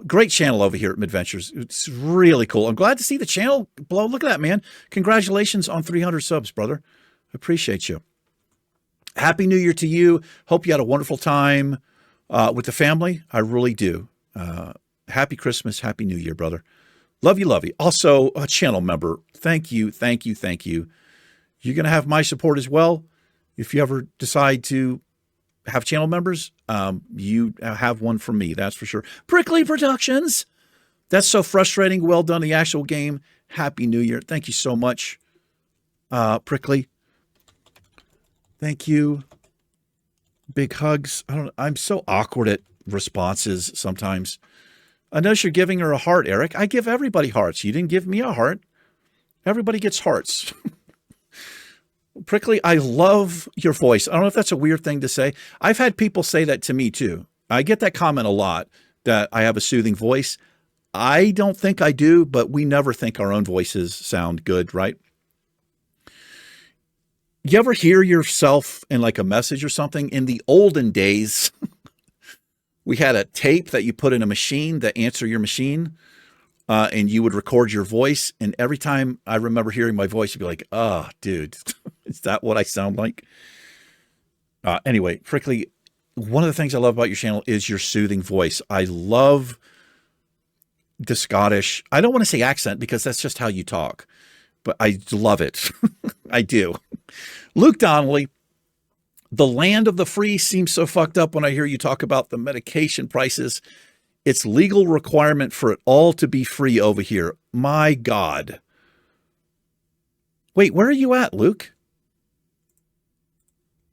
great channel over here at Midventures. It's really cool. I'm glad to see the channel blow. Look at that, man. Congratulations on 300 subs, brother. I appreciate you. Happy New Year to you. Hope you had a wonderful time with the family. I really do. Happy Christmas. Happy New Year, brother. Love you, love you. Also, a channel member. Thank you, thank you, thank you. You're going to have my support as well. If you ever decide to have channel members, you have one from me, that's for sure. Prickly Productions. That's so frustrating. Well done, the actual game. Happy New Year. Thank you so much, Prickly. Thank you. Big hugs. I'm so awkward at responses sometimes. I know you're giving her a heart, Eric. I give everybody hearts. You didn't give me a heart. Everybody gets hearts. Prickly, I love your voice. I don't know if that's a weird thing to say. I've had people say that to me too. I get that comment a lot, that I have a soothing voice. I don't think I do, but we never think our own voices sound good, right? You ever hear yourself in like a message or something? In the olden days, we had a tape that you put in a machine that answer your machine, and you would record your voice. And every time I remember hearing my voice, you'd be like, oh, dude, is that what I sound like? Anyway, Prickly, one of the things I love about your channel is your soothing voice. I love the Scottish, I don't want to say accent because that's just how you talk, but I love it. I do. Luke Donnelly, the land of the free seems so fucked up when I hear you talk about the medication prices. It's legal requirement for it all to be free over here. My God. Wait, where are you at, Luke?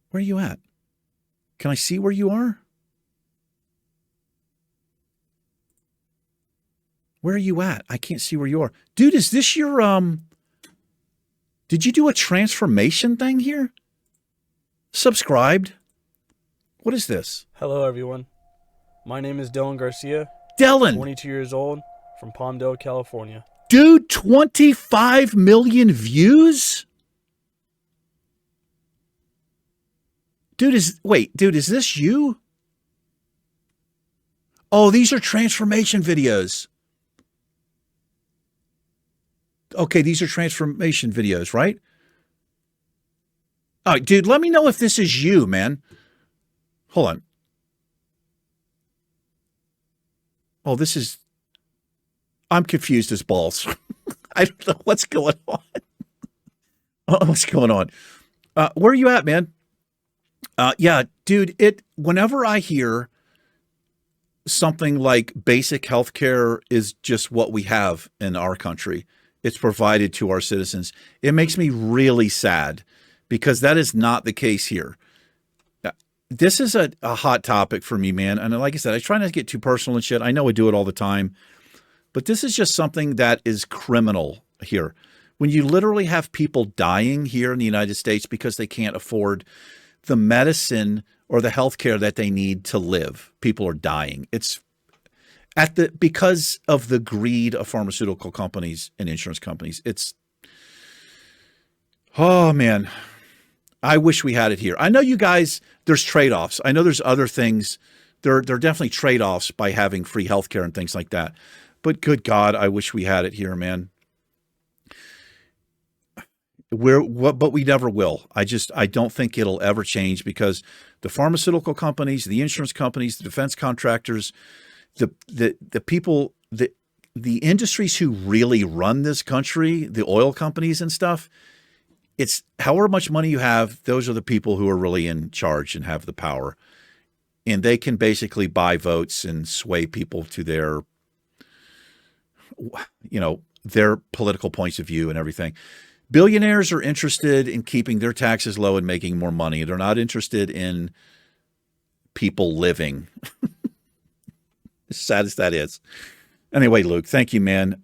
Where are you at? Can I see where you are? Where are you at? I can't see where you are. Dude, is this your, did you do a transformation thing here? Subscribed? What is this? Hello, everyone. My name is Dylan Garcia, Dylan! 22 years old, from Palmdale, California. Dude, 25 million views? Dude, is this you? Oh, these are transformation videos. Okay, these are transformation videos, right? All right, dude, let me know if this is you, man. Hold on. Oh, I'm confused as balls. I don't know what's going on. What's going on? Where are you at, man? Yeah, dude, whenever I hear something like basic health care is just what we have in our country, it's provided to our citizens, it makes me really sad because that is not the case here. This is a hot topic for me, man. And like I said, I try not to get too personal and shit. I know I do it all the time, but this is just something that is criminal here. When you literally have people dying here in the United States because they can't afford the medicine or the health care that they need to live. People are dying. It's because of the greed of pharmaceutical companies and insurance companies. Oh man, I wish we had it here. I know you guys, there's trade-offs. I know there's other things. There are definitely trade-offs by having free healthcare and things like that. But good God, I wish we had it here, man. But we never will. I don't think it'll ever change because the pharmaceutical companies, the insurance companies, the defense contractors, the people, the industries who really run this country, the oil companies and stuff, it's however much money you have, those are the people who are really in charge and have the power. And they can basically buy votes and sway people to their political points of view and everything. Billionaires are interested in keeping their taxes low and making more money. They're not interested in people living. As sad as that is. Anyway, Luke, thank you, man.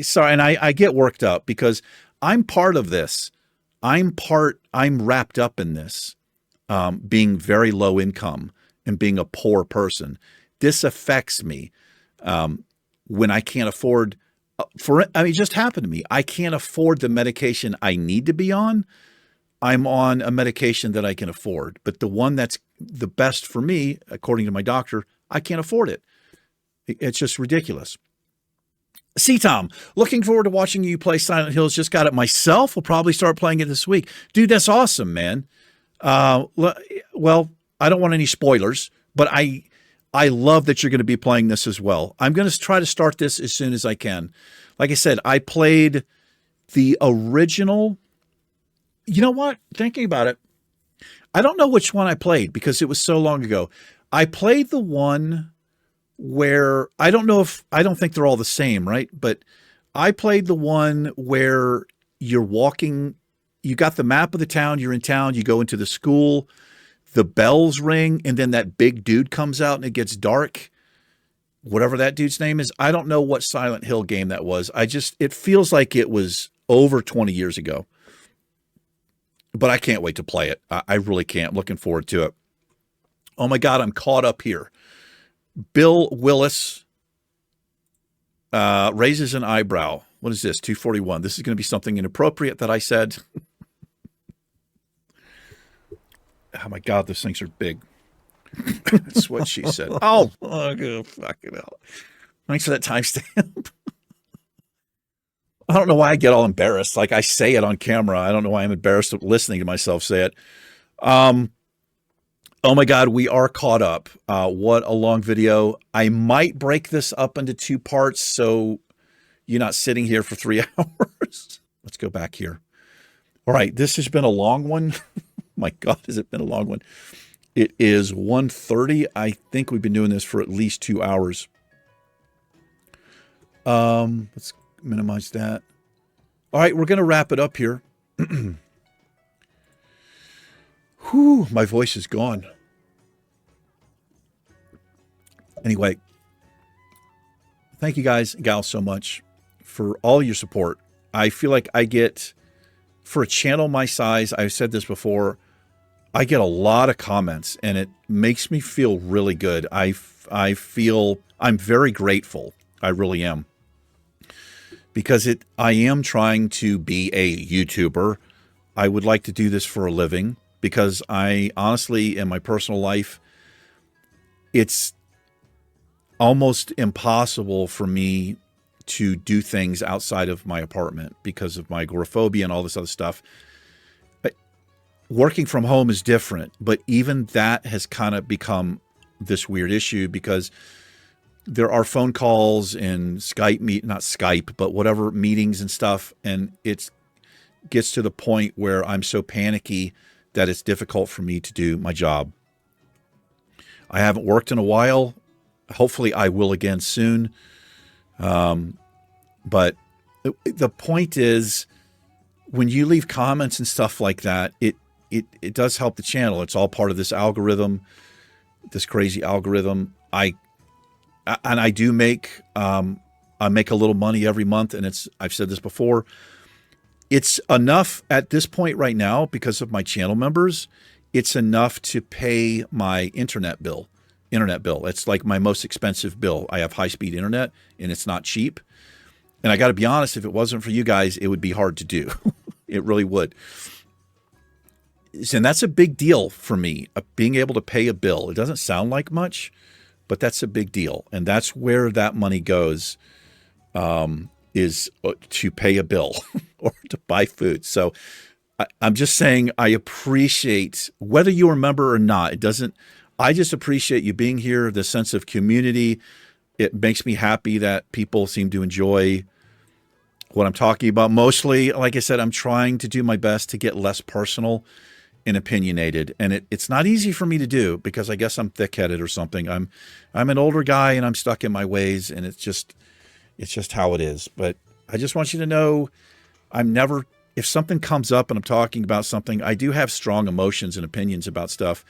Sorry, and I get worked up because I'm part of this. I'm wrapped up in this, being very low income and being a poor person. This affects me when I can't afford it just happened to me. I can't afford the medication I need to be on. I'm on a medication that I can afford, but the one that's the best for me, according to my doctor, I can't afford it. It's just ridiculous. C-Tom, looking forward to watching you play Silent Hills. Just got it myself. We'll probably start playing it this week. Dude, that's awesome, man. Well, I don't want any spoilers, but I love that you're going to be playing this as well. I'm going to try to start this as soon as I can. Like I said, I played the original. You know what? Thinking about it, I don't know which one I played because it was so long ago. I played the one where I don't think they're all the same, right? But I played the one where you're walking, you got the map of the town, you're in town, you go into the school, the bells ring, and then that big dude comes out and it gets dark. Whatever that dude's name is. I don't know what Silent Hill game that was. It feels like it was over 20 years ago. But I can't wait to play it. I really can't. Looking forward to it. Oh my God, I'm caught up here. Bill Willis raises an eyebrow. What is this? 241. This is going to be something inappropriate that I said. Oh my God, those things are big. That's what she said. Oh, fucking hell. Thanks for that timestamp. I don't know why I get all embarrassed. Like I say it on camera. I don't know why I'm embarrassed listening to myself say it. Oh my God, we are caught up. What a long video. I might break this up into 2 parts so you're not sitting here for 3 hours. Let's go back here. All right, this has been a long one. My God, has it been a long one? It is 1:30. I think we've been doing this for at least 2 hours. Let's minimize that. All right, we're going to wrap it up here. Whew, my voice is gone. Anyway, thank you guys and gals so much for all your support. I feel like I get, for a channel my size, I've said this before, I get a lot of comments and it makes me feel really good. I feel I'm very grateful. I really am. Because I am trying to be a YouTuber. I would like to do this for a living because I honestly, in my personal life, it's almost impossible for me to do things outside of my apartment because of my agoraphobia and all this other stuff. Working from home is different, but even that has kind of become this weird issue because there are phone calls and not Skype, but whatever meetings and stuff. And it gets to the point where I'm so panicky that it's difficult for me to do my job. I haven't worked in a while. Hopefully I will again soon. But the point is, when you leave comments and stuff like that, it does help the channel. It's all part of this algorithm, this crazy algorithm. I do make, I make a little money every month, and I've said this before, it's enough at this point right now because of my channel members. It's enough to pay my internet bill. It's like my most expensive bill. I have high-speed internet, and it's not cheap. And I got to be honest, if it wasn't for you guys, it would be hard to do. It really would. And that's a big deal for me, being able to pay a bill. It doesn't sound like much, but that's a big deal. And that's where that money goes, is to pay a bill or to buy food. So I'm just saying I appreciate, whether you remember or not, I just appreciate you being here, the sense of community. It makes me happy that people seem to enjoy what I'm talking about. Mostly, like I said, I'm trying to do my best to get less personal and opinionated. And it's not easy for me to do because I guess I'm thick-headed or something. I'm an older guy and I'm stuck in my ways, and it's just how it is. But I just want you to know if something comes up and I'm talking about something, I do have strong emotions and opinions about stuff,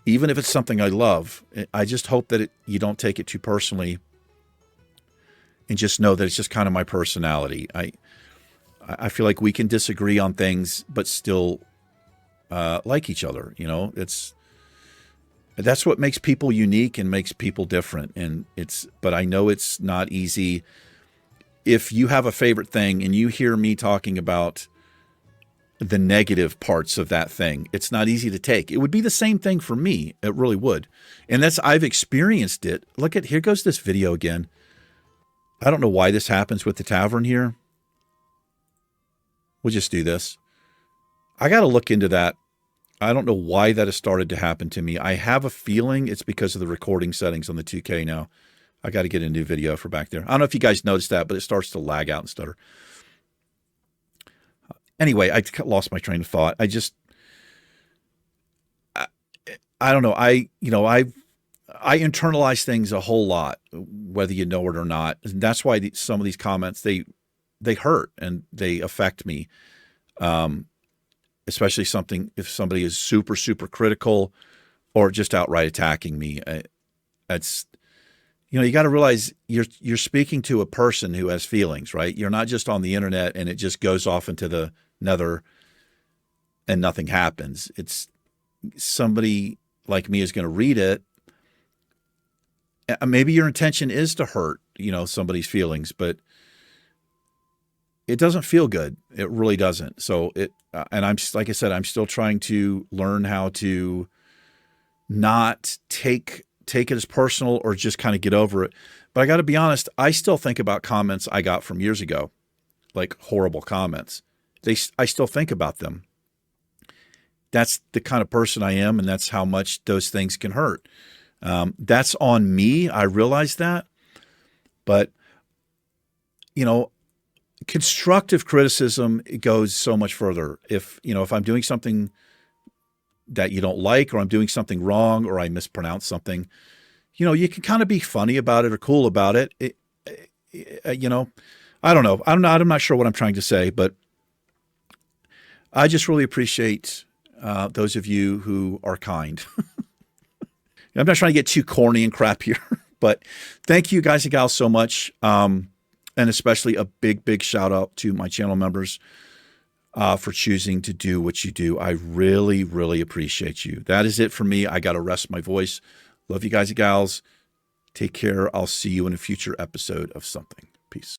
even if it's something I love. I just hope that you don't take it too personally and just know that it's just kind of my personality. I feel like we can disagree on things, but still like each other. You know, that's what makes people unique and makes people different. But I know it's not easy. If you have a favorite thing and you hear me talking about the negative parts of that thing, it's not easy to take. It would be the same thing for me. It really would. And I've experienced it. Here goes this video again. I don't know why this happens with the tavern here. We'll just do this. I got to look into that. I don't know why that has started to happen to me. I have a feeling it's because of the recording settings on the 2K now. I got to get a new video for back there. I don't know if you guys noticed that, but it starts to lag out and stutter. Anyway, I lost my train of thought. I don't know. I internalize things a whole lot, whether you know it or not. And that's why some of these comments, they hurt and they affect me. Especially if somebody is super, super critical or just outright attacking me. You got to realize you're speaking to a person who has feelings, right? You're not just on the internet and it just goes off into the nether and nothing happens. It's somebody like me is going to read it. Maybe your intention is to hurt, somebody's feelings, but it doesn't feel good. It really doesn't. So and like I said, I'm still trying to learn how to not take it as personal or just kind of get over it. But I got to be honest, I still think about comments I got from years ago, like horrible comments. I still think about them. That's the kind of person I am, and that's how much those things can hurt. That's on me. I realize that. But, constructive criticism, it goes so much further. If I'm doing something that you don't like, or I'm doing something wrong, or I mispronounce something, you can kind of be funny about it or cool about it. I don't know. I'm not sure what I'm trying to say, but I just really appreciate those of you who are kind. I'm not trying to get too corny and crap here, but thank you guys and gals so much. And especially a big, big shout out to my channel members for choosing to do what you do. I really, really appreciate you. That is it for me. I got to rest my voice. Love you guys and gals. Take care. I'll see you in a future episode of something. Peace.